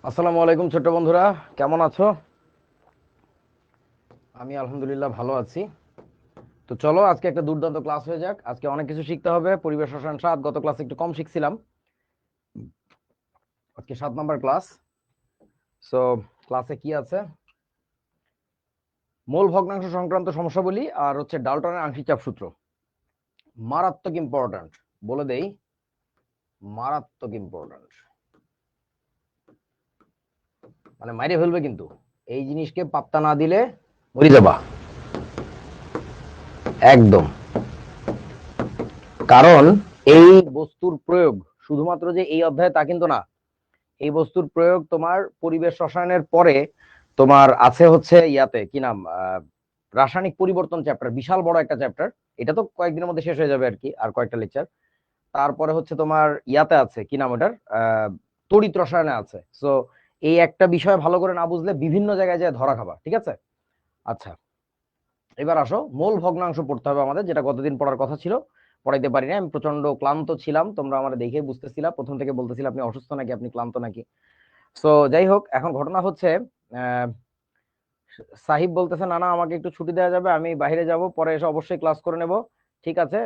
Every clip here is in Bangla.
আসসালামু আলাইকুম ছোট্ট বন্ধুরা, কেমন আছো? আমি আলহামদুলিল্লাহ ভালো আছি। তো চলো আজকে একটা দুর্দান্ত ক্লাস হয়ে যাক। আজকে অনেক কিছু শিখতে হবে। পরিবেশ রসায়ন 7, গত ক্লাসে একটু কম শিখছিলাম। আজকে 7 নম্বর ক্লাস। সো ক্লাসে কি আছে? মোল ভগ্নাংশ সংক্রান্ত সমস্যাবলী আর হচ্ছে ডাল্টনের আংশিক চাপ সূত্র। মারাত্মক ইম্পর্ট্যান্ট, বলে দেই, মারাত্মক ইম্পর্ট্যান্ট, মানে মাইরে ফেলবে কিন্তু। এই জিনিসকে পাত্তা না দিলে মরে যাবা একদম। কারণ এই বস্তুর প্রয়োগ শুধুমাত্র যে এই অধ্যায়ে তা কিন্তু না। এই বস্তুর প্রয়োগ তোমার পরিবেশ রসায়নের পরে তোমার আছে হচ্ছে ইয়াতে কি নাম, রাসায়নিক পরিবর্তন চ্যাপ্টার, বিশাল বড় একটা চ্যাপ্টার। এটা তো কয়েকদিনের মধ্যে শেষ হয়ে যাবে আর কি, আর কয়েকটা লেকচার। তারপরে হচ্ছে তোমার ইয়াতে আছে কি নাম ওটার, তড়িৎ রসায়নে আছে। সো এই একটা বিষয় ভালো করে না বুঝলে বিভিন্ন জায়গায় যায় ধরা খাবা, ঠিক আছে? আচ্ছা, এবার আসো, মোল ভগ্নাংশ পড়তে হবে আমাদের, যেটা গতদিন পড়ার কথা ছিল, পড়াইতে পারি না। আমি প্রচন্ড ক্লান্ত ছিলাম, তোমরা আমার দেখে বুঝতেছিলা, প্রথম থেকে বলতেছিলা আপনি অসুস্থ নাকি, আপনি ক্লান্ত নাকি। সো যাই হোক, এখন ঘটনা হচ্ছে আহ, সাহিব বলতেছে না না আমাকে একটু ছুটি দেওয়া যাবে, আমি বাইরে যাব, পরে এসে অবশ্যই ক্লাস করে নেব। ঠিক আছে,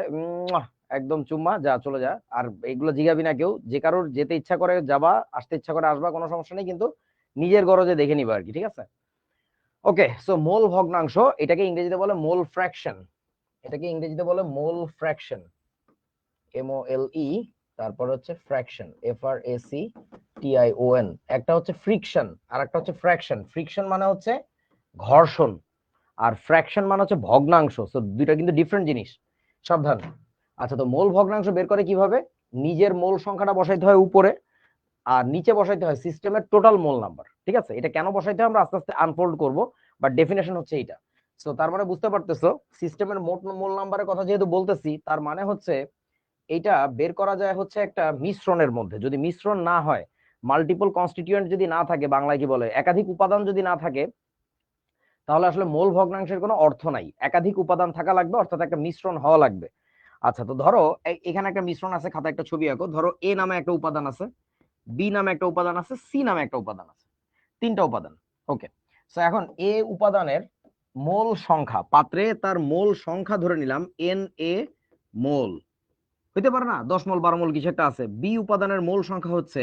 একদম চুম্মা, যা চলে যা। আর এগুলো জিগাবি না কেউ, যে কারোর যেতে ইচ্ছা করে যাবা, আসতে ইচ্ছা করে আসবা, কোনো সমস্যা নেই, কিন্তু নিজের গরজে দেখে নিবা আর কি, ঠিক আছে? ওকে, সো মোল ভগ্নাংশ, এটাকে ইংরেজিতে বলে মোল ফ্র্যাকশন। এটাকে ইংরেজিতে বলে মোল ফ্র্যাকশন, MOLE। তারপর হচ্ছে ফ্র্যাকশন, FRACTION। একটা হচ্ছে ফ্রিকশন আর একটা হচ্ছে ফ্র্যাকশন। ফ্রিকশন মানে হচ্ছে ঘর্ষণ, আর ফ্র্যাকশন মানে হচ্ছে ভগ্নাংশ। তো দুইটা কিন্তু ডিফারেন্ট জিনিস, সাবধান। আচ্ছা, তো মোল ভগ্নাংশ বের করে কিভাবে? নিজের মোল সংখ্যাটা বসাইতে হয় উপরে, আর নিচে বসাইতে হয় সিস্টেমের টোটাল মোল নাম্বার, ঠিক আছে? এটা কেন বসাইতে হয় আমরা আস্তে আস্তে আনফোল্ড করব, বাট ডেফিনেশন হচ্ছে এইটা। সো তার মানে বুঝতে পারতেছো, সিস্টেমের মোট মোল নাম্বারের কথা যেহেতু বলতেছি, তার মানে হচ্ছে এইটা বের করা যায় হচ্ছে একটা মিশ্রণের মধ্যে। যদি মিশ্রণ না হয়, মাল্টিপল কনস্টিটিউয়েন্ট যদি না থাকে, বাংলায় কি বলে, একাধিক উপাদান যদি না থাকে, তাহলে আসলে মোল ভগ্নাংশের কোনো অর্থ নাই। একাধিক উপাদান থাকা লাগবে, অর্থাৎ একটা মিশ্রণ হওয়া লাগবে। আচ্ছা, তো ধরো এখানে একটা মিশ্রণ আছে, খাতা একটা ছবি আঁকো। ধরো এ নামে একটা উপাদান আছে, বি নামে একটা উপাদান আছে, সি নামে একটা উপাদান আছে, তিনটা উপাদান। ওকে, তো এখন এ উপাদানের মোল সংখ্যা, পাত্রে তার মোল সংখ্যা ধরে নিলাম Na মোল, হইতে পারে না 10 মোল 12 মোল কিছু একটা আছে। বি উপাদানের মোল সংখ্যা হচ্ছে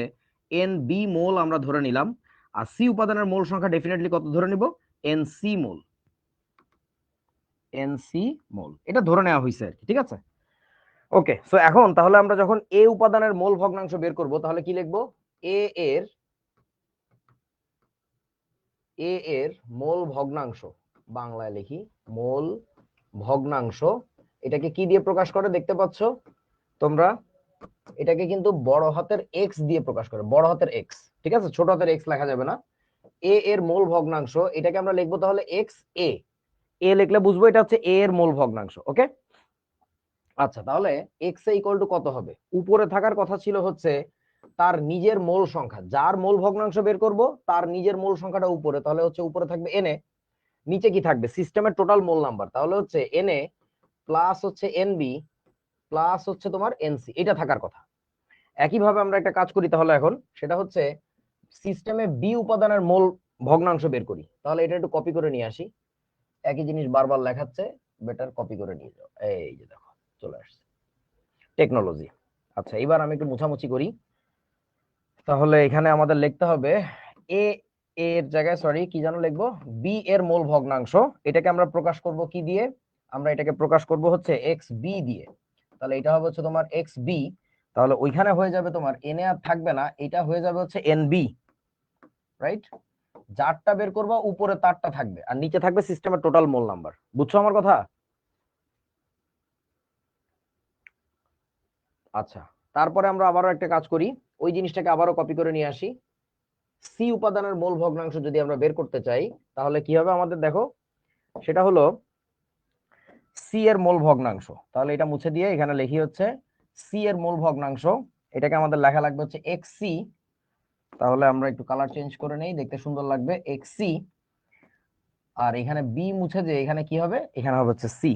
Nb মোল আমরা ধরে নিলাম। আর সি উপাদানের মোল সংখ্যা ডেফিনেটলি কত ধরে নিব? Nc মোল। Nc মোল, এটা ধরে নেওয়া হয়েছে আর কি, ঠিক আছে? ওকে, সো এখন তাহলে আমরা যখন এ উপাদানের মোল ভগ্নাংশ বের করব, তাহলে কি লিখবো? এ এর এ এর মোল ভগ্নাংশ, বাংলায় লিখি মোল ভগ্নাংশ। এটাকে কি দিয়ে প্রকাশ করে দেখতে পাচ্ছ তোমরা? এটাকে কিন্তু বড় হাতের এক্স দিয়ে প্রকাশ করে, বড় হাতের এক্স, ঠিক আছে? ছোট হাতের এক্স লেখা যাবে না। এ এর মোল ভগ্নাংশ, এটাকে আমরা লিখবো তাহলে এক্স এ। এ লিখলে বুঝবো এটা হচ্ছে এ এর মোল ভগ্নাংশ। ওকে, আচ্ছা, তাহলে এক্স এ ইকুয়াল টু কত হবে? উপরে থাকার কথা ছিল হচ্ছে তার নিজের মোল সংখ্যা, যার মোল ভগ্নাংশ বের করব তার নিজের মোল সংখ্যাটা উপরে, তাহলে হচ্ছে উপরে থাকবে এন এ, নিচে কি থাকবে? সিস্টেমের টোটাল মোল নাম্বার, তাহলে হচ্ছে এন এ প্লাস হচ্ছে এনবি প্লাস হচ্ছে তোমার এনসি, এটা থাকার কথা। একইভাবে আমরা একটা কাজ করি তাহলে এখন, সেটা হচ্ছে সিস্টেমে বি উপাদানের মোল ভগ্নাংশ বের করি। তাহলে এটা একটু কপি করে নিয়ে আসি, একই জিনিস বারবার লেখাচ্ছে, বেটার কপি করে নিয়ে যাও। এই যে দেখো, চলে আসছে টেকনোলজি। আচ্ছা, এবার আমি একটু মুছামুছি করি। তাহলে এখানে আমাদের লিখতে হবে এ এর জায়গায়, সরি, কি যেন লিখবো, বি এর মোল ভগ্নাংশ। এটাকে আমরা প্রকাশ করব কি দিয়ে? আমরা এটাকে প্রকাশ করব হচ্ছে এক্স বি দিয়ে। তাহলে এটা হবে হচ্ছে তোমার এক্স বি। তাহলে ওইখানে হয়ে যাবে তোমার এন এ আর থাকবে না, এটা হয়ে যাবে হচ্ছে এন বি, রাইট? যারটা বের করবা উপরে তারটা থাকবে, আর নিচে থাকবে সিস্টেমের টোটাল মোল নাম্বার। বুঝছো আমার কথা? আচ্ছা, তারপরে আমরা আবারও একটা কাজ করি, ওই জিনিসটাকে আবারও কপি করে নিয়ে আসি। সি উপাদানের মোল ভগ্নাংশ যদি আমরা বের করতে চাই, তাহলে কি হবে আমাদের? দেখো, সেটা হলো সি এর মোল ভগ্নাংশ। তাহলে এটা মুছে দিয়ে এখানে লিখি হচ্ছে সি এর মোল ভগ্নাংশ। এটাকে আমাদের লেখা লাগবে হচ্ছে এক্স সি। তাহলে আমরা একটু কালার চেঞ্জ করে নেই, দেখতে সুন্দর লাগবে, এক্স সি। আর এখানে বি মুছে দিয়ে এখানে কি হবে? এখানে হবে হচ্ছে C,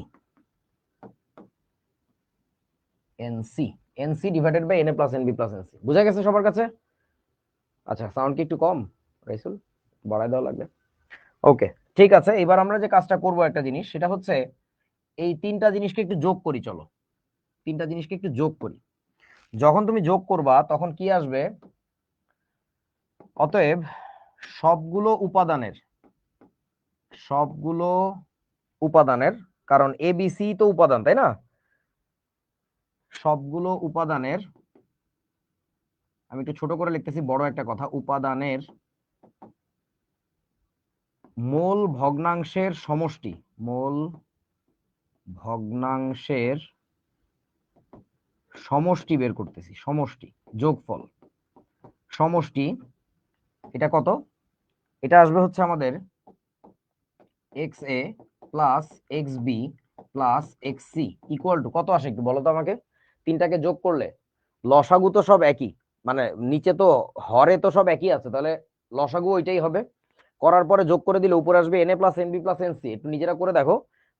N C. N C divided by N A plus N B plus N C. বুঝা গেছে সবার কাছে? আচ্ছা, সাউন্ড কি একটু কম রাইসুল? বাড়ায় দেওয়া লাগবে। ওকে, ঠিক আছে। এবার আমরা যে কাজটা করব একটা জিনিস, সেটা হচ্ছে এই তিনটা জিনিসকে একটু যোগ করি। চলো তিনটা জিনিসকে একটু যোগ করি। যখন তুমি যোগ করবা তখন কি আসবে? অতএব সবগুলো উপাদানের সবগুলো উপাদানের, কারণ এ বি সি তো উপাদান, তাই না? সবগুলো উপাদানের, আমি একটু ছোট করে লিখতেছি, বড় একটা কথা, উপাদানের মোল ভগ্নাংশের সমষ্টি, মোল ভগ্নাংশের সমষ্টি বের করতেছি, সমষ্টি, যোগফল, সমষ্টি। এটা কত? এটা আসবে হচ্ছে আমাদের X A plus X B plus X C equal to কত আসে একটু বলো তো আমাকে? তিনটাকে যোগ করলে লসাগু তো সব একই, মানে নিচে তো হরে তো সব একই আছে, তাহলে লসাগু ওইটাই হবে। করার পরে যোগ করে দিলে উপরে আসবে N A plus N B plus N C. একটু নিজেরা করে দেখো,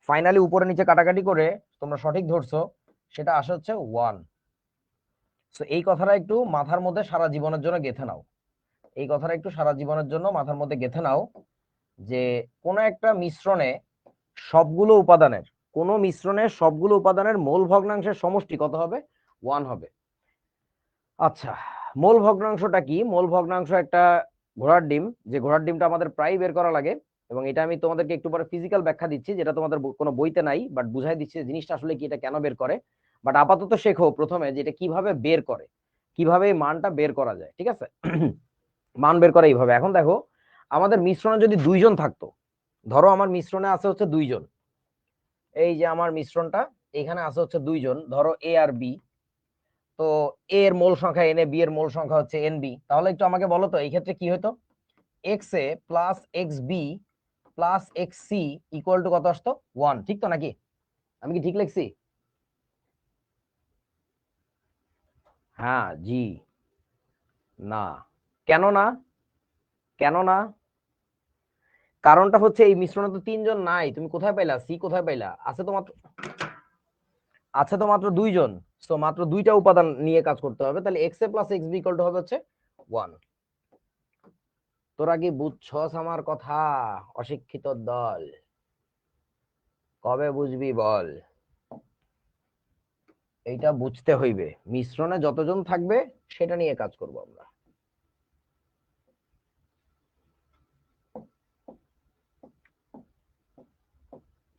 ফাইনালি উপরে নিচে কাটাকাটি করে তোমরা সঠিক ধরছো, সেটা আসে হচ্ছে 1। সো এই কথাটা একটু মাথার মধ্যে সারা জীবনের জন্য গেঁথে নাও। এই কথাটা একটু সারা জীবনের জন্য মাথার মধ্যে গেঁথে নাও, যে কোন একটা মিশ্রণে সবগুলো উপাদানের, কোন মিশ্রণে সবগুলো উপাদানের মোল ভগ্নাংশের সমষ্টি কত হবে? 1 হবে। আচ্ছা, মোল ভগ্নাংশটা কি? মোল ভগ্নাংশ একটা ঘোড়ার ডিম, যে ঘোড়ার ডিমটা আমাদের প্রায় বের করা লাগে, এবং এটা আমি তোমাদেরকে একটু পরে ফিজিক্যাল ব্যাখ্যা দিচ্ছি, যেটা তোমাদের কোনো বইতে নাই, বাট বুঝাই দিচ্ছি জিনিসটা আসলে কি, এটা কেন বের করে। বাট আপাতত শেখো প্রথমে যে এটা কিভাবে বের করে, কিভাবে এই মানটা বের করা যায়, ঠিক আছে? মান বের করে এইভাবে। এখন দেখো, আমাদের মিশ্রণে যদি দুইজন থাকতো, ধরো আমার মিশ্রণে আছে হচ্ছে দুইজন, এই যে আমার মিশ্রণটা, এখানে আছে হচ্ছে দুইজন, ধরো এ আর বি। তো এ এর মোল সংখ্যা এন এ, বি এর মোল সংখ্যা হচ্ছে এন বি। তাহলে একটু আমাকে বলো তো এই ক্ষেত্রে কি হতো? X A plus X B plus X C equal to কত আসতো? 1, ঠিক তো নাকি? আমি কি ঠিক লিখছি? হ্যাঁ, জি, না। কেন না? কেন না? কারণটা হচ্ছে এই মিশ্রণে তো তিনজন নাই, তুমি কোথায় পাইলা সি? কোথায় পাইলা? আছে তো মাত্র, আছে তো মাত্র দুইজন। তো মাত্র দুইটা উপাদান নিয়ে কাজ করতে হবে, তাহলে X A plus X B equal to হবে হচ্ছে 1। তোরা কি বুঝছস আমার কথা? অশিক্ষিত দল, কবে বুঝবি বল? এইটা বুঝতে হইবে, মিশ্রণে যতজন থাকবে সেটা নিয়ে কাজ করব আমরা।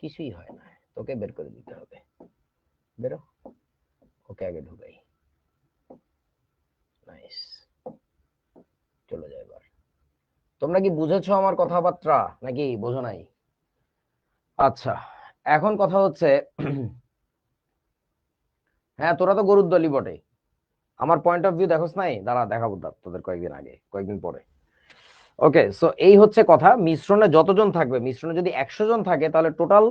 কিছুই হয় না, তোকে বের করে দিতে হবে। বেরো, ওকে আগে ঢুকাই। নাইস, চলে যায় এবার। তোমরা কি বুঝেছো আমার কথাবার্তা নাকি বোঝো নাই? আচ্ছা, এখন কথা হচ্ছে হ্যাঁ, তোরা তো গরুর দলই বটে। আমার পয়েন্ট অফ ভিউ দেখোস নাই? দাঁড়া দেখাবো তোদের কয়েকদিন আগে, কয়েকদিন পরে। ওকে, সো এই হচ্ছে কথা, মিশ্রণে যতজন থাকবে, মিশ্রণে যদি 100 জন থাকে, তাহলে টোটাল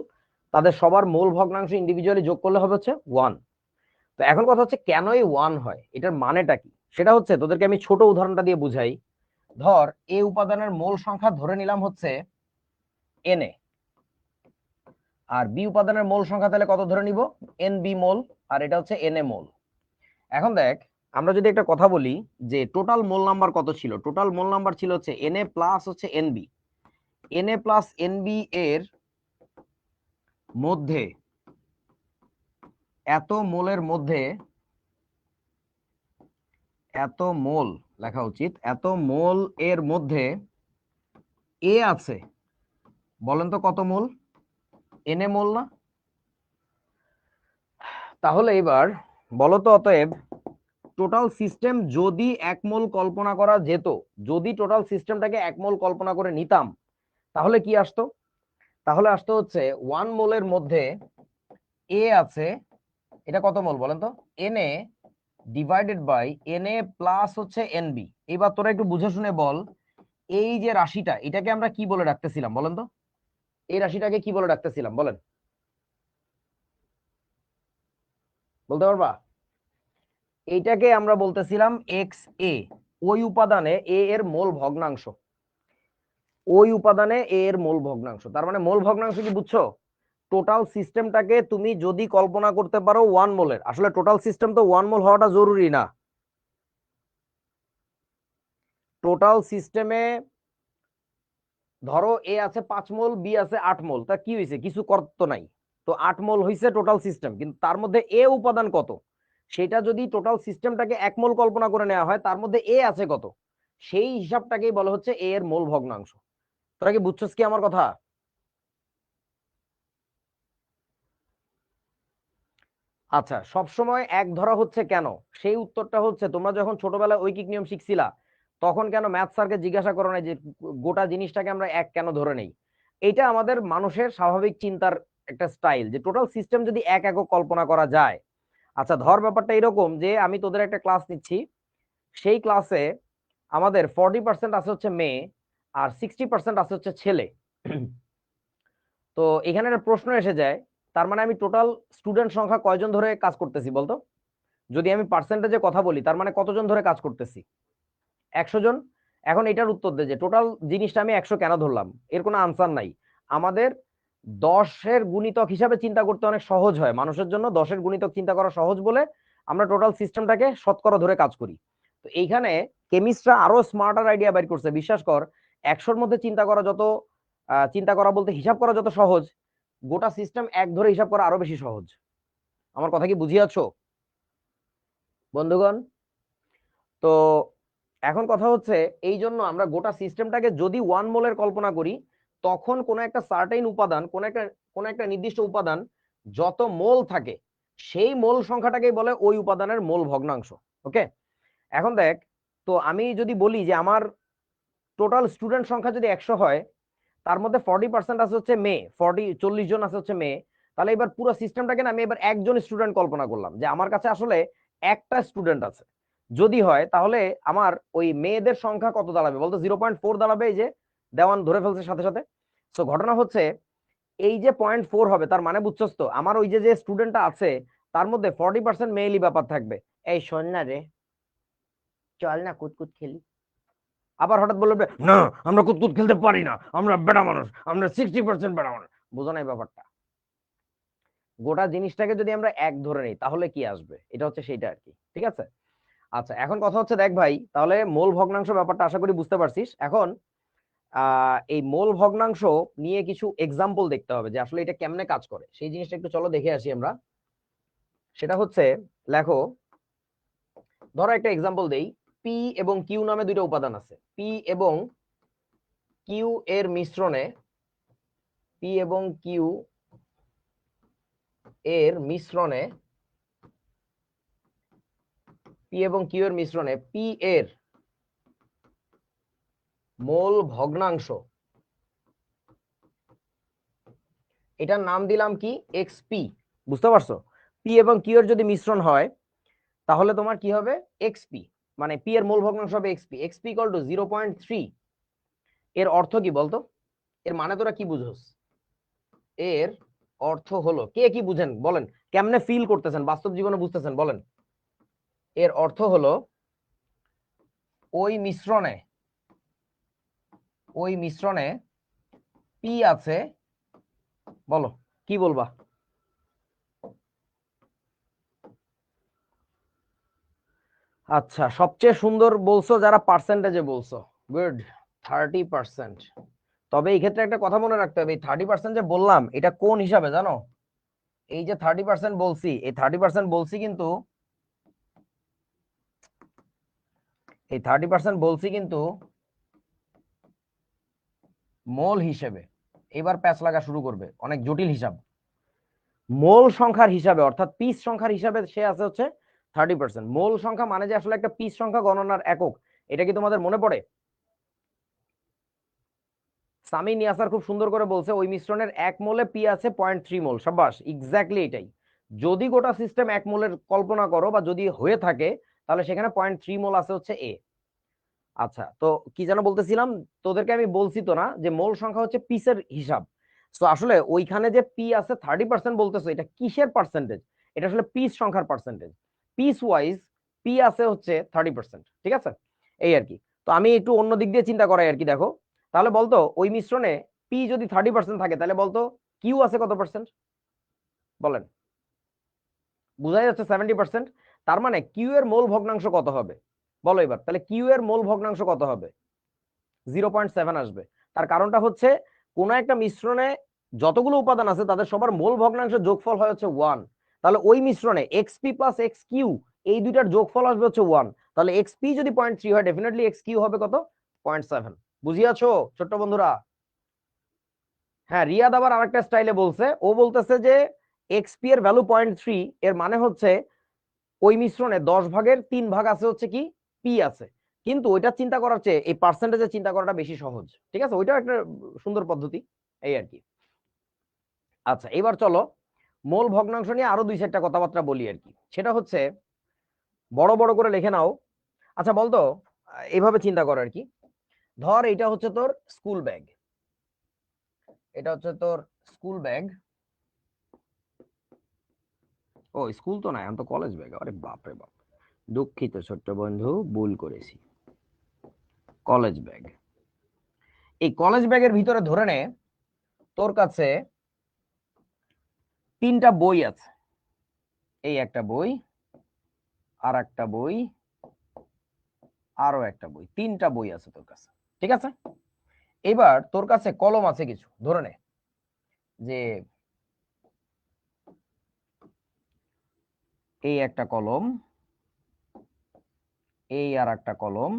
তাদের সবার মোল ভগ্নাংশ ইন্ডিভিজুয়ালি যোগ করলে হবে হচ্ছে 1। তো এখন কথা হচ্ছে কেন এই 1 হয়, এটার মানেটা কি? সেটা হচ্ছে তোদেরকে আমি ছোট উদাহরণটা দিয়ে বুঝাই। ধর এ উপাদানের মোল সংখ্যা ধরে নিলাম হচ্ছে এন এ, আর বি উপাদানের মোল সংখ্যা তাহলে কত ধরে নিব? এন বি মোল, আর এটা হচ্ছে এন এ মোল। এখন দেখ, আমরা যদি একটা কথা বলি যে টোটাল মোল নাম্বার কত ছিল, টোটাল মোল নাম্বার ছিল হচ্ছে এন এ প্লাস হচ্ছে N B. N A plus N B এর মধ্যে, এত মোলের মধ্যে, এত মোল লেখা উচিত, এত মোল এর মধ্যে এ আছে, বলেন তো কত মোল? এন এ মোল না? তাহলে এবার বলো তো, অতএব টোটাল সিস্টেম যদি 1 মোল কল্পনা করা যেত, যদি টোটাল সিস্টেমটাকে 1 মোল কল্পনা করে নিতাম, তাহলে কি আসতো? তাহলে আসতো হচ্ছে 1 মোলের মধ্যে এ আছে, এটা কত মোল বলেন তো? N A divided by N A plus হচ্ছে এন বি। এবার তোরা একটু বুঝে শুনে বল, এই যে রাশিটা, এটাকে আমরা কি বলে রাখতেছিলাম বলেন তো? এই রাশিটাকে কি বলে রাখতেছিলাম বলেন? বলতে পারবা? এইটাকে আমরা বলতেছিলাম এক্স এ। ওই উপাদানে এ এর মোল ভগ্নাংশ, ওই উপাদানে এ এর মোল ভগ্নাংশ। তার মানে মোল ভগ্নাংশ কি বুঝছো? টোটাল সিস্টেমটাকে তুমি যদি কল্পনা করতে পারো 1 মোলের, আসলে টোটাল সিস্টেম তো 1 মোল হওয়াটা জরুরি না। টোটাল সিস্টেমে ধরো এ আছে 5 মোল, বি আছে 8 মোল, তা কি হয়েছে, কিছু করত নাই, তো 8 মোল হয়েছে টোটাল সিস্টেম, কিন্তু তার মধ্যে এ উপাদান কত, সেটা যদি টোটাল সিস্টেমটাকে 1 মোল কল্পনা করে নেওয়া হয়, তার মধ্যে এ আছে কত, সেই হিসাবটাকেই বলা হচ্ছে এ এর মোল ভগ্নাংশ। তোরা কি বুঝছস কি আমার কথা? আচ্ছা, সবসময় এক ধরা হচ্ছে কেন, সেই উত্তরটা হচ্ছে তোমরা যখন ছোটবেলায় ঐকিক নিয়ম শিখছিলা, তখন কেন ম্যাথ স্যারকে জিজ্ঞাসা করো না যে গোটা জিনিসটাকে আমরা এক কেন ধরে নেই। এটা আমাদের মানুষের স্বাভাবিক চিন্তার একটা স্টাইল, যে টোটাল সিস্টেম যদি এক একক কল্পনা করা যায়। আচ্ছা ধর ব্যাপারটা এরকম যে আমি তোদের একটা ক্লাস নিচ্ছি, সেই ক্লাসে আমাদের 40% আছে হচ্ছে মেয়ে, আর 60% আছে হচ্ছে ছেলে। তো এখানে একটা প্রশ্ন এসে যায়, তার মানে আমি টোটাল স্টুডেন্ট সংখ্যা কয়জন ধরে কাজ করতেছি বলতো? যদি আমি পার্সেন্টেজে কথা বলি, তার মানে কতজন ধরে কাজ করতেছি? 100 জন। এখন এটার উত্তর দে যে টোটাল জিনিসটা আমি 100 কেন ধরলাম, এর কোনো আনসার নাই। আমাদের 10-এর গুণিতক হিসাবে চিন্তা করতে অনেক সহজ হয়, মানুষের জন্য 10-এর গুণিতক চিন্তা করা সহজ বলে আমরা টোটাল সিস্টেমটাকে শতকরা ধরে কাজ করি। তো এইখানে কেমিস্টরা আরো স্মার্টার আইডিয়া বের করছে, বিশ্বাস কর। 100-র মধ্যে চিন্তা করা যত চিন্তা করা বলতে হিসাব করা যত সহজ, গোটা সিস্টেম এক ধরে হিসাব করা আরো বেশি সহজ। আমার কথা কি বুঝিয়াছো বন্ধুগণ? তো এখন কথা হচ্ছে, এই জন্য আমরা গোটা সিস্টেমটাকে যদি 1 মোলের কল্পনা করি, তখন কোন একটা সার্টেইন উপাদান, কোন একটা নির্দিষ্ট উপাদান যত মোল থাকে, সেই মোল সংখ্যাটাকেই বলে ওই উপাদানের মোল ভগ্নাংশ। ওকে, এখন দেখ, তো আমি যদি বলি যে আমার টোটাল স্টুডেন্ট সংখ্যা যদি 100 হয়, তার মধ্যে 40% আছে হচ্ছে মেয়ে, 40 জন আছে হচ্ছে মেয়ে, তাহলে এবার পুরো সিস্টেমটাকে না আমি এবার একজন স্টুডেন্ট কল্পনা করলাম, যে আমার কাছে আসলে একটা স্টুডেন্ট আছে। যদি হয় তাহলে আমার ওই মেয়েদের সংখ্যা কত দাঁড়াবে বলতো? 0.4 দাঁড়াবে, এই যে দেওয়ান ধরে ফেলছে সাথে সাথে। তো ঘটনা হচ্ছে এই যে 0.4 হবে, তার মানে বুঝছস তো, আমার ওই যে যে স্টুডেন্টটা আছে তার মধ্যে 40% মেয়েলি ব্যাপার থাকবে। এই শোন না রে, চল না কুতকুত খেলি। আবার হঠাৎ বলবে না, আমরা কুতকুত খেলতে পারি না, আমরা বেটা মানুষ, আমরা 60% বেটা মানুষ। বোঝো নাই ব্যাপারটা? গোটা জিনিসটাকে যদি আমরা এক ধরে নিই, তাহলে কি আসবে, এটা হচ্ছে সেইটা আর কি। ঠিক আছে? আচ্ছা এখন কথা হচ্ছে, দেখ ভাই, তাহলে মোল ভগ্নাংশ ব্যাপারটা আশা করি বুঝতে পারছিস। এখন এই মোল ভগ্নাংশ নিয়ে কিছু এক্সাম্পল দেখতে হবে, যে আসলে এটা কেমনে কাজ করে, সেই জিনিসটা একটু চলো দেখে আসি আমরা। সেটা হচ্ছে, লেখো, ধরো একটা এক্সাম্পল দেই। পি এবং কিউ নামে দুইটা উপাদান আছে। পি এবং কিউ এর মিশ্রণে, পি এবং কিউ এর মিশ্রণে, পি এবং কিউ এর মিশ্রণে পি এর মোল ভগ্নাংশ, এটার নাম দিলাম কি, এক্সপি। বুঝতে পারছো? পি এবং কিউ এর যদি মিশ্রণ হয়, তাহলে তোমার কি হবে, এক্সপি, মানে পি এর মোল ভগ্নাংশ হবে এক্সপি। XP equal to 0.3। এর অর্থ কি বলতো? এর মানে তোরা কি বুঝোস? এর অর্থ হলো, কে কি বুঝেন বলেন, কেমনে ফিল করতেছেন, বাস্তব জীবনে বুঝতেছেন বলেন। এর অর্থ হলো ওই মিশ্রণে, ওই মিশ্রণে পি আছে, বলো কি বলবা? আচ্ছা, সবচেয়ে সুন্দর বলছো যারা পার্সেন্টেজে বলছো, গুড, 30%। তবে এই ক্ষেত্রে একটা কথা মনে রাখতে হবে, এই 30% যে বললাম, এটা কোন হিসাবে জানো? এই যে 30% বলছি, এই 30% বলছি কিন্তু, এই 30% বলছি কিন্তু মোল হিসেবে। এবার প্যাচ লাগা শুরু করবে, অনেক জটিল হিসাব। মোল সংখ্যার হিসাবে, অর্থাৎ পিস সংখ্যার হিসাবে সে আছে হচ্ছে 30%। মোল সংখ্যা মানে যে আসলে একটা পিস সংখ্যা গণনার একক, এটা কি তোমাদের মনে পড়ে? সামি নিয়াসার খুব সুন্দর করে বলছে, ওই মিশ্রণের 1 মোলে পি আছে 0.3 মোল। সাবাস, এক্স্যাক্টলি এটাই। যদি গোটা সিস্টেম 1 মোলের কল্পনা করো, বা যদি হয়ে থাকে, তাহলে সেখানে 0.3 মোল আছে হচ্ছে এ। আচ্ছা, তো কি যেন বলতেছিলাম, তোদেরকে আমি বলছি তো না যে মোল সংখ্যা হচ্ছে পিসের হিসাব। তো আসলে ওইখানে যে পি আছে 30% বলতেছো, এটা কিসের পার্সেন্টেজ? এটা আসলে পিস সংখ্যার পার্সেন্টেজ। পিস ওয়াইজ পি আছে হচ্ছে 30%। ঠিক আছে, এই আর কি। তো আমি একটু অন্য দিক দিয়ে চিন্তা করাই আর কি। দেখো, তাহলে বলতো ওই মিশ্রণে পি যদি 30% থাকে, তাহলে বলতো কিউ আছে কত পার্সেন্ট বলেন? বুঝাই যাচ্ছে 70%। তার মানে কিউ এর মোল ভগ্নাংশ কত হবে? বলো এবার তাহলে কিউ এর মোল ভগ্নাংশ কত হবে? 0.7 আসবে। তার কারণটা হচ্ছে কোন একটা মিশ্রণে যতগুলো উপাদান আছে তাদের সবার মোল ভগ্নাংশের যোগফল হয় হচ্ছে 1। তাহলে ওই মিশ্রণে এক্সপি প্লাস এক্স কিউ এই দুইটার যোগফল আসবে হচ্ছে 1। তাহলে এক্সপি যদি 0.3 হয় ডেফিনেটলি এক্স কিউ হবে কত? 0.7। বুঝিয়াছো ছোট্ট বন্ধুরা? হ্যাঁ, রিয়াদ আবার আরেকটা স্টাইলে বলছে, ও বলতেছে যে এক্সপি এর ভ্যালু 0.3, এর মানে হচ্ছে ওই মিশ্রণে 10 ভাগের 3 ভাগ আছে হচ্ছে কি পি আছে। কিন্তু ওইটা চিন্তা করার চেয়ে এই পার্সেন্টেজে চিন্তা করাটা বেশি সহজ। ঠিক আছে, ওইটাও একটা সুন্দর পদ্ধতি, এই আর কি। আচ্ছা, এবার চলো মোল ভগ্নাংশ নিয়ে আরো 2-4টা কথাবার্তা বলি আর কি। সেটা হচ্ছে বড় বড় করে লিখে নাও। আচ্ছা বলতো, এইভাবে চিন্তা করো আর কি। ধর এটা হচ্ছে তোর স্কুল ব্যাগ, এটা হচ্ছে তোর স্কুল ব্যাগ। ও স্কুল তো নাই, আমি তো কলেজ ব্যাগ। আরে বাপ রে বাপ, দুঃখিত ছোট্ট বন্ধু, ভুল করেছি। College bag. এই কলেজ ব্যাগের ভিতরে ধরে নে তোর কাছে 3টা বই আছে। এই একটা বই, আর একটা বই, আরো একটা বই, 3টা বই আছে তোর কাছে। ঠিক আছে, এবার তোর কাছে কলম আছে কিছু। ধরে নে যে এই একটা কলম, এই আর একটা কলম,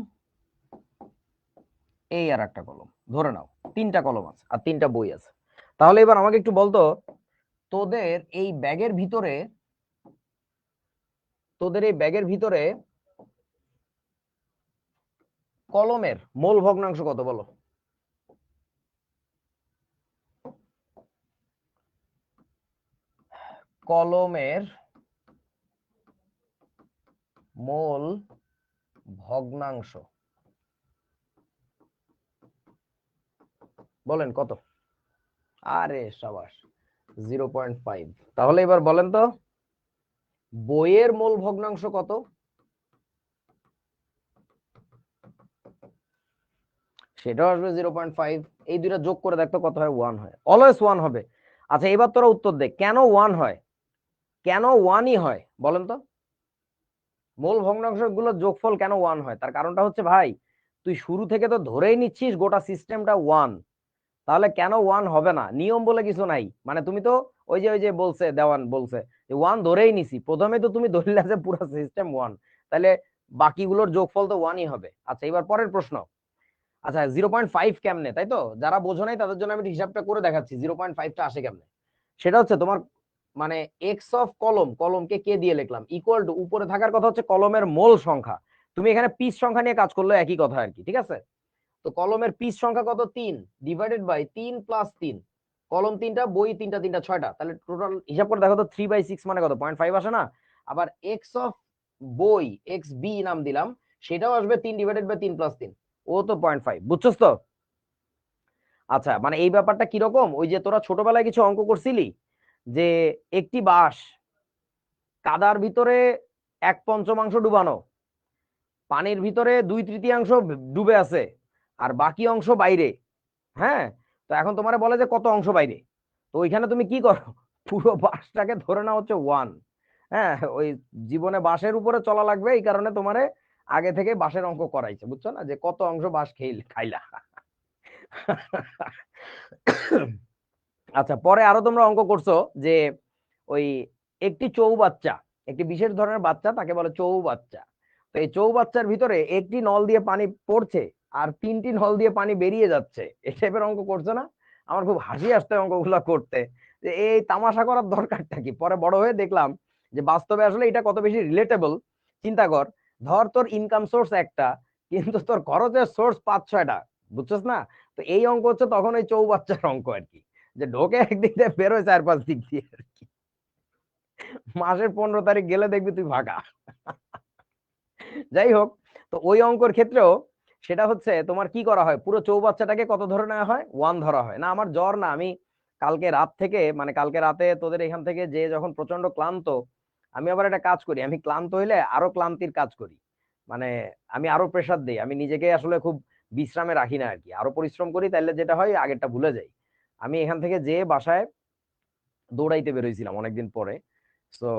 এই আর একটা কলম। ধরে নাও 3টা কলম আছে আর 3টা বই আছে। তাহলে এবার আমাকে একটু বলতো, তোদের এই ব্যাগের ভিতরে, তোদের এই ব্যাগের ভিতরে কলমের মোল ভগ্নাংশ কত বলো? কলমের মোল ভগ্নাংশ বলেন কত? আরে সাবাস, 0.5। তাহলে এবার বলেন তো বইয়ের মোল ভগ্নাংশ কত? সেটাও আসবে 0.5। এই দুইটা যোগ করে দেখতো কত হয়? 1 হয়, অলওয়েজ 1 হবে। আচ্ছা এবার তোরা উত্তর দে, কেন 1 হয়? কেন 1ই হয় বলেন তো? মোল ভগ্নাংশ গুলোর যোগফল কেন 1 হয়? তার কারণটা হচ্ছে ভাই, তুই শুরু থেকে তো ধরেই নিচ্ছিস গোটা সিস্টেমটা 1। তাহলে কেন 1 হবে না? নিয়ম বলে কিছু নাই। মানে তুমি তো ওই যে বলছে দেওয়ান বলছে যে 1 ধরেই নিছি, প্রথমে তো তুমি ধরলে যে পুরো সিস্টেম 1, তাহলে বাকিগুলোর যোগফল তো 1ই হবে। আচ্ছা এবার পরের প্রশ্ন। আচ্ছা 0.5 কেমনে, তাই তো? যারা বোঝো নাই তাদের জন্য আমি হিসাবটা করে দেখাচ্ছি 0.5টা আসে কেমনে। সেটা হচ্ছে তোমার মানে এক্স অফ কলম, কলমকে কে দিয়ে লিখলাম, ইকুয়াল টু উপরে থাকার কথা হচ্ছে কলমের মোল সংখ্যা। তুমি এখানে পিস সংখ্যা নিয়ে কাজ করলে একই কথা আর কি। ঠিক আছে, তো কলমের পিস সংখ্যা কত? 3 ডিভাইডেড বাই 3 প্লাস 3। কলম 3টা, বই 3টা, 3টা 6টা, তাহলে টোটাল হিসাব করে দেখো তো 3/6 মানে কত? 0.5 আসে না? আবার এক্স অফ বই, এক্স বি নাম দিলাম, সেটাও আসবে 3 ডিভাইডেড বাই 3 প্লাস 3, ও তো 0.5। বুঝছস তো? আচ্ছা মানে এই ব্যাপারটা কিরকম, ওই যে তোরা ছোটবেলায় কিছু অঙ্ক করছিলি যে একটি বাঁশ কাদার ভিতরে 1/5 ডুবানো, পানির ভিতরে 2/3 ডুবে আছে, আর বাকি অংশ বাইরে। হ্যাঁ, তো এখন তোমার বলে যে কত অংশ বাইরে, তো ওইখানে তুমি কি করো? পুরো বাঁশটাকে ধরে নাও হচ্ছে 1। হ্যাঁ, ওই জীবনে বাঁশের উপরে চলা লাগবে, এই কারণে তোমারে আগে থেকে বাঁশের অঙ্ক করাইছে, বুঝছো না, যে কত অংশ বাঁশ খাইলা। আচ্ছা পরে আরো তোমরা অঙ্ক করছো যে ওই একটি চৌবাচ্চা, একটি বিশেষ ধরনের বাচ্চা, তাকে বলে চৌবাচ্চা। তো এই চৌবাচ্চার ভিতরে একটি নল দিয়ে পানি পড়ছে আর 3টি নল দিয়ে পানি বেরিয়ে যাচ্ছে, এই টাইপের অঙ্ক করছো না? আমার খুব হাসি আসতো অঙ্কগুলো করতে, যে এই তামাশা করার দরকারটা কি। পরে বড় হয়ে দেখলাম যে বাস্তবে আসলে এটা কত বেশি রিলেটেবল। চিন্তা কর, ধর তোর ইনকাম সোর্স একটা, কিন্তু তোর খরচের সোর্স 5-6টা, বুঝছস না? তো এই অঙ্ক হচ্ছে তখন ওই চৌবাচ্চার অঙ্ক আর কি, যে ঢোকে একদিক দিয়ে বেরোয় 4-5 দিক দিয়ে আর কি। মাসের 15 তারিখ গেলে দেখবি তুই ফাঁকা। যাই হোক, তো ওই অঙ্কের ক্ষেত্রেও সেটা হচ্ছে তোমার কি করা হয়, পুরো চৌবাচ্চাটাকে কত ধরে নেওয়া হয়? 1 ধরা হয়। না আমার জ্বর না, আমি কালকে রাত থেকে, মানে কালকে রাতে তোদের এখান থেকে যে যখন প্রচন্ড ক্লান্ত, আমি আবার একটা কাজ করি, আমি ক্লান্ত হইলে আরো ক্লান্তির কাজ করি। মানে আমি আরো প্রেসার দিই, আমি নিজেকে আসলে খুব বিশ্রামে রাখি না আর কি, আরো পরিশ্রম করি, তাইলে যেটা হয় আগেরটা ভুলে যাই। আমি এখান থেকে যে বাসায় দৌড়াইতে বেরোইছিলাম অনেকদিন পরে। তো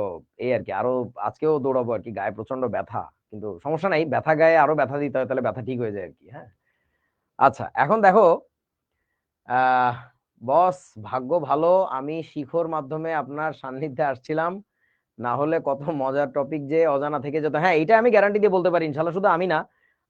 এই আর কি, আরো আজকেও দৌড়াবো আর কি, গায়ে প্রচন্ড ব্যথা, কিন্তু সমস্যা নাই, ব্যথা গায়ে আরো ব্যথা দিতে হয়, তাহলে ব্যথা ঠিক হয়ে যায় আর কি। হ্যাঁ, আচ্ছা এখন দেখো, বস ভাগ্য ভালো আমি শিখোর মাধ্যমে আপনার সান্নিধ্যে আসছিলাম, না হলে কত মজার টপিক যে অজানা থেকে যেত। হ্যাঁ, এটা আমি গ্যারান্টি দিয়ে বলতে পারি ইনশাল্লাহ, শুধু আমি না,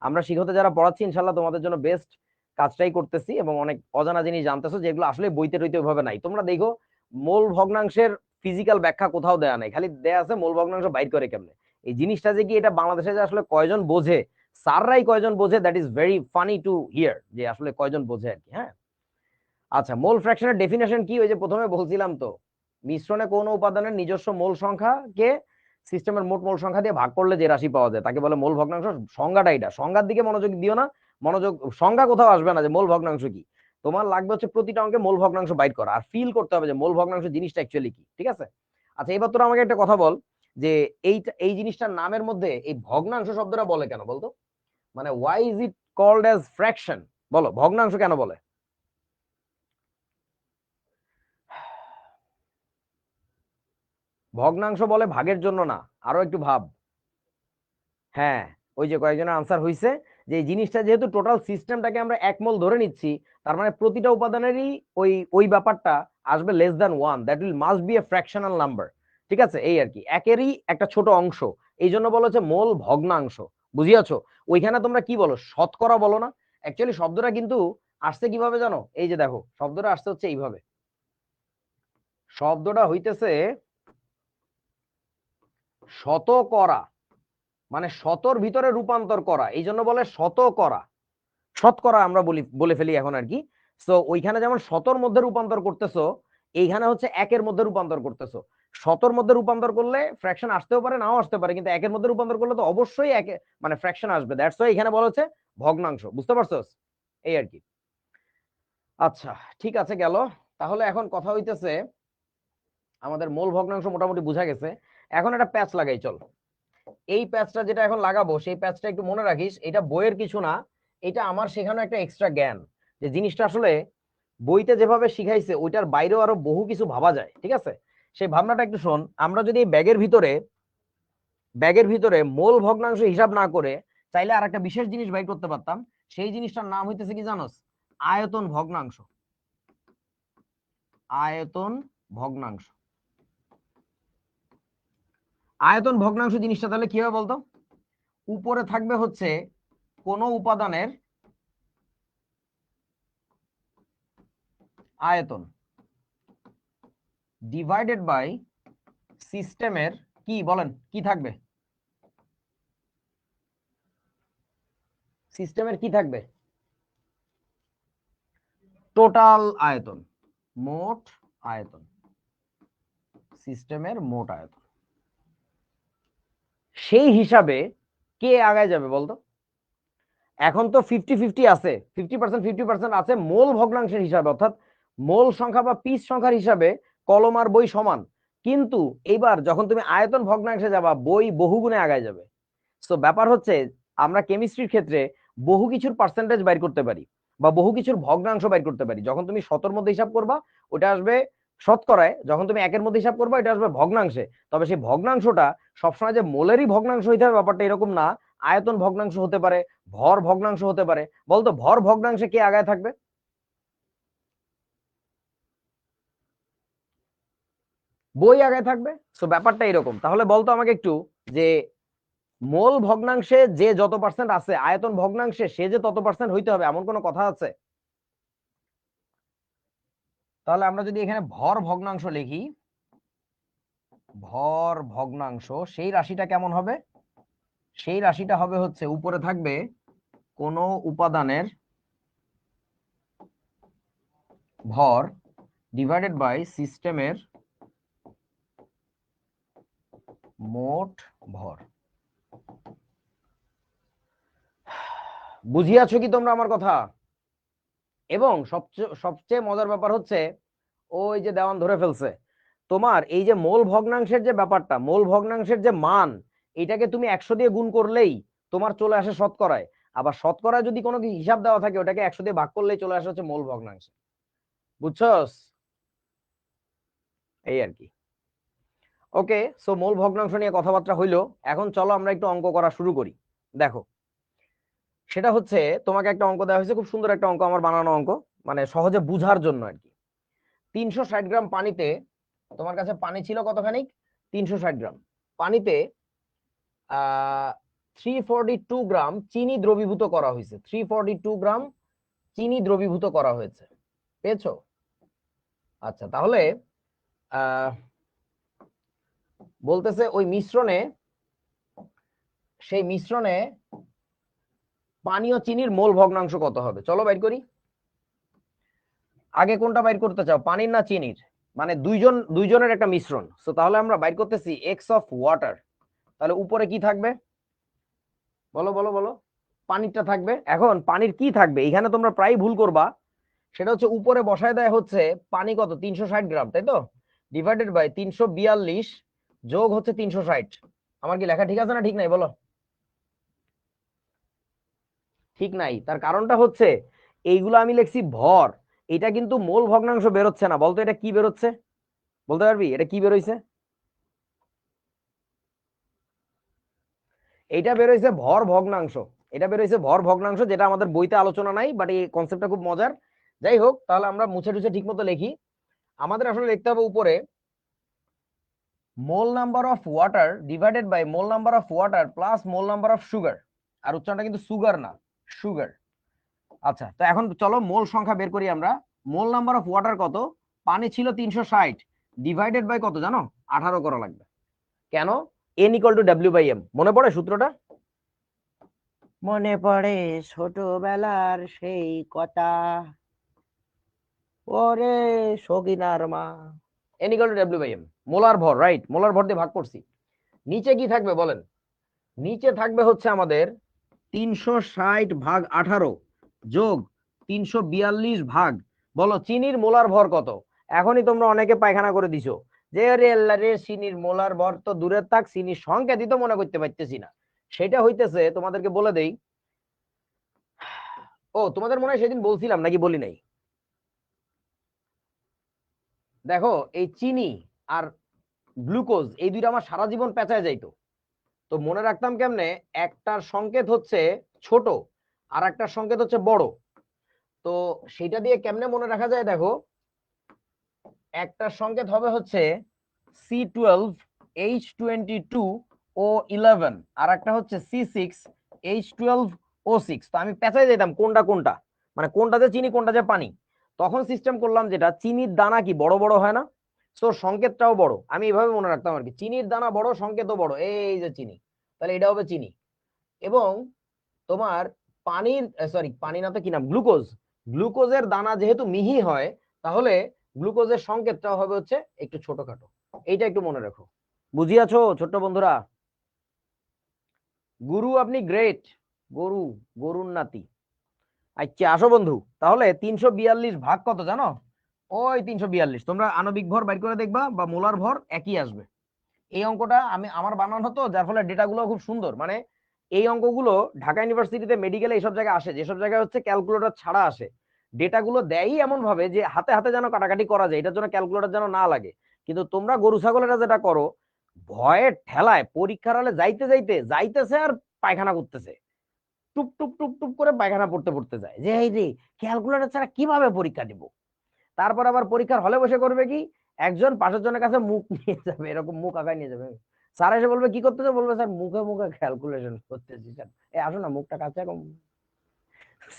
আমরা শিখতে যারা পড়াচ্ছি ইনশাল্লাহ তোমাদের জন্য বেস্ট কাজটাই করতেছি, এবং অনেক অজানা জিনিস জানতেছো যেগুলো আসলে বইতে টইতে ওইভাবে নাই। তোমরা দেখো মোল ভগ্নাংশের ফিজিক্যাল ব্যাখ্যা কোথাও দেয়া নাই, খালি দেয়া আছে মোল ভগ্নাংশ বাইর করে কেমনে। এই জিনিসটা যে কি এটা বাংলাদেশে যে আসলে কয়জন বোঝে, স্যাররাই কয়জন বোঝে, that is very funny two here, যে আসলে কয়জন বোঝে আর কি। হ্যাঁ, আচ্ছা মোল ফ্র্যাকশনের ডেফিনেশন কি, ওই যে প্রথমে বলছিলাম তো, মিশ্রণে কোন উপাদানের নিজস্ব মোল সংখ্যাকে সিস্টেমের মোট মোল সংখ্যা দিয়ে ভাগ করলে যে রাশি পাওয়া যায় তাকে বলে মোল ভগ্নাংশ। সংজ্ঞাটা এটা, সংজ্ঞার দিকে মনোযোগ দিও না, মনোযোগ সংজ্ঞা কোথাও আসবে না যে মোল ভগ্নাংশ কি। তোমার লাগবে হচ্ছে প্রতিটা অঙ্কে মোল ভগ্নাংশ বাইর করা, আর ফিল করতে হবে যে মোল ভগ্নাংশ জিনিসটা অ্যাকচুয়ালি কি। ঠিক আছে, আচ্ছা এবার তোরা আমাকে একটা কথা বল, যে এই জিনিসটার নামের মধ্যে এই ভগ্নাংশ শব্দটা বলে কেন বলতো, মানে why is it called as fraction, বলো ভগ্নাংশ কেন বলে? ভগ্নাংশ বলে ভাগের জন্য না, আরো একটু ভাব। হ্যাঁ, ওই যে কয়েকজনের আনসার হইছে, যে এই জিনিসটা যেহেতু টোটাল সিস্টেমটাকে আমরা এক মোল ধরে নিচ্ছি, তার মানে প্রতিটা উপাদানেরই ওই ওই ব্যাপারটা আসবে less than one, that will must B A fractional number. ঠিক আছে, এই আর কি, একেরই একটা ছোট অংশ, এই জন্য বলো হচ্ছে মোল ভগ্নাংশ। বুঝিয়াছো? ওইখানে তোমরা কি বলো, শতকরা বলো না? অ্যাকচুয়ালি শব্দটা কিন্তু আসছে কিভাবে জানো, এই যে দেখো শব্দটা আসছে হচ্ছে এইভাবে, শব্দটা হইতেছে শতকরা, মানে শতর ভিতরে রূপান্তর করা, এই জন্য বলে শতকরা। শতকরা আমরা বলে ফেলি এখন আর কি। তো ওইখানে যেমন শতর মধ্যে রূপান্তর করতেছো, এইখানে হচ্ছে একের মধ্যে রূপান্তর করতেছো। শতর মধ্যে রূপান্তর করলে ফ্র্যাকশন আসতেও পারে নাও আসতে পারে, কিন্তু একের মধ্যে রূপান্তর করলে তো অবশ্যই একে মানে ফ্র্যাকশন আসবে, দ্যাটস ওয়াই এখানে বলা হচ্ছে ভগ্নাংশ। বুঝতে পারছোস? এই আর কি। আচ্ছা ঠিক আছে, গেল। তাহলে এখন কথা হইতেছে, আমাদের মোল ভগ্নাংশ মোটামুটি বোঝা গেছে, এখন একটা প্যাচ লাগাই চল। এই প্যাচটা যেটা এখন লাগাবো, সেই প্যাচটা একটু মনে রাখিস, এটা বইয়ের কিছু না, এটা আমার শেখানো একটা এক্সট্রা জ্ঞান, যে জিনিসটা আসলে বইতে যেভাবে শিখাইছে ওইটার বাইরেও আরো বহু কিছু ভাবা যায়। ঠিক আছে, সেই ভাবনাটা একটু শোন। আমরা যদি ব্যাগের ভিতরে মোল ভগ্নাংশ হিসাব না করে চাইলে আর একটা বিশেষ জিনিস বাইর করতে পারতাম, সেই জিনিসটার নাম হইতেছে কি জানোস? আয়তন ভগ্নাংশ। আয়তন ভগ্নাংশ। আয়তন ভগ্নাংশ জিনিসটা তাহলে কি হবে বলতো, উপরে থাকবে হচ্ছে কোন উপাদানের আয়তন ডিভাইডেড বাই সিস্টেমের কি, বলেন কি থাকবে, সিস্টেমের কি থাকবে, টোটাল আয়তন, মোট আয়তন, সিস্টেমের মোট আয়তন। সেই হিসাবে কে আগায় যাবে বলতো? এখন তো 50-50 আছে, 50% আছে মোল ভগ্নাংশের হিসাবে, অর্থাৎ মোল সংখ্যা বা পিস সংখ্যার হিসাবে কলম আর বই সমান। কিন্তু এইবার যখন তুমি আয়তন ভগ্নাংশে যাবা, বই বহুগুণে আগায় যাবে। সো ব্যাপার হচ্ছে, আমরা কেমিস্ট্রির ক্ষেত্রে বহু কিছুর পার্সেন্টেজ বাইর করতে পারি, বা বহু কিছুর ভগ্নাংশ বাইর করতে পারি। যখন তুমি শতর মধ্যে হিসাব করবা ওটা আসবে শতকরায়, যখন তুমি একের মধ্যে হিসাব করবা এটা আসবে ভগ্নাংশে। তবে সেই ভগ্নাংশটা সবসময় যে মোলেরই ভগ্নাংশ হইতে হবে ব্যাপারটা এরকম না, আয়তন ভগ্নাংশ হতে পারে, ভর ভগ্নাংশ হতে পারে। বলতো ভর ভগ্নাংশে কে আগায় থাকবে? বই আগায় থাকবে। সো ব্যাপারটা এরকম। তাহলে বলতো আমাকে একটু, যে মোল ভগ্নাংশে যে যত পার্সেন্ট আছে, আয়তন ভগ্নাংশে সে যে তত পার্সেন্ট হইতে হবে এমন কোনো কথা আছে? তাহলে আমরা যদি এখানে ভর ভগ্নাংশ লিখি, ভর ভগ্নাংশ, সেই রাশিটা কেমন হবে? সেই রাশিটা হবে হচ্ছে উপরে থাকবে কোন উপাদানের ভর ডিভাইডেড বাই সিস্টেমের মোট ভর। বুঝিয়াছো কি তোমরা আমার কথা? এবং সবচেয়ে সবচেয়ে মজার ব্যাপার হচ্ছে, ওই যে দেওয়ান ধরে ফেলছে, তোমার এই যে মোল ভগ্নাংশের যে ব্যাপারটা, মোল ভগ্নাংশের যে মান, এটাকে তুমি 100 দিয়ে গুণ করলেই তোমার চলে আসে শতকরায়। আবার শতকরায় যদি কোনো হিসাব দেওয়া থাকে ওটাকে 100 দিয়ে ভাগ করলেই চলে আসে হচ্ছে মোল ভগ্নাংশ। বুঝছস? এই আর কি। ওকে, সো মোল ভগ্নাংশ নিয়ে কথাবার্তা হইলো, এখন চলো আমরা একটু অঙ্ক করা শুরু করি। দেখো, সেটা হচ্ছে তোমাকে একটা অঙ্ক দেওয়া হয়েছে, খুব সুন্দর একটা অঙ্ক, আমার বানানো অঙ্ক, মানে সহজে বুঝার জন্য আর কি। 360 গ্রাম পানিতে, তোমার কাছে পানি ছিল কতখানি? 360 গ্রাম পানিতে 342 গ্রাম চিনি দ্রবীভূত করা হয়েছে। 342 গ্রাম চিনি দ্রবীভূত করা হয়েছে, পেয়েছো? আচ্ছা, তাহলে আহ বলতেছে ওই মিশ্রণে, সেই মিশ্রণে পানি ও চিনির মোল ভগ্নাংশ কত হবে? চলো বাইর করি। আগে কোনটা বাইর করতে চাও, পানির না চিনির? মানে দুইজনের একটা মিশ্রণ, তো তাহলে আমরা বাইর করতেছি এক্স অফ ওয়াটার। তাহলে উপরে কি থাকবে? বলো বলো বলো। পানিরটা থাকবে। এখন পানির কি থাকবে, এখানে তোমরা প্রায় ভুল করবা। সেটা হচ্ছে উপরে বসায় দেয় হচ্ছে পানি কত, 360 গ্রাম, তাই তো? ডিভাইডেড বাই 342 যোগ হচ্ছে 360। আমার কি লেখা ঠিক আছে না ঠিক নাই বলো? ঠিক নাই। তার কারণটা হচ্ছে এইগুলো আমি লিখছি ভর, এটা কিন্তু মোল ভগ্নাংশ বেরোচ্ছে না। বলতো এটা কি বেরোচ্ছে, বলতে পারবি এটা কি বেরোইছে? এটা বেরোইছে ভর ভগ্নাংশ। এটা বেরোইছে ভর ভগ্নাংশ, যেটা আমাদের বইতে আলোচনা নাই, বাট এই কনসেপ্টটা খুব মজার। যাই হোক, তাহলে আমরা মুছে টুছে ঠিক মতো লিখি। আমাদের আসলে লিখতে হবে উপরে mole number of water divided by mole number of water plus mole number of sugar. আর উচ্চারণটা কিন্তু সুগার না, সুগার। আচ্ছা, তো এখন চলো মোল সংখ্যা বের করি আমরা। মোল নাম্বার অফ ওয়াটার কত? পানি ছিল 360, ডিভাইডেড বাই কত জানো? 18 করা লাগবে। কেন? N equal to W by M. মনে পড়ে সূত্রটা? মনে পড়ে ছোটবেলার সেই কথা, ওরে সগিনার মা। N equal to W by M, molar ভর, রাইট? মোলার ভর দিয়ে ভাগ করছি। নিচে কি থাকবে বলেন? নিচে থাকবে হচ্ছে আমাদের 360 ভাগ 18 যোগ 342 ভাগ, বলো চিনির মোলার ভর কত? এখনই তোমরা অনেকে পায়খানা করে দিছো যে রে আল্লাহ রে, চিনির মোলার ভর তো দূরের থাক, চিনির সংখ্যা দিতে মনে করতে পারতেছি না। সেটা হইতেছে, তোমাদেরকে বলে দেই। ও, তোমাদের মনে হয় সেদিন বলছিলাম নাকি বলি নাই? দেখো, এই চিনি আর গ্লুকোজ এই দুইটা আমার সারা জীবন পেঁচায় যাইতো। তো মনে রাখতাম কেমনে? একটার সংকেত হচ্ছে ছোট আর একটার সংকেত হচ্ছে বড়। তো সেটা দিয়ে কেমনে মনে রাখা যায় দেখো, একটার সংকেত হবে হচ্ছে C12H22O11, আর একটা হচ্ছে C6H12O6। তো আমি পেঁচাই যেতাম কোনটা কোনটা, মানে কোনটা যে চিনি কোনটা যে পানি। তখন সিস্টেম করলাম যেটা, চিনির দানা কি বড় বড় হয় না? তো সংকেতটাও বড়, আমি এইভাবে মনে রাখতাম আর কি, চিনির দানা বড় সংকেতও বড়, এই যে চিনি, তাহলে এটা হবে চিনি। এবং তোমার পানির, সরি পানি না তো কি নাম, গ্লুকোজ, গ্লুকোজের দানা যেহেতু মিহি হয়, তাহলে গ্লুকোজের সংকেতটাও হবে হচ্ছে একটু ছোটখাটো। এইটা একটু মনে রাখো। বুঝিয়াছো ছোট্ট বন্ধুরা? গুরু আপনি গ্রেট, গরু, গরুর নাতি। আচ্ছা আসো বন্ধু, তাহলে 342 ভাগ কত জানো? ওই 342, তোমরা আণবিক ভর বাইর করে দেখবা বা মোলার ভর একই আসবে। এই অঙ্কটা আমি আমার বানানো হতো, যার ফলে ডেটাগুলো খুব সুন্দর। মানে এই অঙ্কগুলো ঢাকা ইউনিভার্সিটিতে মেডিকেলে এইসব জায়গায় আসে, যেসব জায়গায় হচ্ছে ক্যালকুলেটর ছাড়া আসে, ডেটাগুলো দেয়ই এমন ভাবে যে হাতে হাতে যেন কাটাকাটি করা যায়, এটার জন্য ক্যালকুলেটর যেন না লাগে। কিন্তু তোমরা গরু ছাগলেরা যেটা করো, ভয়ের ঠেলায় পরীক্ষার হলে যাইতে যাইতে যাইতেছে আর পায়খানা করতেছে, টুপ টুপ টুপ টুপ করে পায়খানা পড়তে পড়তে যায়, যে এই রে ক্যালকুলেটর ছাড়া কিভাবে পরীক্ষা দিব। তারপর আবার পরীক্ষার হলে বসে করবে কি, একজন পাশের জনের কাছে মুখ নিয়ে যাবে, এরকম মুখ আগায় নিয়ে যাবে। স্যার এসে বলবে কি করতেছে, বলবে স্যার মুখে মুখে ক্যালকুলেশন করতেছি স্যার। এই আসো না, মুখটা কাছে এরকম।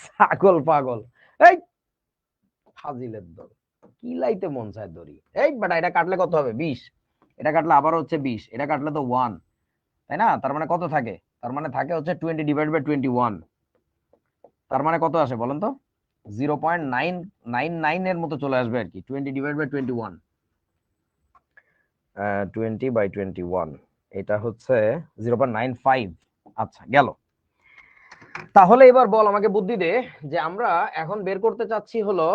ছাগল পাগল, এই ফাজিলের দল, কি লাইতে মন চায় দড়ি। এই বেটা, এটা কাটলে কত হবে? 20। এটা কাটলে আবার হচ্ছে 20, এটা কাটলে তো 1, তাই না? তার মানে কত থাকে? তার মানে থাকে হচ্ছে 20 / 21। তার মানে কত আসে বলেন তো? 0.999 এর মতো চলে আসবে আর কি। 20 / 21, 20/21, এটা হচ্ছে 0.95। আচ্ছা গেল। তাহলে এবার বল আমাকে বুদ্ধি দে, যে আমরা এখন বের করতে চাচ্ছি হলো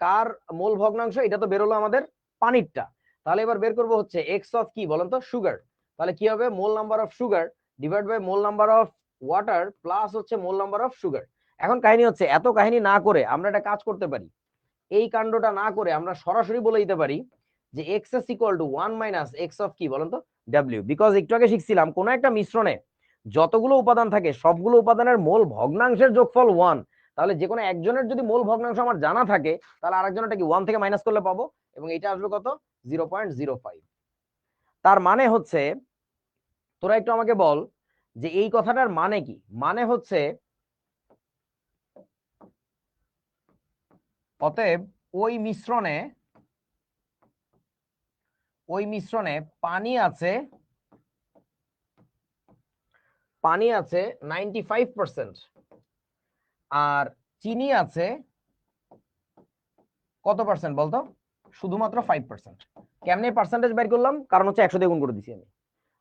কার মোল ভগ্নাংশ? এটা তো বেরোলো আমাদের পানিরটা। তাহলে এবার বের করবো হচ্ছে এক্স অফ কি বলেন তো? সুগার। তাহলে কি হবে? Mole number of sugar divide by mole number of water plus হচ্ছে মোল নাম্বার অফ সুগার। এখন কাহিনী হচ্ছে, এত কাহিনী না করে আমরা একটা কাজ করতে পারি। এই কাণ্ডটা না করে আমরা সরাসরি বলে দিতে পারি যে x is equal to 1 - x of কি বলেন তো? ডাব্লিউ, বিকজ একটু আগে শিখছিলাম কোন একটা মিশ্রণে যতগুলো উপাদান থাকে সবগুলো উপাদানের মোল ভগ্নাংশের যোগফল 1। তাহলে যে কোনো একজনের যদি মোল ভগ্নাংশ আমার জানা থাকে তাহলে আরেকজনেরটা কি 1 থেকে মাইনাস করলে পাবো, এবং এটা আসবে কত 0.05। তার মানে হচ্ছে, তোরা একটু আমাকে বল যে এই কথাটার মানে কি। মানে হচ্ছে অতএব ওই মিশ্রণে পানি আছে 95%, আর চিনি আছে কত পার্সেন্ট বলতো, শুধুমাত্র 5%। কেমনে পার্সেন্টেজ বের করলাম, কারণ হচ্ছে 100 দিয়ে গুণ করে দিছি আমি।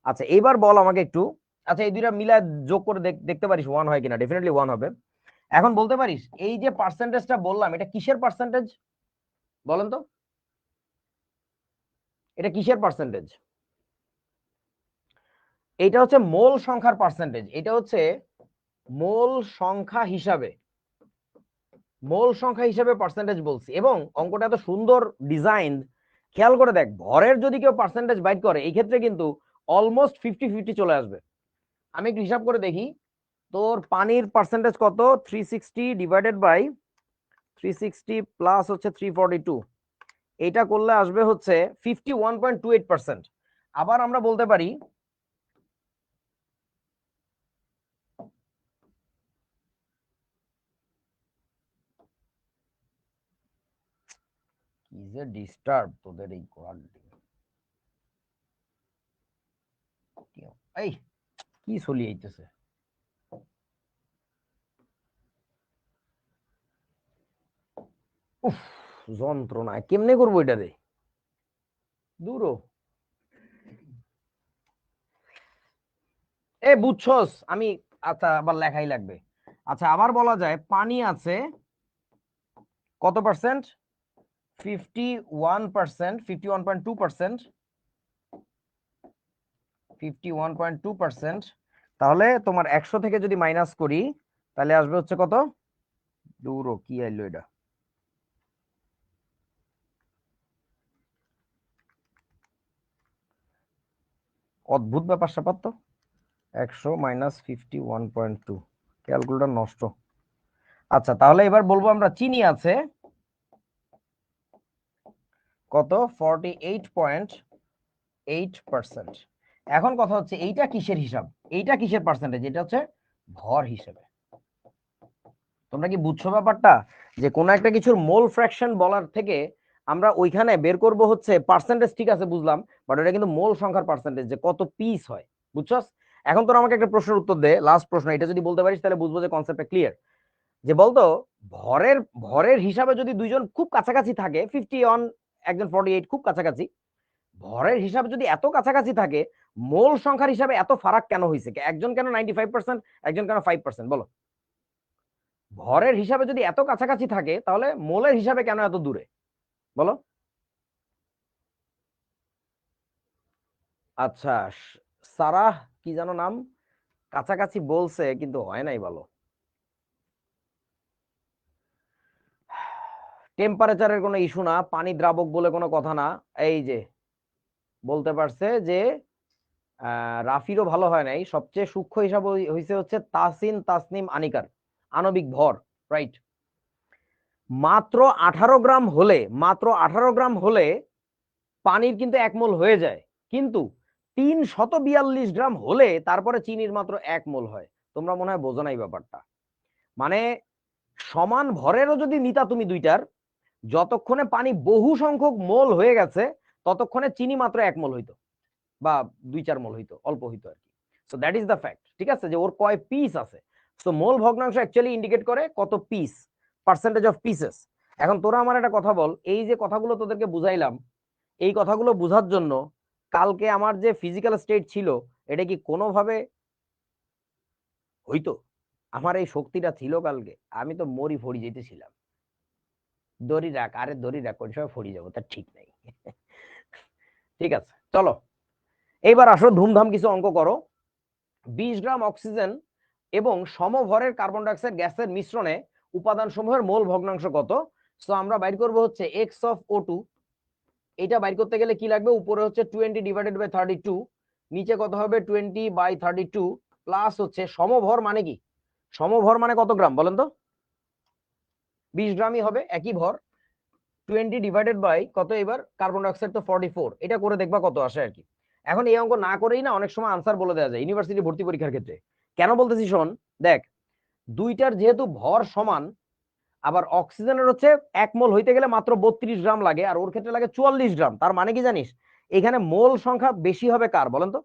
আচ্ছা এইবার বল আমাকে একটু, আচ্ছা এই দুইটা মিলা যোগ করে দেখতে পারিস 1 হয় কিনা, ডেফিনেটলি 1 হবে। এখন বলতে পারিস এই যে পার্সেন্টেজটা বললাম এটা কিসের পার্সেন্টেজ বলেন তো, এটা কিসের পার্সেন্টেজ? এটা হচ্ছে মোল সংখ্যার পার্সেন্টেজ, এটা হচ্ছে মোল সংখ্যা হিসাবে পার্সেন্টেজ বলছি। এবং অঙ্কটা এত সুন্দর ডিজাইন, খেয়াল করে দেখ, ভরের যদি কেউ পার্সেন্টেজ বাইট করে এই ক্ষেত্রে কিন্তু অলমোস্ট 50-50 চলে আসবে। আমি একটু হিসাব করে দেখি, তোর পানির পার্সেন্টেজ কত, 360 ডিভাইডেড বাই 360 প্লাস হচ্ছে 342, এইটা করলে আসবে হচ্ছে 51.28%। আবার আমরা বলতে পারি কি যে ডিস্টার্ব তোদের এই এই কি চলি আইতেছে, উফ যন্ত্রণা, কেমনে করবো এটা রে, দূর এ বুঝছস আমি। আচ্ছা আবার লেখাই লাগবে। আচ্ছা আবার বলা যায় পানি আছে কত পার্সেন্ট, 51%, 51.2%, 51.2%। তাহলে তোমার 100 থেকে যদি মাইনাস করি তাহলে আসবে হচ্ছে কত, দূর কি আইলো এটা, অদ্ভুত ব্যাপার স্যাপার তো। 100 মাইনাস 51.2, ক্যালকুলেটর নষ্ট। আচ্ছা তাহলে এবার বলবো আমরা চিনি আছে কত, 48.8%। এখন কথা হচ্ছে এইটা কিসের হিসাব, এইটা কিসের পার্সেন্টেজ, এটা হচ্ছে ভর হিসেবে। তোমরা কি বুঝছো ব্যাপারটা, যে কোনো একটা কিছুর মোল ফ্র্যাকশন বলার থেকে আমরা ওইখানে বের করব হচ্ছে পার্সেন্টেজ, ঠিক আছে বুঝলাম, বাট এটা কিন্তু মোল সংখ্যার পার্সেন্টেজ, যে কত পিস হয়, বুঝছস? এখন তোরা আমাকে একটা প্রশ্নের উত্তর দে, লাস্ট প্রশ্ন, এটা যদি বলতে পারিস তাহলে বুঝবো যে কনসেপ্টটা ক্লিয়ার। যে বলতো ভরের ভরের হিসাবে যদি দুইজন খুব কাছাকাছি থাকে, 51 একজন 48 খুব কাছাকাছি, ভরের হিসাবে যদি এত কাছাকাছি থাকে, মোল সংখ্যার হিসাবে এত ফারাক কেন হয়েছে, একজন কেন 95%, একজন কেন 5%, বলো? ভরের হিসাবে যদি এত কাছাকাছি থাকে তাহলে মোলের হিসাবে কেন এত দূরে, বলো? আচ্ছা সারাহ কি জানো নাম, কাছাকাছি বলছে কিন্তু হয় নাই ভালো। টেম্পারেচারের কোনো ইস্যু না, পানি দ্রাবক বলে কোনো কথা না। এই যে বলতে পারছে যে রাফিরও ভালো হয় নাই, সবচেয়ে সূক্ষ্ম হিসাব হয়েছে হচ্ছে তাসিন তাসনিম আনিকার, আণবিক ভর, রাইট। মাত্র 18 গ্রাম হলে, পানির কিন্তু 1 মোল হয়ে যায়, কিন্তু 342 গ্রাম হলে তারপরে চিনির মাত্র 1 মোল হয়। তোমরা মনে হয় বোঝো না এই ব্যাপারটা। মানে সমান ভরেরও যদি নিতা তুমি দুইটার, যতক্ষণে পানি বহু সংখ্যক মোল হয়ে গেছে ততক্ষণে চিনি মাত্র 1 মোল হইতো, বা 2-4 মোল হইতো, অল্প হইতো আর কি। So that is the fact, ঠিক আছে, যে ওর কয় পিস আছে। সো মোল ভগ্নাংশ অ্যাকচুয়ালি ইন্ডিকেট করে কত পিস, পার্সেন্টেজ অফ পিসেস। এখন তোরা আমার একটা কথা বল, এই যে কথাগুলো তোদেরকে বুঝাইলাম, এই কথাগুলো বোঝার জন্য কালকে আমার যে ফিজিক্যাল স্টেট ছিল এটা কি কোনোভাবে হইতো? আমার এই শক্তিটা ছিল কালকে, আমি তো মরি ফড়ি যেতেছিলাম। দড়ি রাখ, আরে দড়ি রাখ, কোন সময় ফড়ি যাবো তার ঠিক নাই। ঠিক আছে চলো, এইবার আসো ধুমধাম কিছু অঙ্ক করো। 20 গ্রাম অক্সিজেন এবং সমভরের কার্বন ডাইঅক্সাইড গ্যাসের মিশ্রণে উপাদান সমূহের মোল ভগ্নাংশ কত? সো আমরা বাইর করব হচ্ছে x অফ O2। এটা বাইর করতে গেলে কি লাগবে, উপরে হচ্ছে 20 ডিভাইডেড বাই 32, নিচে কত হবে 20/32 প্লাস হচ্ছে সমভর মানে কি, সমভর মানে কত গ্রাম বলেন তো, 20 গ্রামই হবে একই ভর। 20 ডিভাইডেড বাই কত, এবার কার্বন ডাইঅক্সাইড তো 44, এটা করে দেখবা কত আসে আর কি। এখন এই অঙ্ক না করেই না অনেক সময় আনসার বলে দেওয়া যায় ইউনিভার্সিটি ভর্তি পরীক্ষার ক্ষেত্রে। কেন বলতেছি শোন, দেখ দুইটার যেহেতু ভর সমান, আবার অক্সিজেনের হচ্ছে 1 মোল হইতে গেলে মাত্র 32 গ্রাম লাগে, আর ওর ক্ষেত্রে লাগে 44 গ্রাম। তার মানে কি জানিস, এখানে মোল সংখ্যা বেশি হবে কার বলেন তো,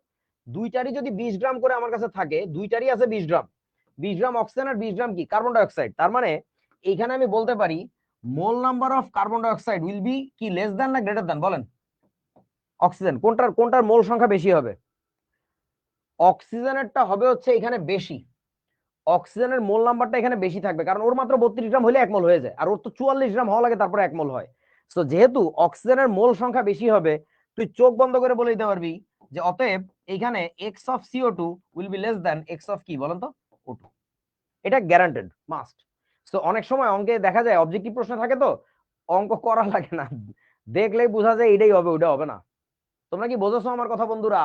দুইটারই যদি 20 গ্রাম করে আমার কাছে থাকে, দুইটারই আছে 20 গ্রাম, 20 গ্রাম অক্সিজেন আর 20 গ্রাম কি কার্বন ডাইঅক্সাইড। তার মানে এইখানে আমি বলতে পারি মোল number of carbon dioxide will be কি লেস দ্যান না গ্রেটার দ্যান বলেন, অক্সিজেন কোনটার কোনটার মোল সংখ্যা বেশি হবে, অক্সিজেনেরটা হবে হচ্ছে এখানে বেশি, অক্সিজেনের মোল নাম্বারটা এখানে বেশি থাকবে, কারণ ওর মাত্র 32 গ্রাম হলে 1 মোল হয়ে যায়, আর ওর তো 44 গ্রাম হওয়া লাগে তারপরে 1 মোল হয়। তো যেহেতু অক্সিজেনের মোল সংখ্যা বেশি হবে, তুই চোখ বন্ধ করে বলে দিতে পারবি যে অতএব এখানে x of CO2 will be less than x of কি বলেন তো O2, এটা গ্যারান্টেড মাস্ট। তো অনেক সময় অঙ্কে দেখা যায় অবজেক্টিভ প্রশ্ন থাকে, তো অঙ্ক করা লাগে না, দেখলেই বোঝা যায় এটাই হবে ওটা হবে না। তোমরা কি বোঝাছো আমার কথা বন্ধুরা?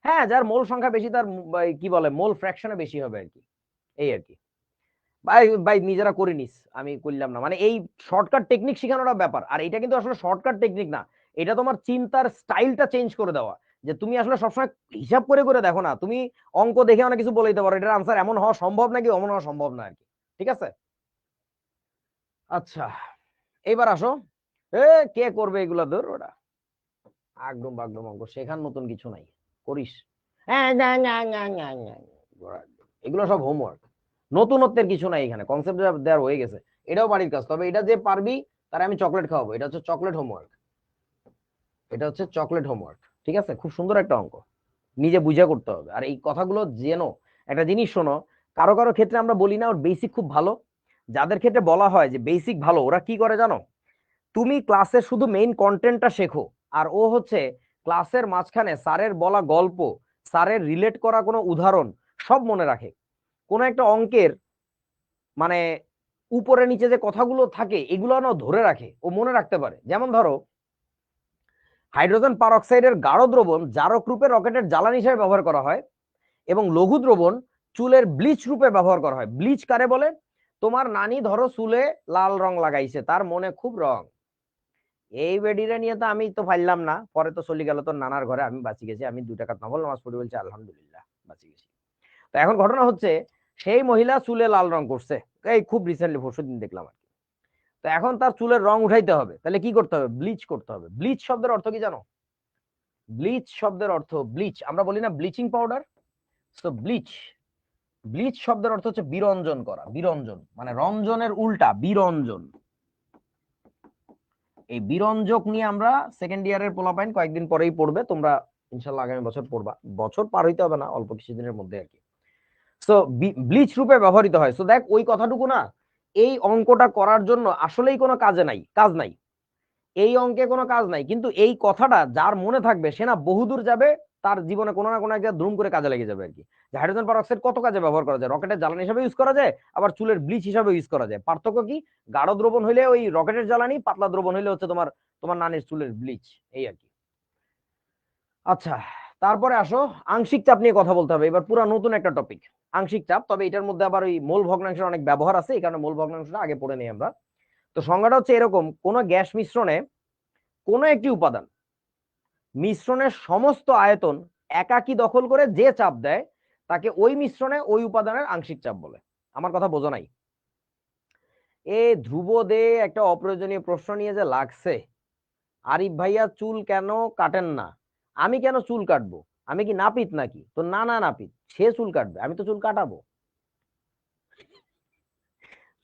হ্যাঁ, যার মোল সংখ্যা বেশি তার কি বলে মোল ফ্র্যাকশনে বেশি হবে আর কি, এই আর কি। ভাই ভাই নিজেরা করে নিস, আমি করলাম না, মানে এই শর্টকাট টেকনিক শেখানোটা ব্যাপার। আর এটা কিন্তু আসলে শর্টকাট টেকনিক না, এটা তোমার চিন্তার স্টাইলটা চেঞ্জ করে দেওয়া, যে তুমি আসলে সবসময় হিসাব করে করে দেখো না, তুমি অঙ্ক দেখে অনেক কিছু বলে দিতে পারো, এটার আনসার এমন হওয়া সম্ভব নাকি অমন হওয়া সম্ভব না আর কি। ঠিক আছে, আচ্ছা এবার আসো। এ কে করবে এগুলা, ধর ওটা একদম বাগদম অঙ্ক শেখার নতুন কিছু নাই, করিস হ্যাঁ এগুলো সব হোমওয়ার্ক, নতুনত্বের কিছু নাই এখানে, কনসেপ্ট দেওয়ার হয়ে গেছে। এটাও বাড়ির কাজ, তবে এটা যে পারবি তারা আমি চকলেট খাওয়াবো, এটা হচ্ছে চকলেট হোমওয়ার্ক, এটা হচ্ছে চকলেট হোমওয়ার্ক। ঠিক আছে, খুব সুন্দর একটা অঙ্ক, নিজে বুঝে করতে হবে। আর এই কথাগুলো জেনো, একটা জিনিস শোনো, কারো কারো ক্ষেত্রে আমরা বলি না ওর বেসিক খুব ভালো, যাদের ক্ষেত্রে বলা হয় যে বেসিক ভালো, ওরা কি করে জানো, তুমি ক্লাসের শুধু মেইন কন্টেন্টটা শেখো, আর ও হচ্ছে ক্লাসের মাঝখানে স্যারের বলা গল্প, স্যারের রিলেট করা কোনো উদাহরণ সব মনে রাখে। কোনো একটা অঙ্কের মানে উপরে নিচে যে কথাগুলো থাকে এগুলো না ধরে রাখে, ও মনে রাখতে পারে। যেমন ধরো হাইড্রোজেন পারঅক্সাইডের গাঢ় দ্রবণ জারক রূপে রকেটের জ্বালানি হিসেবে ব্যবহার করা হয়, এবং লঘু দ্রবণ চুলের ব্লিচ রূপে ব্যবহার করা হয়। ব্লিচ কারে বলে, তোমার নানি ধরো চুলে লাল রং লাগাইছে, তার মনে খুব রং, এই বেডিরে নিয়ে তো আমি তো পারলাম না, পরে তো চলে গেল তোর নানার ঘরে, আমি বাঁচি গেছি, আমি 2 টাকার নফল নামাজ পড়ে বলছি আলহামদুলিল্লাহ বাঁচি গেছি। তো এখন ঘটনা হচ্ছে সেই মহিলা চুলে লাল রং করছে, এই খুব রিসেন্টলি পরশুদিন দেখলাম আর কি। তো এখন তার চুলের রং উঠাইতে হবে, তাহলে কি করতে হবে, ব্লিচ করতে হবে। ব্লিচ শব্দের অর্থ কি জানো, ব্লিচ শব্দের অর্থ, ব্লিচ আমরা বলি না ব্লিচিং পাউডার, তো ব্লিচ, ব্লিচ শব্দের অর্থ হচ্ছে বিরঞ্জন করা, বিরঞ্জন মানে রঞ্জনের উল্টা বিরঞ্জন। এই বিরঞ্জক নিয়ে আমরা সেকেন্ড ইয়ারের পোলাপাইন কয়েকদিন পরেই পড়বে, তোমরা ইনশাল্লাহ আগামী বছর পড়বা, বছর পার হইতে হবে না, অল্প কিছুদিনের মধ্যে আর কি। সো ব্লিচ রূপে ব্যবহৃত হয়। সো দেখ ওই কথাটুকু না, এই অঙ্কটা করার জন্য আসলেই কোনো কাজে নাই, কাজ নাই, এই অঙ্কে কোনো কাজ নাই, কিন্তু এই কথাটা যার মনে থাকবে সে না বহুদূর যাবে, তার জীবনে কোনো না কোনো একটা ধুম করে কাজে লেগে যাবে আর কি। যে হাইড্রোজেন পারঅক্সাইড কত কাজে ব্যবহার করা যায়, রকেটের জ্বালানি হিসেবে ইউজ করা যায়, আবার চুলের ব্লিচ হিসেবে ইউজ করা যায়। পার্থক্য কি, গাঢ় দ্রবণ হইলে ওই রকেটের জ্বালানি, পাতলা দ্রবণ হইলে হচ্ছে তোমার তোমার নানির চুলের ব্লিচ, এই আর কি। আচ্ছা তারপরে আসো, আংশিক চাপ নিয়ে কথা বলতে হবে এবার, পুরো নতুন একটা টপিক আংশিক চাপ। তবে এটার মধ্যে আবার ওই মোল ভগ্নাংশের অনেক ব্যবহার আছে, এই কারণে মোল ভগ্নাংশটা আগে পড়ে নেই আমরা। তো সংজ্ঞাটা হচ্ছে এরকম, কোন গ্যাস মিশ্রণে কোনো একটি উপাদান মিশ্রণের সমস্ত আয়তন একাকী দখল করে যে চাপ দেয় তাকে ওই মিশ্রণে ওই উপাদানের আংশিক চাপ বলে। আমার কথা বোঝো নাই? এ ধ্রুব দে একটা অপ্রয়োজনীয় প্রশ্ন নিয়ে যে লাগছে, আরিফ ভাইয়া চুল কেন কাটেন না, আমি কেন চুল কাটবো, আমি কি নাপিত নাকি? তো না না নাপিত, সে চুল কাটবে, আমি তো চুল কাটাবো।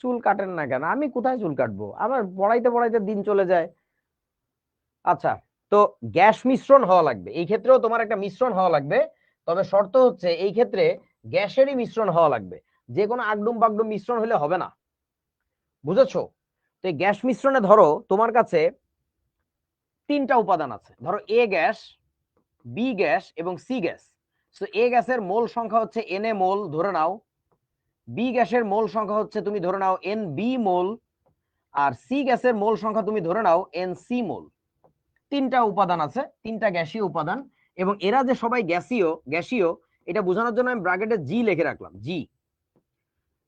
চুল কাটেন না কেন, আমি কোথায় চুল কাটবো, আমার পড়াইতে পড়াইতে দিন চলে যায়। আচ্ছা, তো গ্যাস মিশ্রণ হওয়া লাগবে, এই ক্ষেত্রেও তোমার একটা মিশ্রণ হওয়া লাগবে, তবে শর্ত হচ্ছে এই ক্ষেত্রে গ্যাসেরই মিশ্রণ হওয়া লাগবে, যে কোনো আগডুম বাগডুম মিশ্রণ হলে হবে না, বুঝেছো? তো এই গ্যাস মিশ্রণে ধরো তোমার কাছে 3টা উপাদান আছে, ধরো এ গ্যাস, বি গ্যাস এবং সি গ্যাস। তো এ গ্যাসের মোল সংখ্যা হচ্ছে Na মোল ধরে নাও, বি গ্যাসের মোল সংখ্যা হচ্ছে তুমি ধরে নাও Nb মোল, আর সি গ্যাসের মোল সংখ্যা তুমি ধরে নাও Nc মোল। 3টা উপাদান আছে, 3টা গ্যাসীয় উপাদান, এবং এরা যে সবাই গ্যাসীয় গ্যাসীয় এটা বোঝানোর জন্য আমি ব্র্যাকেটে জি লিখে রাখলাম, জি।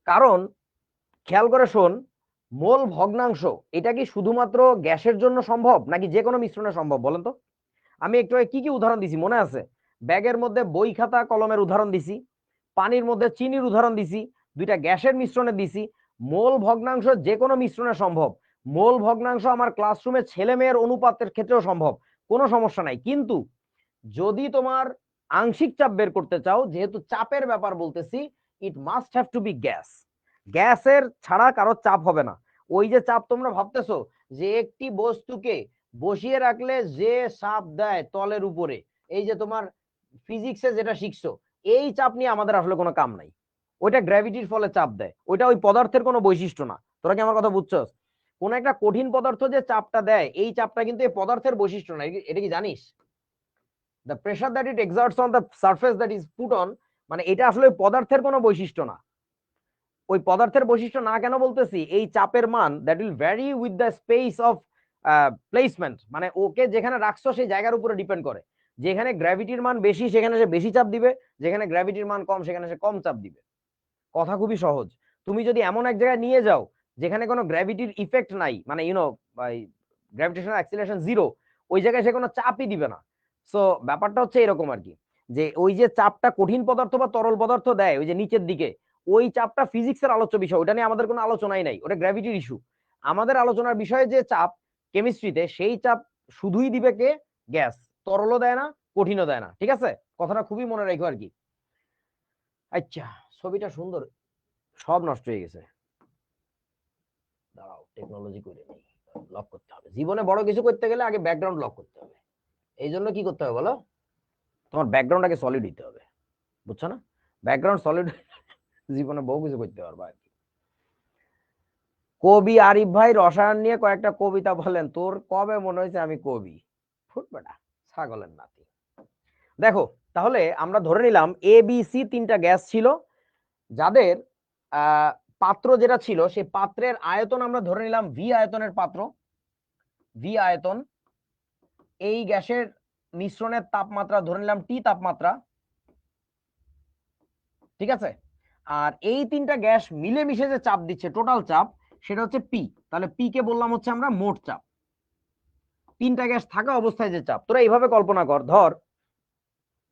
কারণ খেয়াল করে শোন, মোল ভগ্নাংশ এটা কি শুধুমাত্র গ্যাসের জন্য সম্ভব নাকি যে কোনো মিশ্রণে সম্ভব বলেন তো? আমি একটু কি কি উদাহরণ দিছি মনে আছে? ব্যাগের মধ্যে বই খাতা কলমের উদাহরণ দিছি, পানির মধ্যে চিনির উদাহরণ দিছি, দুইটা গ্যাসের মিশ্রণে দিছি। মোল ভগ্নাংশ যে কোনো মিশ্রণে সম্ভব। মোল ভগ্নাংশ আমার ক্লাসরুমে ছেলে মেয়ের অনুপাতের ক্ষেত্রেও সম্ভব, কোনো সমস্যা নাই। কিন্তু যদি তোমার আংশিক চাপ বের করতে চাও, যেহেতু চাপের ব্যাপার বলতেছি, it must have to be gas. গ্যাসের ছাড়া কারো চাপ হবে না। ওই যে চাপ তোমরা ভাবতেছো যে একটি বস্তুকে বসিয়ে রাখলে যে চাপ দেয় তলের উপরে, এই যে তোমার ফিজিক্সে যেটা শিখছো, এই চাপ নিয়ে আমাদের আসলে কোনো কাম নাই। ওইটা গ্র্যাভিটির ফলে চাপ দেয়, ওইটা ওই পদার্থের কোনো বৈশিষ্ট্য না। তোরা কি আমার কথা বুঝছস? কোন একটা কঠিন পদার্থ যে চাপটা দেয়, এই চাপটা কিন্তু এই পদার্থের বৈশিষ্ট্য না। এটা কি জানিস? The pressure that it exerts on the surface that is put on, মানে এটা আসলে পদার্থের কোনো বৈশিষ্ট্য না। ওই পদার্থের বৈশিষ্ট্য না কেন বলতেছি, এই চাপের মান that will vary with the space of placement, মানে ওকে যেখানে রাখছো সেই জায়গার উপরে ডিপেন্ড করে। যেখানে গ্র্যাভিটির মান বেশি সেখানে সে বেশি চাপ দিবে, যেখানে গ্র্যাভিটির মান কম সেখানে সে কম চাপ দিবে। কথা খুবই সহজ। তুমি যদি এমন এক জায়গায় নিয়ে যাও যেখানে কোনো গ্র্যাভিটির ইফেক্ট নাই, মানে গ্র্যাভিটেশনাল অ্যাক্সিলারেশন জিরো, ওই জায়গায় সে কোনো চাপই দিবে না। সো ব্যাপারটা হচ্ছে এরকম আর কি, যে ওই যে চাপটা কঠিন পদার্থ বা তরল পদার্থ দেয় ওই যে নিচের দিকে, ওই চাপটা ফিজিক্সের আলোচ্য বিষয়, ওটা নিয়ে আমাদের কোনো আলোচনাই নাই, ওটা গ্র্যাভিটির ইস্যু। আমাদের আলোচনার বিষয় যে চাপ কেমিস্ট্রিতে, সেই চাপ শুধুই দিবে কে? গ্যাস। তরলও দেয় না, কঠিনও দেয় না। ঠিক আছে, কথাটা খুবই মনে রাখো আর কি। আচ্ছা, ছবিটা সুন্দর, সব নষ্ট হয়ে গেছে। দাঁড়াও, টেকনোলজি করে নেই, লক করতে হবে। জীবনে বড় কিছু করতে গেলে আগে ব্যাকগ্রাউন্ড লক করতে হবে। এই জন্য কি করতে হবে বলো? তোমার ব্যাকগ্রাউন্ড আগে সলিড হইতে হবে, বুঝছো না? ব্যাকগ্রাউন্ড সলিড জীবনে বহু কিছু করতে পারবা আর কি। কবি আরিফ ভাই রসায়ন নিয়ে কয়েকটা কবিতা বলেন। তোর কবে মনে হয়েছে আমি কবি? ফুটবেটা ছাগলের নাতি। দেখো, তাহলে আমরা ধরে নিলাম এ বি সি তিনটা গ্যাস ছিল, যাদের পাত্র যেটা ছিল সেই পাত্রের আয়তন আমরা ধরে নিলাম ভি আয়তনের পাত্র, ভি আয়তন। এই গ্যাসের মিশ্রণের তাপমাত্রা ধরে নিলাম টি তাপমাত্রা, ঠিক আছে? আর এই তিনটা গ্যাস মিলেমিশে যে চাপ দিচ্ছে টোটাল চাপ, সেটা হচ্ছে পি। তাহলে পি কে বললাম হচ্ছে আমরা মোট চাপ। তিনটা গ্যাস থাকা অবস্থায় যে চাপ, তোরা এইভাবে কল্পনা কর, ধর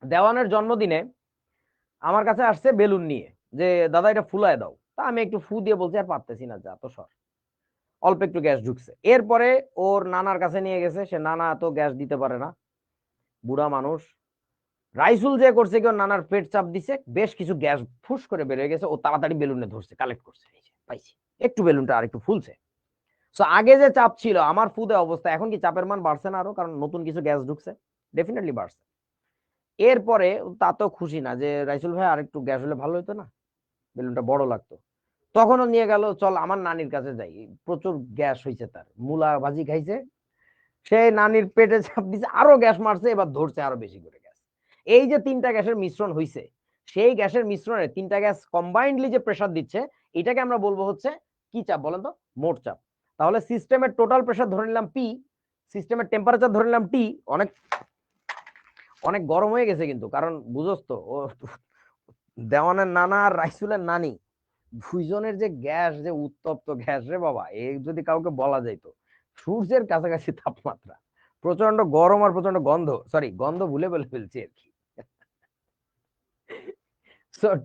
দেওয়ানের জন্মদিনে আমার কাছে আসছে বেলুন নিয়ে, যে দাদা এটা ফুলায় দাও। তা আমি একটু ফু দিয়ে বলছি আর পারতেছি না, যা তো সর। অল্প একটু গ্যাস ঢুকছে, এরপরে ওর নানার কাছে নিয়ে গেছে, সে নানা তো গ্যাস দিতে পারে না, বুড়া মানুষ। রাইসুল যে করছে কি, ওর নানার পেট চাপ দিছে, বেশ কিছু গ্যাস ফুস করে বেরিয়ে গেছে, ও তাড়াতাড়ি বেলুনে ধরছে, কালেক্ট করছে, পাইছি একটু, বেলুনটা আর একটু ফুলছে। সো আগে যে চাপ ছিল আমার ফুদে অবস্থা, এখন কি চাপের মান বাড়ছে না আরো, কারণ নতুন কিছু গ্যাস ঢুকছে? ডেফিনেটলি বাড়ছে। এরপরে তা তো খুশি না যে রাইসুল ভাই আর একটু গ্যাস হলে ভালো হতো না, বেলুনটা বড় লাগতো। তখনও নিয়ে গেল, চল আমার নানির কাছে যাই, প্রচুর গ্যাস হয়েছে, তার মূলা ভাজি খাইছে, সে নানির পেটে চাপ দিছে, আরো গ্যাস মারছে, এবার ধরছে আরো বেশি করে গ্যাস। এই যে তিনটা গ্যাসের মিশ্রণ হইছে, সেই গ্যাসের মিশ্রণে তিনটা গ্যাস কম্বাইন্ডলি যে প্রেসার দিচ্ছে, এটাকে আমরা বলবো হচ্ছে কি চাপ বলেন তো? মোট চাপ। তাহলে সিস্টেমের টোটাল প্রেসার ধরে নিলাম পি, সিস্টেমের টেম্পারেচার ধরে নিলাম টি। অনেক অনেক গরম হয়ে গেছে কিন্তু, কারণ বুঝোস তো, ও দেওয়ানের নানা আর রাইসুলের নানি দুইজনের যে গ্যাস, যে উত্তপ্ত গ্যাস রে বাবা, এই যদি কাউকে বলা যাইতো সূর্যের কাছাকাছি তাপমাত্রা, প্রচন্ড গরম আর প্রচন্ড গন্ধ, সরি গন্ধ ভুলে বলে ফেলছি আর কি।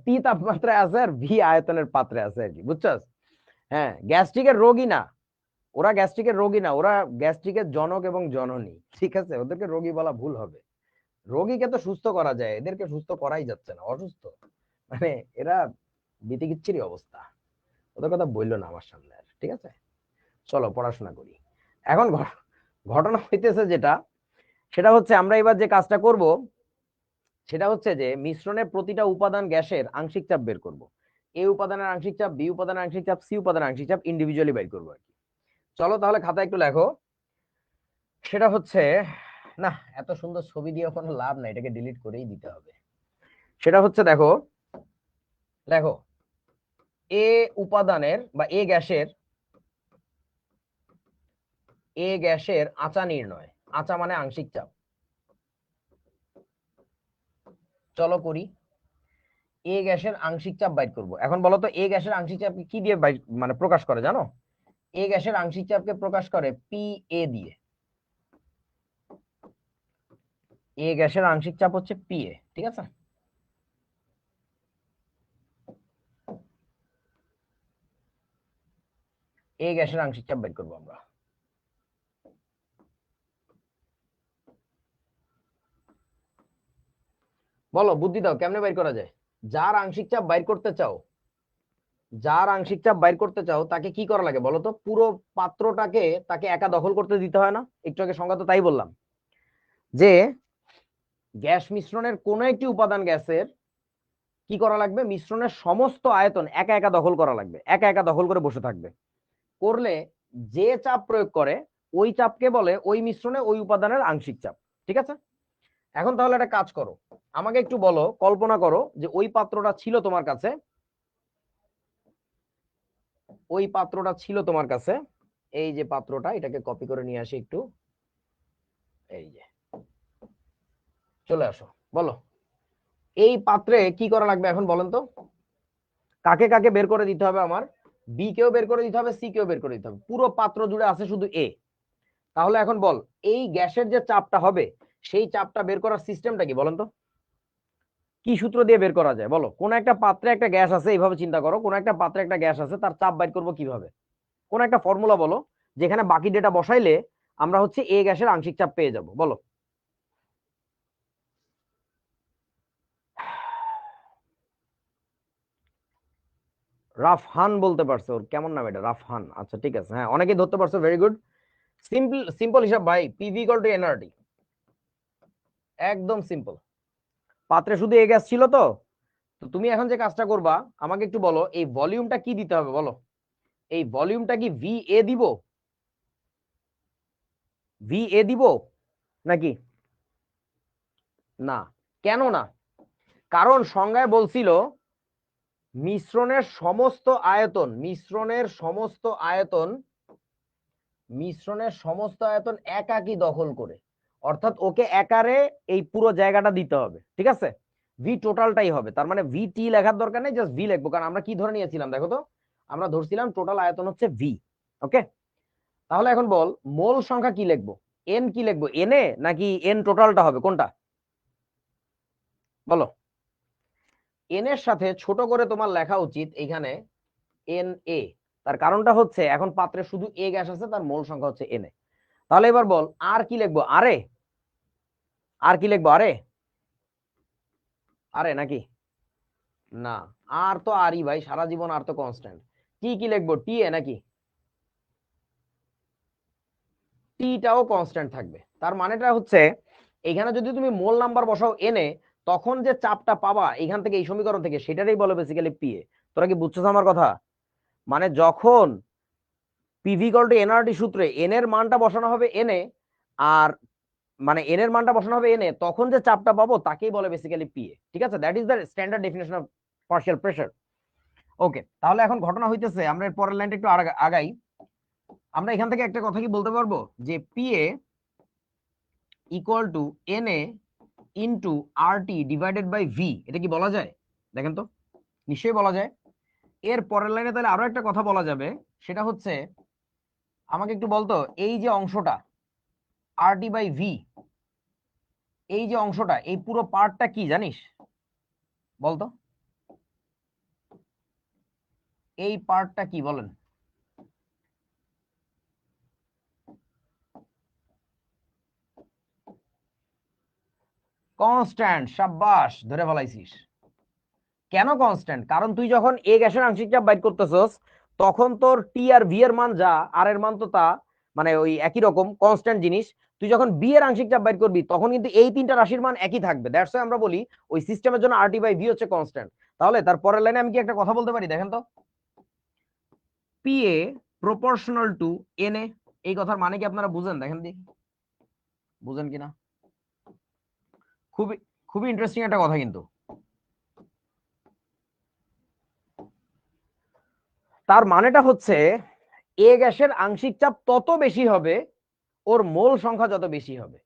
টি তাপমাত্রায় আছে আর ভি আয়তনের পাত্রে আছে আর কি, বুঝছস? হ্যাঁ, গ্যাস্ট্রিকের রোগী না ওরা, গ্যাস্ট্রিকের রোগী না ওরা, গ্যাস্ট্রিকের জনক এবং জননী, ঠিক আছে? ওদেরকে রোগী বলা ভুল হবে। রোগীকে তো সুস্থ করা যায়, এদেরকে সুস্থ করাই যাচ্ছে না, অসুস্থ। মানে এরা বিতিকিচ্ছিরি অবস্থা। ওদের কথা বললো না আমার সামনে আর, ঠিক আছে? চলো পড়াশোনা করি। এখন ঘটনা হইতেছে যেটা, সেটা হচ্ছে আমরা এবার যে কাজটা করব সেটা হচ্ছে যে মিশ্রণের প্রতিটা উপাদান গ্যাসের আংশিক চাপ বের করব। এ উপাদানের আংশিক চাপ, বি উপাদানের আংশিক চাপ, সি উপাদানের আংশিক চাপ ইন্ডিভিজুয়ালি বের করবো আর কি। চলো তাহলে খাতা একটু লেখো। সেটা হচ্ছে, না এত সুন্দর ছবি দিয়ে কোনো লাভ নাই, এটাকে ডিলিট করেই দিতে হবে। সেটা হচ্ছে দেখো, দেখো এ উপাদানের বা এ গ্যাসের আঁচা নির্ণয়। আঁচা মানে আংশিক চাপ। চলো করি। এ গ্যাসের আংশিক চাপ বাইর করব। এখন বলো তো এ গ্যাসের আংশিক চাপ কি দিয়ে মানে প্রকাশ করে জানো? এ গ্যাসের আংশিক চাপকে প্রকাশ করে পি এ দিয়ে। এ গ্যাসের আংশিক চাপ হচ্ছে পি এ, ঠিক আছে? এ গ্যাসের আংশিক চাপ বের করবো আমরা। বলো, বুদ্ধি দাও, কেমনে বের করা যায়? যার আংশিক চাপ বাইর করতে চাও, যার আংশিক চাপ বাইর করতে চাও তাকে কি করা লাগে বলো তো? পুরো পাত্রটাকে তাকে একা দখল করতে দিতে হয় না? একটু আগে সংজ্ঞা তো তাই বললাম, যে গ্যাস মিশ্রণের কোন একটি উপাদান গ্যাসের কি করা লাগবে? মিশ্রণের সমস্ত আয়তন একা একা দখল করা লাগবে, একা একা দখল করে বসে থাকবে। করলে যে চাপ প্রয়োগ করে ওই চাপকে বলে ওই মিশ্রণে ওই উপাদানের আংশিক চাপ, ঠিক আছে? এখন তাহলে একটা কাজ করো, আমাকে একটু বলো, কল্পনা করো যে ওই পাত্রটা ছিল তোমার কাছে, ওই পাত্রটা ছিল তোমার কাছে, এই যে পাত্রটা, এটাকে কপি করে নিয়ে আসি একটু, এই যে, চলে আসো। বলো, এই পাত্রে কি করা লাগবে এখন বলেন তো? কাকে কাকে বের করে দিতে হবে আমার? বি কেও বের করে দিতে হবে, সি কেও বের করে দিতে হবে, পুরো পাত্র জুড়ে আছে শুধু এ। তাহলে এখন বল, এই গ্যাসের যে চাপটা হবে সেই চাপটা বের করার সিস্টেমটা কি বলেন তো? কি সূত্র দিয়ে বের করা যায় বলো? কোন একটা পাত্রে একটা গ্যাস আছে, এইভাবে চিন্তা করো, কোন একটা পাত্রে একটা গ্যাস আছে, তার চাপ বের করবো কিভাবে? কোন একটা ফর্মুলা বলো যেখানে বাকি ডেটা বসাইলে আমরা হচ্ছে এ গ্যাসের আংশিক চাপ পেয়ে যাব, বলো। রাফহান বলতে পারছো? ওর কেমন নাম এটা, রাফহান? আচ্ছা ঠিক আছে, হ্যাঁ অনেকেই ধরতে পারছো, ভেরি গুড। সিম্পল সিম্পল হিসাব ভাই, পিভি ইকুয়াল টু এনআরটি, একদম সিম্পল। পাত্রে শুধু এ গ্যাস ছিল তো, তো তুমি এখন যে কাজটা করবা, আমাকে একটু বলো এই ভলিউমটা কি দিতে হবে বলো? এই ভলিউমটা কি ভি এ দিব? ভি এ দিব নাকি? না। কেন না? কারণ সংজ্ঞায় বলছিল মিশ্রণের সমস্ত আয়তন, মিশ্রণের সমস্ত আয়তন একাকি দখল করে, অর্থাৎ ওকে একারে এই পুরো জায়গাটা দিতে হবে, ঠিক আছে? ভি টোটালটাই হবে, তার মানে ভি টি লেখার দরকার নেই, জাস্ট ভি লিখবো, কারণ আমরা কি ধরে নিয়েছিলাম দেখো তো, আমরা ধরছিলাম টোটাল আয়তন হচ্ছে ভি। ওকে, তাহলে এখন বল মোল সংখ্যা কি লিখবো? এন কি লিখবো, এন এ নাকি এন টোটালটা হবে, কোনটা বলো? এন এর সাথে ছোট করে তোমার লেখা উচিত এখানে এন এ। তার কারণটা হচ্ছে এখন পাত্রে শুধু এ গ্যাস আছে, তার মোল সংখ্যা হচ্ছে এন এ। তাহলে এবার বল আর কি লিখবো, আরে? আর কি লিখবো, আরে? আরে নাকি? না, আর তো আরই ভাই, সারা জীবন আর তো কনস্ট্যান্ট। টি কি লিখবো, টি এ নাকি? টিটাও কনস্ট্যান্ট থাকবে। তার মানেটা হচ্ছে এখানে যদি তুমি মোল নাম্বার বসাও এনে, তখন যে চাপটা পাবা এখান থেকে, এই সমীকরণ থেকে, সেটারই বলে বেসিক্যালি পিএ। তোরা কি বুঝছো আমার কথা? মানে যখন পিভি ইকুয়াল টু এনআরটি সূত্রে এন এর মানটা বসানো হবে এনে, আর মানে এন এর মানটা বসানো হবে এনে, তখন যে চাপটা পাবো তাকেই বলে বেসিক্যালি পিএ, ঠিক আছে? That is the standard definition of partial pressure. Okay, তাহলে এখন ঘটনা হইতেছে, আমরা এর পরের লাইনটা একটু আগাই। আমরা এখান থেকে একটা কথা কি বলতে পারবো যে PA equal to N A into R T divided by V, এটা কি বলা যায়? দেখেন তো, নিশ্চয়ই বলা যায়। এর পরের লাইনে তাহলে আরো একটা কথা বলা যাবে, সেটা হচ্ছে, আমাকে একটু বলতো এই যে অংশটা আর টি বাই ভি, এই যে অংশটা, এই পুরো পার্টটা কি জানিস বলতো? এই পার্টটা কি বলেন? কনস্ট্যান্ট, সাব্বাস, ধরে ফেলাইছিস। কেন কনস্ট্যান্ট? কারণ তুই যখন এ গ্যাসের আংশিক চাপ বাইর করতেছস, তখন তোর টি আর ভি এর মান যা, আর এর মান তো তা, মানে ওই একই রকম কনস্ট্যান্ট জিনিস। তুই যখন বি এর আংশিক চাপ বাইর করবি তখন কিন্তু এই তিনটা রাশির মান একই থাকবে, দ্যাটস ওয়াই আমরা বলি ওই সিস্টেমের জন্য আর টি বাই ভি হচ্ছে কনস্ট্যান্ট। তাহলে তার পরের লাইনে আমি কি একটা কথা বলতে পারি, দেখেন তো, P A proportional to N এ, এই কথার মানে কি আপনারা বুঝেন? দেখেন দি, বুঝেন কিনা? খুবই খুবই ইন্টারেস্টিং একটা কথা কিন্তু। তার মানেটা হচ্ছে এ গ্যাসের আংশিক চাপ তত বেশি হবে ওর মোল সংখ্যা যত বেশি হবে।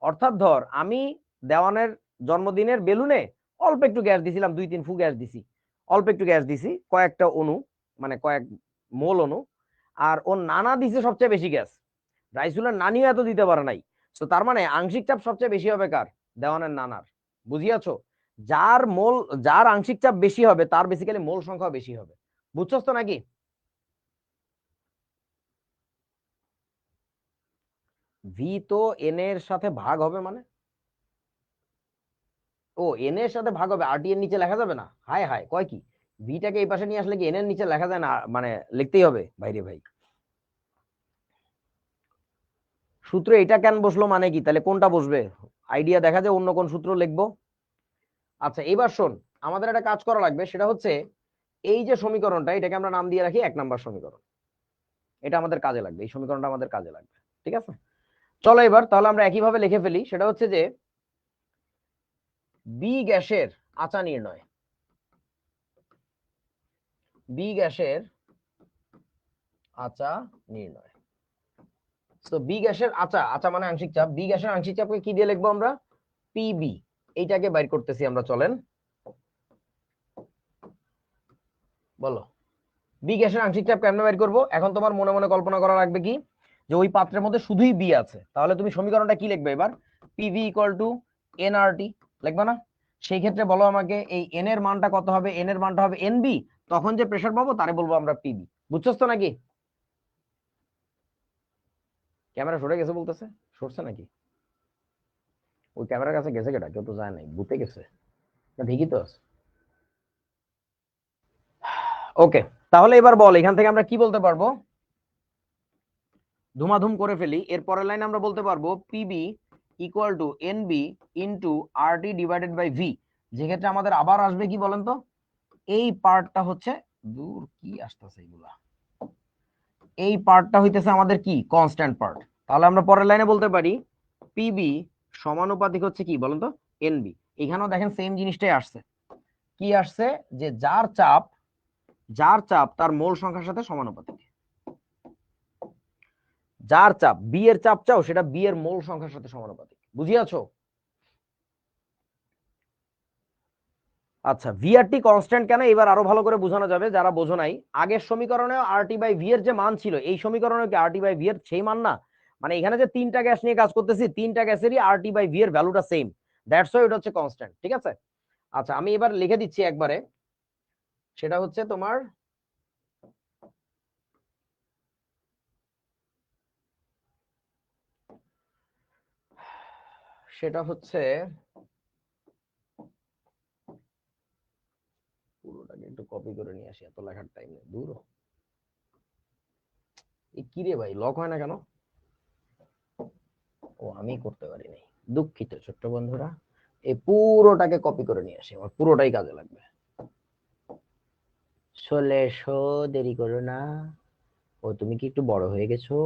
অর্থাৎ ধর আমি দেওয়ানের জন্মদিনের বেলুনে অল্প একটু গ্যাস দিছিলাম, 2-3 ফু গ্যাস দিছি, অল্প একটু গ্যাস দিছি, কয়েকটা অণু, মানে কয়েক মোল অণু। আর ও নানা দিছে সবচেয়ে বেশি গ্যাস, রাইসুলের নানিও এত দিতে পারে নাই। তো তার মানে আংশিক চাপ সবচেয়ে বেশি হবে কার? দেওয়ানের নানার। বুঝিয়াছো? যার আংশিক চাপ বেশি হবে তার বেসিক্যালি মোল সংখ্যা বেশি হবে। বুঝছস তো নাকি? ভি তো এন এর সাথে ভাগ হবে মানে? ও, এন এর সাথে ভাগ হবে, আর টি এর নিচে লেখা যাবে না? হায় হায়, কয় কি? ভিটাকে এই পাশে নিয়ে আসলে কি এন এর নিচে লেখা যায় না? মানে লিখতেই হবে ভাইরে ভাই। সূত্র এটা কেন বসলো মানে কি? তাহলে কোনটা বসবে? আইডিয়া দেখা যায় অন্য কোন সূত্র লিখবো। আচ্ছা এবার শোন, আমাদের একটা কাজ করা লাগবে, সেটা হচ্ছে এই যে সমীকরণটা, এটাকে আমরা নাম দিয়ে রাখি 1 নম্বর সমীকরণ। এটা আমাদের কাজে লাগবে, এই সমীকরণটা আমাদের কাজে লাগবে। ঠিক আছে, চলো এবার তাহলে আমরা একইভাবে লিখে ফেলি। সেটা হচ্ছে যে বি গ্যাসের আচা নির্ণয়, বি গ্যাসের আচা নির্ণয়। তো বি গ্যাসের আচা, আচা মানে আংশিক চাপ, বি গ্যাসের আংশিক চাপকে কি দিয়ে লিখবো আমরা? পিবি। এইটাকে বাইর করতেছি আমরা, চলেন বলো। বি গ্যাসের আংশিক চাপ কেমনে বের করবো? এখন তোমার মনে মনে কল্পনা করা লাগবে কি, যে ওই পাত্রের মধ্যে শুধুই বি আছে। তাহলে তুমি সমীকরণটা কি লিখবে এবার? পিভি ইকুয়াল টু এনআরটি লিখবা না? সেই ক্ষেত্রে বলো আমাকে, এই এন এর মানটা কত হবে? এন এর মানটা হবে এনবি। তখন যে প্রেসার পাবো তারে বলবো আমরা পিবি। বুঝছস তো নাকি? ক্যামেরা সরে গেছে বলতেছে, সরছে নাকি? ওই ক্যামেরার কাছে গেছে কেটা? কেউ তো যায় নাই, বুতে গেছে না? ঠিকই তো আছে। ওকে, তাহলে এবার বল এখান থেকে আমরা কি বলতে পারবো? ধুমাধুম করে ফেলি, এর পরের লাইন আমরা বলতে পারবো PB equal to NB into RT divided by V. যেক্ষেত্রে আমাদের আবার আসবে কি বলেন তো, এই পার্টটা হচ্ছে, দূর কি আসতেছে এগুলা, এই পার্টটা হইতেছে আমাদের কি কনস্ট্যান্ট পার্ট। তাহলে আমরা পরের লাইনে বলতে পারি পিবি সমানুপাতিক হচ্ছে কি বলেন তো, এনবি। এখানেও দেখেন সেম জিনিসটাই আসছে, কি আসছে? যে যার চাপ তার মোল সংখ্যার সাথে সমানুপাতিক। যার চাপ, বি এর চাপ চাও, সেটা বি এর মোল সংখ্যার সাথে সমানুপাতিক। বুঝিয়াছো? আচ্ছা, ভিআরটি কনস্ট্যান্ট কেন এবার আরো ভালো করে বোঝানো যাবে যারা বোঝো নাই। আগের সমীকরণে আরটি বাই ভি এর যে মান ছিল, এই সমীকরণে কি আরটি বাই ভি এর সেই মান না? মানে এখানে যে তিনটা গ্যাস নিয়ে কাজ করতেছি, তিনটা গ্যাসেরই আরটি বাই ভি এর ভ্যালুটা সেম, দ্যাটস ওয়াই এটা হচ্ছে কনস্ট্যান্ট। ঠিক আছে, আচ্ছা আমি এবার লিখে দিচ্ছি একবারে। সেটা হচ্ছে তোমার সেটা হচ্ছে পুরোটাকে একটু কপি করে নিয়ে আসি, এত লেখার টাইম নেই, দূর। এই কি রে ভাই, লক হয় না কেন? ও, আমি করতে পারি নাই, দুঃখিত ছোট্ট বন্ধুরা। এই পুরোটাকে কপি করে নিয়ে আসি, আমার পুরোটাই কাজে লাগবে। চলে এসো, দেরি করো না। ও, তুমি কি একটু বড় হয়ে গেছো?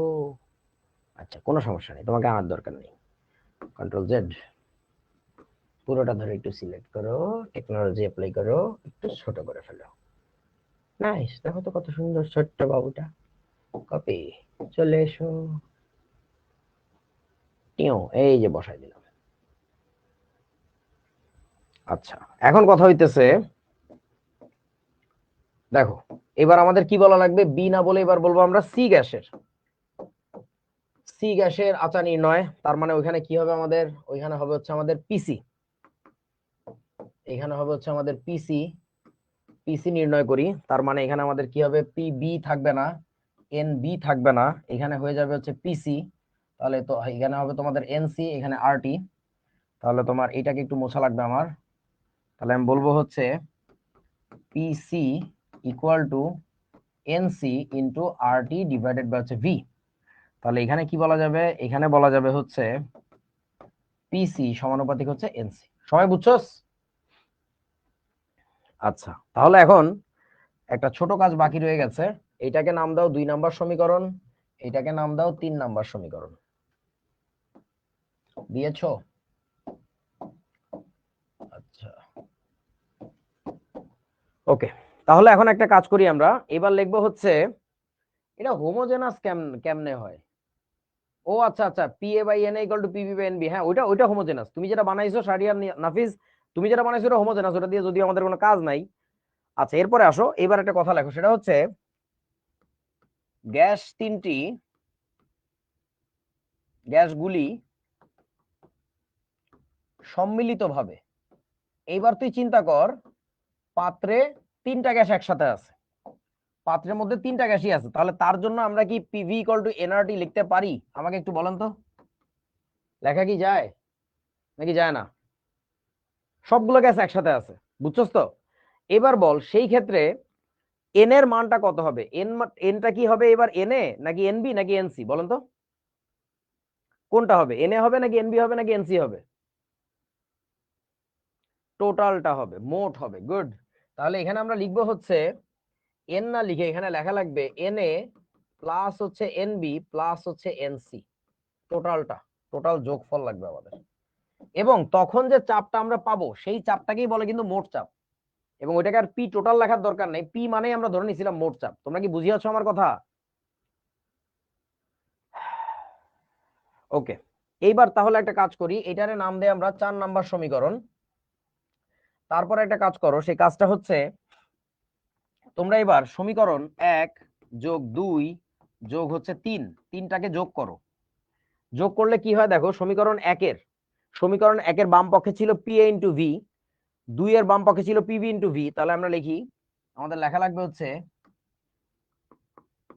আচ্ছা, কোনো সমস্যা নেই, তোমাকে আনার দরকার নেই। কন্ট্রোল জেড, পুরোটা ধরে একটু সিলেক্ট করো, টেকনোলজি অ্যাপ্লাই করো, একটু ছোট করে ফেলো। নাইস, দেখো তো কত সুন্দর ছোট্ট বাবুটা। কপি, চলে এসো, টিও, এই যে বসাই দিলাম। আচ্ছা, এখন কথা হইতেছে, দেখো এবার আমাদের কি বলা লাগবে? বি না বলে এবার বলবো আমরা সি গ্যাসের, সি গ্যাসের আচা নির্ণয়। তার মানে ওইখানে কি হবে আমাদের? ওইখানে হবে হচ্ছে আমাদের পিসি, এখানে হবে হচ্ছে আমাদের পিসি। পিসি নির্ণয় করি, তার মানে এখানে আমাদের কি হবে? পি বি থাকবে না, এন বি থাকবে না, এখানে হয়ে যাবে হচ্ছে পিসি। তাহলে তো এখানে হবে তোমাদের এনসি, এখানে আরটি। তাহলে তোমার এটাকে একটু মোছা লাগবে আমার। তাহলে আমি বলবো হচ্ছে PC equal to NC into RT divided by হচ্ছে ভি। তাহলে এখানে কি বলা যাবে? এখানে বলা যাবে হচ্ছে পিসি সমানুপাতিক হচ্ছে এনসি। সবাই বুঝছস? আচ্ছা, তাহলে এখন একটা ছোট কাজ বাকি রয়ে গেছে। এটাকে নাম দাও 2 নম্বর সমীকরণ, এটাকে নাম দাও 3 নম্বর সমীকরণ। দিয়েছো? আচ্ছা, ওকে, তাহলে এখন একটা কাজ করি আমরা, এবার লিখবো হচ্ছে এটা হোমোজেনাস কেমনে হয়। ও আচ্ছা আচ্ছা, P A by N equal to PB by NB, হ্যাঁ ওইটা হোমোজেনাস। তুমি যেটা বানাইছো শাহরিয়ার নাফিস, তুমি যেটা বানাইছো এটা হোমোজেনাস, ওটা দিয়ে যদি আমাদের কোনো কাজ নাই। আচ্ছা এরপরে আসো, এবার একটা কথা লেখো, সেটা হচ্ছে গ্যাস তিনটি, গ্যাসগুলি সম্মিলিতভাবে, এইবার তুই চিন্তা কর পাত্রে তিনটা গ্যাস একসাথে আছে, পাত্রের মধ্যে তিনটা গ্যাসই আছে, তাহলে তার জন্য আমরা কি পিভি ইকুয়াল টু এনআরটি লিখতে পারি? আমাকে একটু বলেন তো, লেখা কি যায় নাকি যায় না? সবগুলো গ্যাস একসাথে আছে, বুঝছস তো? এবার বল সেই ক্ষেত্রে এন এর মানটা কত হবে? এনটা কি হবে এবার, এন এ নাকি এনবি নাকি এনসি, বলেন তো কোনটা হবে? এন এ হবে নাকি এনবি হবে নাকি এনসি হবে? টোটালটা হবে, মোট হবে। গুড। তাহলে এখানে আমরা লিখবো হচ্ছে এন না লিখে এখানে লেখা লাগবে এন এ প্লাস হচ্ছে এনবি প্লাস হচ্ছে এনসি, টোটালটা, টোটাল যোগফল লাগবে আমাদের। এবং তখন যে চাপটা আমরা পাবো সেই চাপটাকেই বলে কিন্তু মোট চাপ, এবং ওইটাকে আর পি টোটাল লেখার দরকার নেই, পি মানেই আমরা ধরে নিয়েছিলাম মোট চাপ। তোমরা কি বুঝিয়েছ আমার কথা? ওকে, এইবার তাহলে একটা কাজ করি, এটারে নাম দেয় আমরা 4 নাম্বার সমীকরণ। তারপর একটা কাজ করো, সেই কাজটা হচ্ছে তোমরা এবার সমীকরণ 1+2 যোগ হচ্ছে 3, তিনটাকে যোগ করো। যোগ করলে কি হয় দেখো, সমীকরণ একের বাম পক্ষে ছিল পি এ ইন্টু ভি, 2 এর বাম পক্ষে ছিল পিবি ইন্টু ভি, তাহলে আমরা লিখি, আমাদের লেখা লাগবে হচ্ছে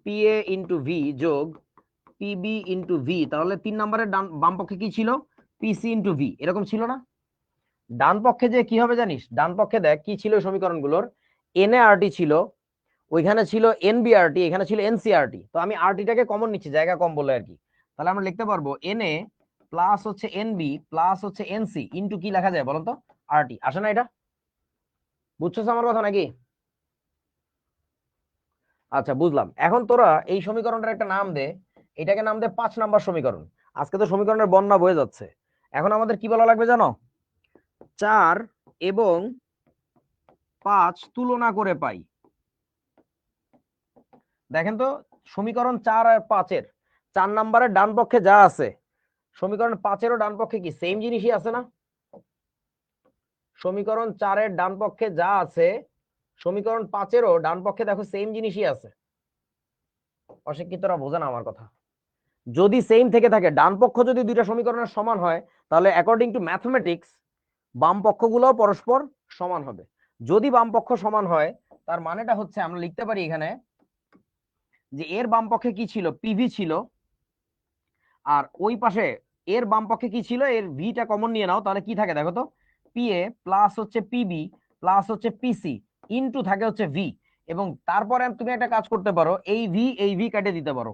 পি এ ইন্টু ভি যোগ পিবি ইন্টু ভি, তাহলে 3 নাম্বারের বাম পক্ষে কি ছিল? পিসি ইন্টু ভি, এরকম ছিল না? ডান পক্ষে যে কি হবে জানিস? ডান পক্ষে দেখ কি ছিল সমীকরণগুলোর, এন এ আরটি ছিল, ওইখানে ছিল এনবিআরটি, এখানে ছিল এনসিআরটি, তো আমি আরটিটাকে কমন নিচ্ছি জায়গা কম বলে আর কি। তাহলে আমরা লিখতে পারবো এন এ প্লাস হচ্ছে এনবি প্লাস হচ্ছে এনসি ইন্টু কি লেখা যায় বলতো? আরটি। আসে না এটা? বুঝছো আমার কথা নাকি? আচ্ছা বুঝলাম। এখন তোরা এই সমীকরণটার একটা নাম দে, এটাকে নাম দে 5 নাম্বার সমীকরণ। আজকে তো সমীকরণের বন্যা বয়ে যাচ্ছে, এখন আমাদের কি বলা লাগবে জানো? 4 এবং 5 তুলনা করে পাই। দেখেন তো, সমীকরণ 4 আর 5-এর 4 নাম্বারের ডান পক্ষে যা আছে, সমীকরণ 5-এরও ডান পক্ষে কি সেম জিনিসই আছে না? সমীকরণ 4-এর ডান পক্ষে যা আছে, সমীকরণ 5-এরও ডান পক্ষে দেখো সেম জিনিসই আছে। অশিক্ষিতরা বোঝে না আমার কথা। যদি সেম থেকে থাকে, ডান পক্ষ যদি দুইটা সমীকরণের সমান হয়, তাহলে অ্যাকর্ডিং টু ম্যাথমেটিক্স বাম পক্ষগুলো পরস্পর সমান হবে। যদি বাম পক্ষ সমান হয়, তার মানেটা হচ্ছে আমরা লিখতে পারি এখানে যে এর বাম পক্ষে কি ছিল? পিভি ছিল, আর ওই পাশে এর বাম পক্ষে কি ছিল? এর ভিটা কমন নিয়ে নাও, তাহলে কি থাকে দেখো তো, পিএ প্লাস হচ্ছে পিবি প্লাস হচ্ছে পিসি ইনটু থাকে হচ্ছে ভি। এবং তারপরে তুমি একটা কাজ করতে পারো, এই ভি কেটে দিতে পারো,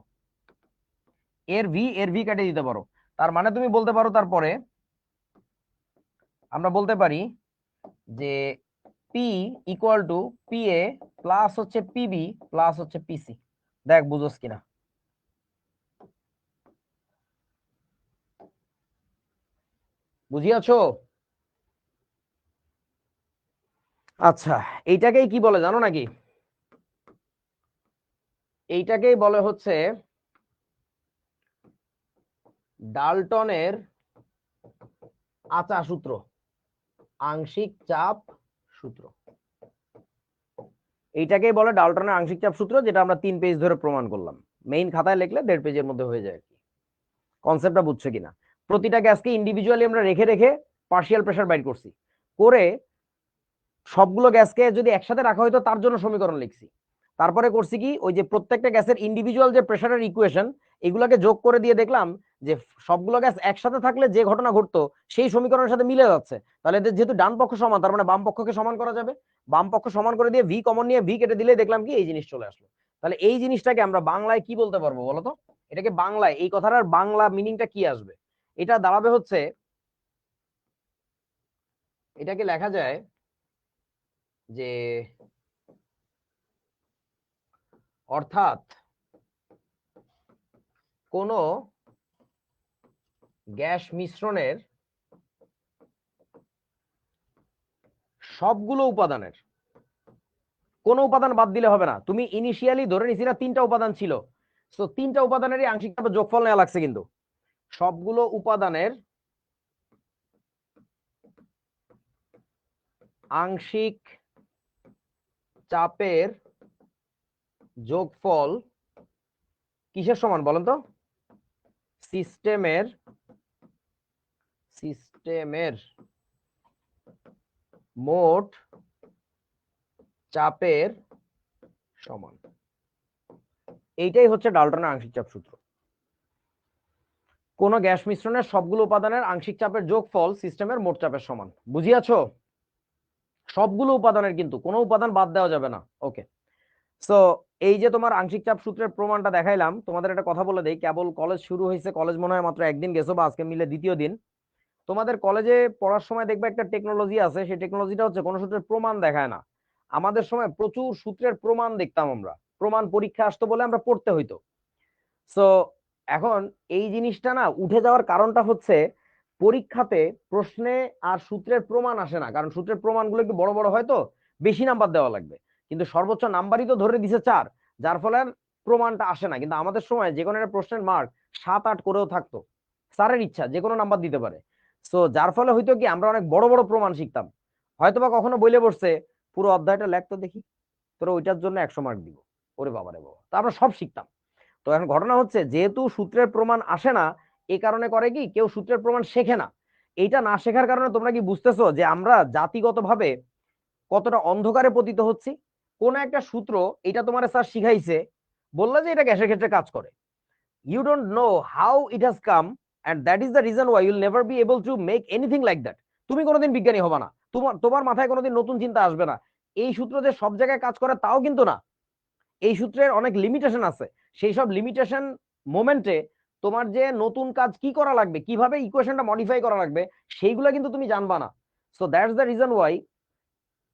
এর ভি কেটে দিতে পারো। তার মানে তুমি বলতে পারো, তারপরে আমরা বলতে পারি যে P equal two PA plus হচ্ছে পিবি প্লাস হচ্ছে পিসি। দেখ বুঝোস কিনা, বুঝিয়াছো? আচ্ছা, এইটাকেই কি বলে জানো নাকি? এইটাকেই বলে হচ্ছে ডাল্টনের আচা সূত্র, আংশিক চাপ সূত্র। এইটাকেই বলে ডাল্টনের আংশিক চাপ সূত্র, যেটা আমরা 3 পেজ ধরে প্রমাণ করলাম। মেইন খাতায় লিখলে 1.5 পেজের মধ্যে হয়ে যায়। কনসেপ্টটা বুঝছো কিনা? প্রতিটা গ্যাসকে ইন্ডিভিজুয়ালি আমরা রেখে রেখে পার্শিয়াল প্রেসার বাইর করছি, করে সবগুলো গ্যাসকে যদি একসাথে রাখা হয়তো তার জন্য সমীকরণ লিখছি। তারপরে করছি কি, ওই যে প্রত্যেকটা গ্যাসের ইন্ডিভিজুয়াল যে প্রেসারের ইকুয়েশন, এগুলোকে যোগ করে দিয়ে দেখলাম যে সবগুলো গ্যাস একসাথে থাকলে যে ঘটনা ঘটতো সেই সমীকরণের সাথে মিলে যাচ্ছে। তাহলে এদের যেহেতু ডান পক্ষ সমান, তার মানে বাম পক্ষকে সমান করা যাবে। বাম পক্ষ সমান করে দিয়ে ভি কমন নিয়ে ভি কেটে দিলে দেখলাম কি এই জিনিস চলে আসলো। তাহলে এই জিনিসটাকে আমরা বাংলায় কি বলতে পারবো বলতো? এটাকে বাংলায়, এই কথাটার বাংলা মিনিংটা কি আসবে? এটা দাঁড়াবে হচ্ছে, এটাকে লেখা যায় যে, অর্থাৎ কোন গ্যাস মিশ্রণের সবগুলো উপাদানের, কোনো উপাদান বাদ দিলে হবে না। তুমি ইনিশিয়ালি ধরে নিছিলা 3টা উপাদান ছিল, তো 3টা উপাদানেরই আংশিকভাবে যোগফল নেওয়া লাগছে, কিন্তু সবগুলো উপাদানের আংশিক চাপের যোগফল কিসের সমান বলেন তো? সিস্টেমের মোট চাপের সমান। এইটাই হচ্ছে ডাল্টনের আংশিক চাপ সূত্র। কোন গ্যাস মিশ্রণের সবগুলো উপাদানের আংশিক চাপের যোগফল সিস্টেমের মোট চাপের সমান। বুঝিয়াছো? সবগুলো উপাদানের, কিন্তু কোনো উপাদান বাদ দেওয়া যাবে না। ওকে, সো এই যে তোমার আংশিক চাপ সূত্রের প্রমাণটা দেখাইলাম, তোমাদের একটা কথা বলে দেই, কেবল কলেজ শুরু হয়েছে, কলেজ মনে হয় মাত্র একদিন গেছো বা আজকে মিলে দ্বিতীয় দিন। তোমাদের কলেজে পড়ার সময় দেখবে একটা টেকনোলজি আছে, সেই টেকনোলজিটা হচ্ছে কোনো সূত্রের প্রমাণ দেখায় না। আমাদের সময় প্রচুর সূত্রের প্রমাণ দেখতাম আমরা, প্রমাণ পরীক্ষা আসতো বলে আমরা পড়তে হইতো। সো এখন এই জিনিসটা না উঠে যাওয়ার কারণটা হচ্ছে পরীক্ষাতে প্রশ্নে আর সূত্রের প্রমাণ আসে না, কারণ সূত্রের প্রমাণগুলো একটু বড় বড় হয় তো বেশি নাম্বার দেওয়া লাগবে, কিন্তু সর্বোচ্চ নাম্বারই তো ধরে দিছে 4, যার ফলে প্রমাণটা আসে না। কিন্তু আমাদের সময় যে কোনো একটা প্রশ্নের মার্ক 7-8 করেও থাকতো, স্যারের ইচ্ছা যে কোনো নাম্বার দিতে পারে। সো যার ফলে হয়তো কি আমরা অনেক বড় বড় প্রমাণ শিখতাম। হয়তোবা কখনো বইলে বসছে পুরো অধ্যায়টা লেখতো দেখি, তোরা ওইটার জন্য 100 মার্ক দিব। ওরে বাবা রে বাবা, তা আমরা সব শিখতাম। তো এখন ঘটনা হচ্ছে যেহেতু সূত্রের প্রমাণ আসে না, এই কারণে করে কি কেউ সূত্রের প্রমাণ শেখে না। এইটা না শেখার কারণে তোমরা কি বুঝতেছো যে আমরা জাতিগতভাবে কতটা অন্ধকারে পতিত হচ্ছি? কোন একটা সূত্র এটা তোমার স্যার শিখাইছে, বললে যে এটা গ্যাসের ক্ষেত্রে কাজ করে, you don't know how it has come, and that is the reason why you'll never be able to make anything like that. তুমি কোনোদিন বিজ্ঞানী হবে না, তোমার তোমার মাথায় কোনোদিন নতুন চিন্তা আসবে না। এই সূত্র যে সব জায়গায় কাজ করে তাও কিন্তু না, এই সূত্রের অনেক লিমিটেশন আছে। সেই সব লিমিটেশন মোমেন্টে তোমার যে নতুন কাজ কি করা লাগবে, কিভাবে ইকুয়েশনটা মডিফাই করা লাগবে, সেইগুলো কিন্তু তুমি জানবা না। So that's the reason Y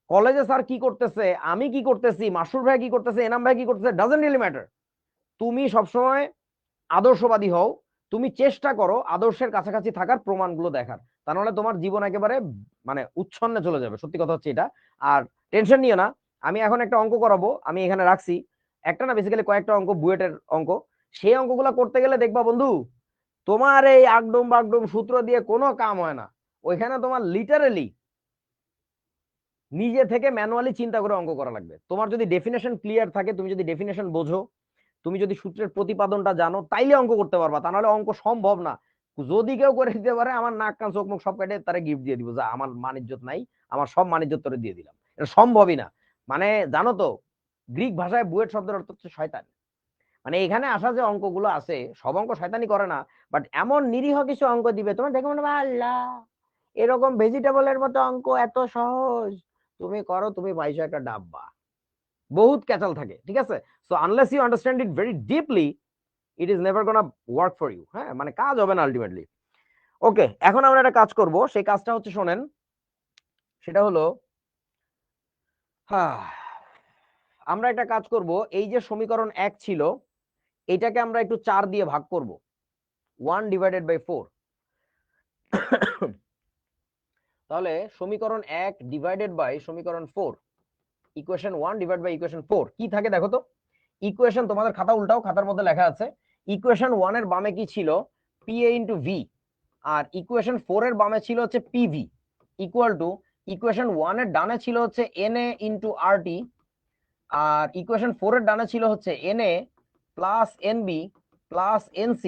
কলেজে স্যার কি করতেছে, আমি কি করতেছি, মাসুর ভাই কি করতেছে, এনাম ভাই কি করতেছে, ডাজন্ট রিয়েলি ম্যাটার। তুমি সবসময় আদর্শবাদী হও, তুমি চেষ্টা করো আদর্শের কাছাকাছি থাকার প্রমাণগুলো দেখার, তা নাহলে তোমার জীবন একেবারে মানে উচ্ছন্নে চলে যাবে। সত্যি কথা হচ্ছে এটা। আর টেনশন নিও না, আমি এখন একটা অঙ্ক করাবো, আমি এখানে রাখছি, একটা না বেসিক্যালি কয়েকটা অঙ্ক, বুয়েটের অঙ্ক। সেই অঙ্কগুলো করতে গেলে দেখবা বন্ধু তোমার এই আগডুম বাগডুম সূত্র দিয়ে কোনো কাম হয় না। ওইখানে তোমার লিটারেলি নিজে থেকে ম্যানুয়ালি চিন্তা করে অঙ্ক করা লাগবে। তোমার যদি ডেফিনেশন ক্লিয়ার থাকে, তুমি যদি ডেফিনেশন বোঝো, তুমি যদি সূত্রের প্রতিপাদনটা জানো, তাইলে অঙ্ক করতে পারবা, তা নাহলে অঙ্ক সম্ভব না। যদি কেউ করে দিতে পারে, আমার নাক কান চোখ মুখ সব কেটে তারা গিফট দিয়ে দিব, যা আমার মান ইজ্জত নাই, আমার সব মান ইজ্জত তোরে দিয়ে দিলাম। এটা সম্ভবই না। মানে জানো তো, গ্রিক ভাষায় বুয়েট শব্দের অর্থ হচ্ছে শয়তান। মানে এখানে আসা যে অঙ্কগুলো আছে সব অঙ্ক শয়তানি করে না, বাট এমন নিরীহ কিছু অঙ্ক দিবে তোমার দেখে মনে হবে আল্লাহ, এরকম ভেজিটেবলের মতো অঙ্ক এত সহজ, তুমি করো, তুমি পাইছো একটা ডাব্বা। বহুত ক্যাচাল থাকে, ঠিক আছে? So unless you understand it very deeply, it is never gonna work for you. হ্যাঁ, মানে কাজ হবে না আলটিমেটলি। ওকে, এখন আমরা একটা কাজ করব, সেই কাজটা হচ্ছে শোনেন, সেটা হলো আমরা একটা কাজ করব, এই যে সমীকরণ 1 ছিল এটাকে আমরা একটু 4 দিয়ে ভাগ করব, 1/4। তাহলে সমীকরণ 1 ডিভাইডেড বাই সমীকরণ 4, ইকুয়েশন 1 ডিভাইড বাই ইকুয়েশন 4 কি থাকে দেখো তো। ইকুয়েশন তোমাদের খাতা উল্টাও, খাতার মধ্যে লেখা আছে ইকুয়েশন 1 এর বামে কি ছিল, PA ইনটু V, আর ইকুয়েশন 4 এর বামে ছিল হচ্ছে PV, ইকুয়াল টু ইকুয়েশন 1 এর ডানে ছিল হচ্ছে NA ইনটু RT, আর ইকুয়েশন 4 এর ডানে ছিল হচ্ছে NA plus NB plus NC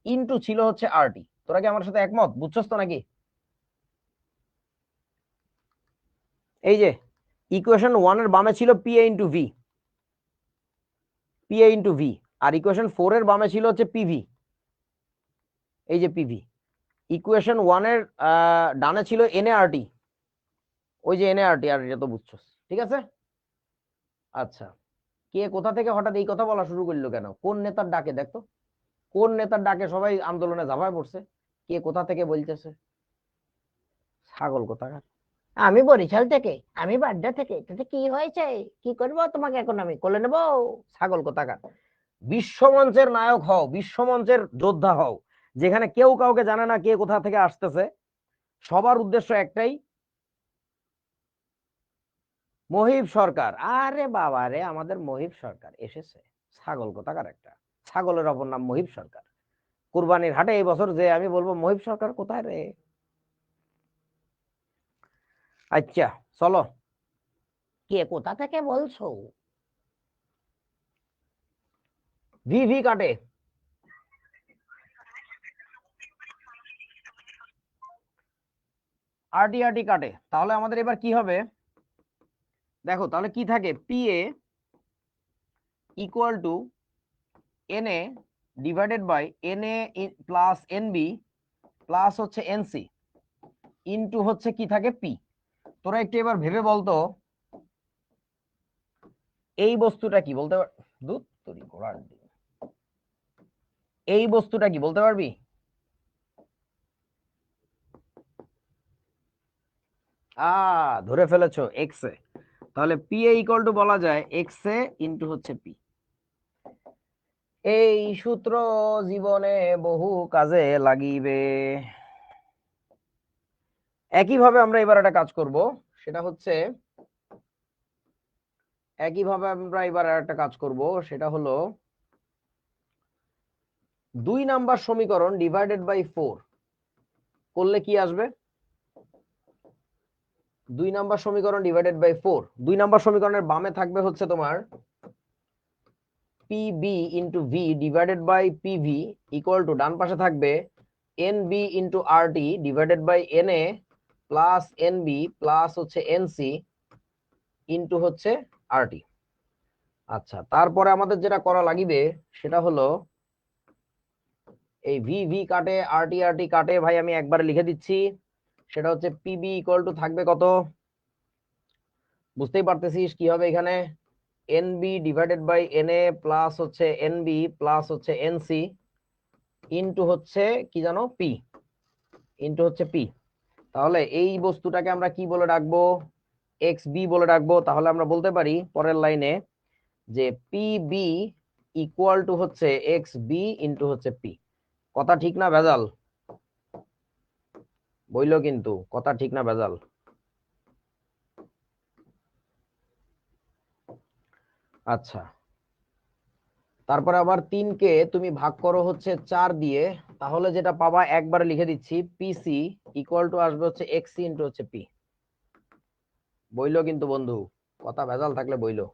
into ছিল হচ্ছে RT। তোরা কি আমার সাথে একমত? বুঝছস তো নাকি? এই যে ইকুয়েশন 1 এর বামে ছিল PA into V, PA into V, আর ইকুয়েশন 4 এর বামে ছিল হচ্ছে PV, এই যে PV। ইকুয়েশন 1 এর ডানে ছিল NART, ওই যে NART, আর এটা তো বুঝছো, ঠিক আছে? আচ্ছা, কে কোথা থেকে হঠাৎ এই কথা বলা শুরু করলো কেন? কোন নেতার ডাকে? দেখতো কোন নেতার ডাকে সবাই আন্দোলনে ঝাঁপায় পড়ছে, কে কোথা থেকে বলতেছে? ছাগল কোথাকার। আমি বরিশাল থেকে, আমি বাড্ডা থেকে, তাতে কি হয়েছে, কি করবো তোমাকে এখন আমি কোলে নেবো? ছাগল কোথাকার। বিশ্বমঞ্চের নায়ক হও, বিশ্বমঞ্চের যোদ্ধা হও, যেখানে কেউ কাউকে জানে না কে কোথা থেকে আসতেছে, সবার উদ্দেশ্য একটাই, মহিব সরকার। আরে বাবা রে, আমাদের মহিব সরকার এসেছে। ছাগল কোথাকার একটা, ছাগলের অপর নাম মহিব সরকার। কুরবানির হাটে এই বছর যে আমি বলবো মহিব সরকার কোথায় রে। আচ্ছা, চলো। কে কোথা থেকে বলছো? ভি ভি কাটে, আরটি আরটি কাটে, তাহলে আমাদের এবার কি হবে দেখো, তাহলে কি থাকে, P A equal to N A divided by N A plus N B plus হচ্ছে এনসি ইনটু হচ্ছে কি থাকে পি। তোরা একটু এবার ভেবে বলতো এই বস্তুটা কি বলতে দুধ তৈরি করার, এই বস্তুটা কি বলতে পারবি? ধরে ফেলেছো, এক্স এ। তাহলে পি এ ইকুয়াল টু বলা যায় এক্স এ ইনটু হচ্ছে পি। এই সূত্র জীবনে বহু কাজে লাগিবে। একইভাবে আমরা এবার একটা কাজ করব, সেটা হচ্ছে একইভাবে আমরা এবার একটা কাজ করব, সেটা হলো 2 নাম্বার সমীকরণ ডিভাইডেড বাই 4 করলে কি আসবে? 2 নাম্বার সমীকরণ ডিভাইডেড বাই 4, 2 নাম্বার সমীকরণের বামে থাকবে হচ্ছে তোমার PB into V divided by PV equal to, ডান পাশে থাকবে N B into R T divided by N A plus N B plus হচ্ছে এনসি ইন্টু হচ্ছে আর টি। আচ্ছা, তারপরে আমাদের যেটা করা লাগিবে সেটা হলো এই ভি ভি কাটে, আর টি কাটে, ভাই আমি একবারে লিখে দিচ্ছি, সেটা হচ্ছে পিবি ইকুয়াল টু থাকবে কত, বুঝতেই পারতেছিস কি হবে এখানে, N B divided by N A plus হচ্ছে এন বি প্লাস হচ্ছে এনসি ইনটু হচ্ছে কি জানো পি, ইনটু হচ্ছে পি। তাহলে এই বস্তুটাকে আমরা কি বলে রাখবো, এক্স বি বলে রাখবো। তাহলে আমরা বলতে পারি পরের লাইনে যে পি বি ইকুয়াল টু হচ্ছে এক্স বি ইনটু হচ্ছে পি। কথা ঠিক না ভেজাল? বইলো কিন্তু, কথা ঠিক না ভেজাল? আচ্ছা, তারপরে আবার 3কে তুমি ভাগ করো হচ্ছে 4 দিয়ে, তাহলে যেটা পাবা একবারে লিখে দিচ্ছি, পিসি ইকুয়াল টু আসবে হচ্ছে এক্সি ইনটু হচ্ছে পি। বইলো কিন্তু বন্ধু, কথা ভেজাল থাকলে বইলো।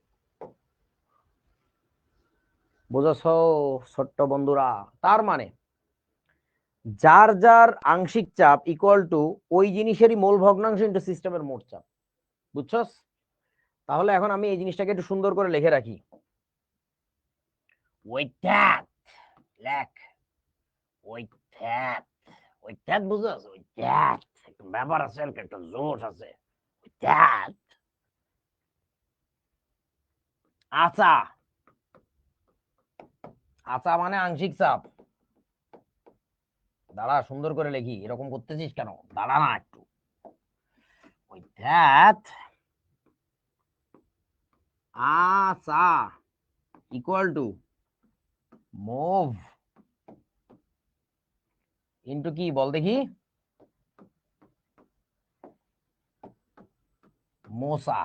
বুঝছো ছোট্ট বন্ধুরা? তার মানে যার যার আংশিক চাপ ইকুয়াল টু ওই জিনিসেরই মোল ভগ্নাংশ ইনটু সিস্টেমের মোট চাপ। বুঝছস? তাহলে এখন আমি এই জিনিসটাকে একটু সুন্দর করে লিখে রাখি। ওইটাত লেখ, ওইটাত, ওইটাত বুঝছস? ওইটাত একটা ব্যাপার আছে, একটা জোশ আছে। ওইটাত আচ্ছা, আচ্ছা মানে আংশিক চাপ। দাঁড়া সুন্দর করে লিখি, এরকম করতেছিস কেন? দাঁড়া না একটু। ওইটাত আচ্ছা ইকুয়াল টু মুভ ইনটু কি বল দেখি, মোসা।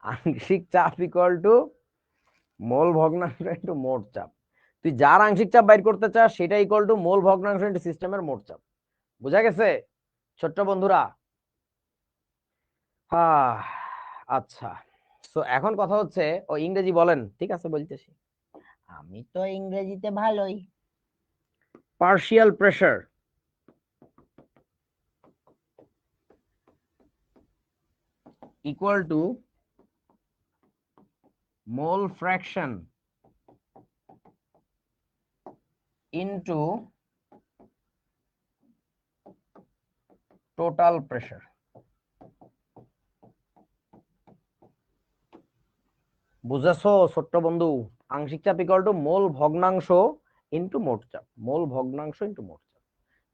আংশিক চাপ ইকুয়াল টু মোল ভগ্নাংশ ইনটু মোট চাপ। তুই যার আংশিক চাপ বাইর করতে চাস সেটা ইকুয়াল টু মোল ভগ্নাংশ ইনটু সিস্টেমের মোট চাপ। বুঝা গেছে ছোট্ট বন্ধুরা? হ্যাঁ, আচ্ছা। তো এখন কথা হচ্ছে, ও ইংরেজি বলেন, ঠিক আছে বলতেছি। আমি তো ইংরেজিতে ভালোই। Partial pressure equal to mole fraction into total pressure. বুঝেছো ছোট্ট বন্ধু? আংশিক চাপ ইকুয়াল টু মোল ভগ্নাংশ ইনটু মোট চাপ, মোল ভগ্নাংশ ইনটু মোট চাপ।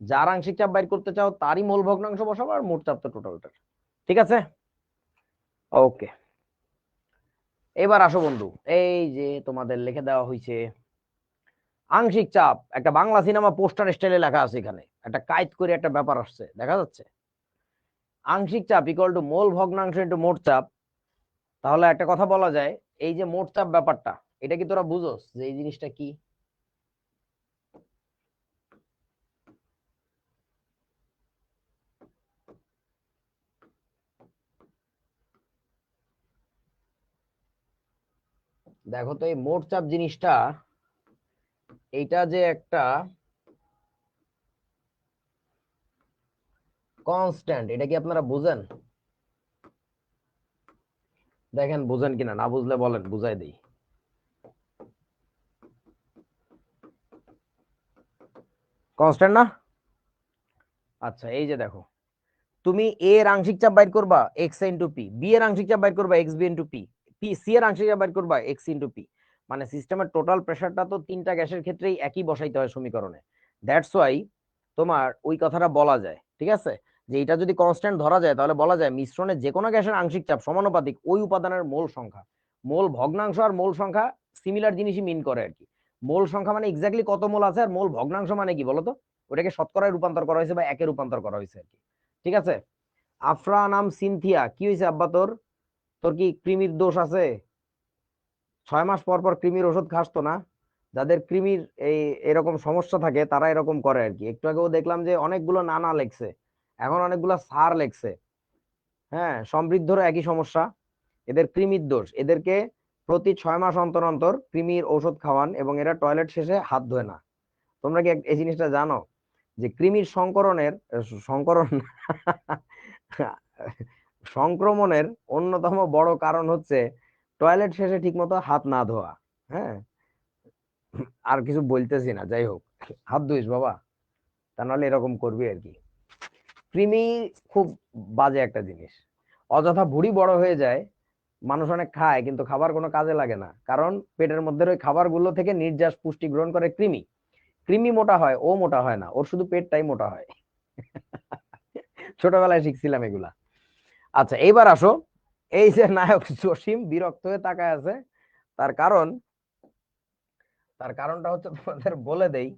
যার আংশিক চাপ বাইর করতে চাও তারই মোল ভগ্নাংশ বসাবো, আর মোট চাপ তো টোটালটা। ঠিক আছে, ওকে। এবার আসো বন্ধু, এই যে তোমাদের লিখে দেওয়া হয়েছে আংশিক চাপ, একটা বাংলা সিনেমা পোস্টার স্টাইলে লেখা আছে, এখানে একটা কাইত করে একটা ব্যাপার আসছে, দেখা যাচ্ছে আংশিক চাপ ইকুয়াল টু মোল ভগ্নাংশ ইনটু মোট চাপ। তাহলে একটা কথা বলা যায়, এই যে মোট চাপ ব্যাপারটা, এটা কি তোরা বুঝোস যে এই জিনিসটা কি? দেখো তো এই মোট চাপ জিনিসটা, এইটা যে একটা কনস্ট্যান্ট, এটা কি আপনারা বুঝেন? দেখেন বুঝেন কিনা, না বুঝলে বলেন, বুঝাই দেই। কনস্ট্যান্ট না? আচ্ছা এই যে দেখো, তুমি এ এর আংশিক চাপ বাইর করবা এক্স ইন্টু পি, বি এর আংশিক চাপ বাইর করবা X B into P, P C এর আংশিক চাপ বাইর করবা এক্স ইন্টু পি। মানে সিস্টেমের টোটাল প্রেসারটা তো তিনটা গ্যাসের ক্ষেত্রেই একই বসাইতে হয় সমীকরণে। দ্যাটস ওয়াই তোমার ওই কথাটা বলা যায়, ঠিক আছে, যে এটা যদি কনস্ট্যান্ট ধরা যায় তাহলে বলা যায় মিশ্রণে যে কোনো গ্যাসের আংশিক চাপ সমানুপাতিক ওই উপাদানের মোল সংখ্যা। মোল ভগ্নাংশ আর মোল সংখ্যা সিমিলার জিনিসই মিন করে আর কি। মোল সংখ্যা মানে এক্স্যাক্টলি কত মোল আছে, আর মোল ভগ্নাংশ মানে কি বলতো, ওটাকে শতকরায় রূপান্তর করা হয়েছে বা একে রূপান্তর করা হয়েছে আর কি। ঠিক আছে। আফরা নাম সিনথিয়া, কি হয়েছে আব্বা তোর? তোর কি কৃমির দোষ আছে? 6 মাস পর পর কৃমির ওষুধ খাস তো না? যাদের কৃমির এই এরকম সমস্যা থাকে তারা এরকম করে আর কি। একটু আগেও দেখলাম যে অনেকগুলো নানা লেখছে, এখন অনেকগুলো সার লেখছে। হ্যাঁ, সমৃদ্ধরও একই সমস্যা, এদের কৃমির দোষ। এদেরকে প্রতি 6 মাস অন্তর অন্তর কৃমির ঔষধ খাওয়ান এবং এরা টয়লেট শেষে হাত ধোয় না। তোমরা কি এই জিনিসটা জানো যে কৃমির সংকরণের সংকরণ সংক্রমণের অন্যতম বড় কারণ হচ্ছে টয়লেট শেষে ঠিকমতো হাত না ধোয়া। হ্যাঁ, আর কিছু বলতেছি না, যাই হোক, হাত ধুইস বাবা, তা নাহলে এরকম করবি আর কি। কৃমি খুব বাজে একটা জিনিস, অযথা ভুঁড়ি বড় হয়ে যায়। মানুষ অনেক খায় কিন্তু খাবার কোনো কাজে লাগে না, কারণ পেটের মধ্যে ওই খাবারগুলো থেকে নির্যাস পুষ্টি গ্রহণ করে কৃমি। কৃমি মোটা হয়, ও মোটা হয় না, ওর শুধু পেটটাই মোটা হয়। ছোটবেলায় শিখছিলাম এগুলা। আচ্ছা এইবার আসো, এই যে নায়ক জসিম বিরক্ত হয়ে তাকায় আছে, তার কারণ, তার কারণটা হচ্ছে তোমাদের বলে দেই।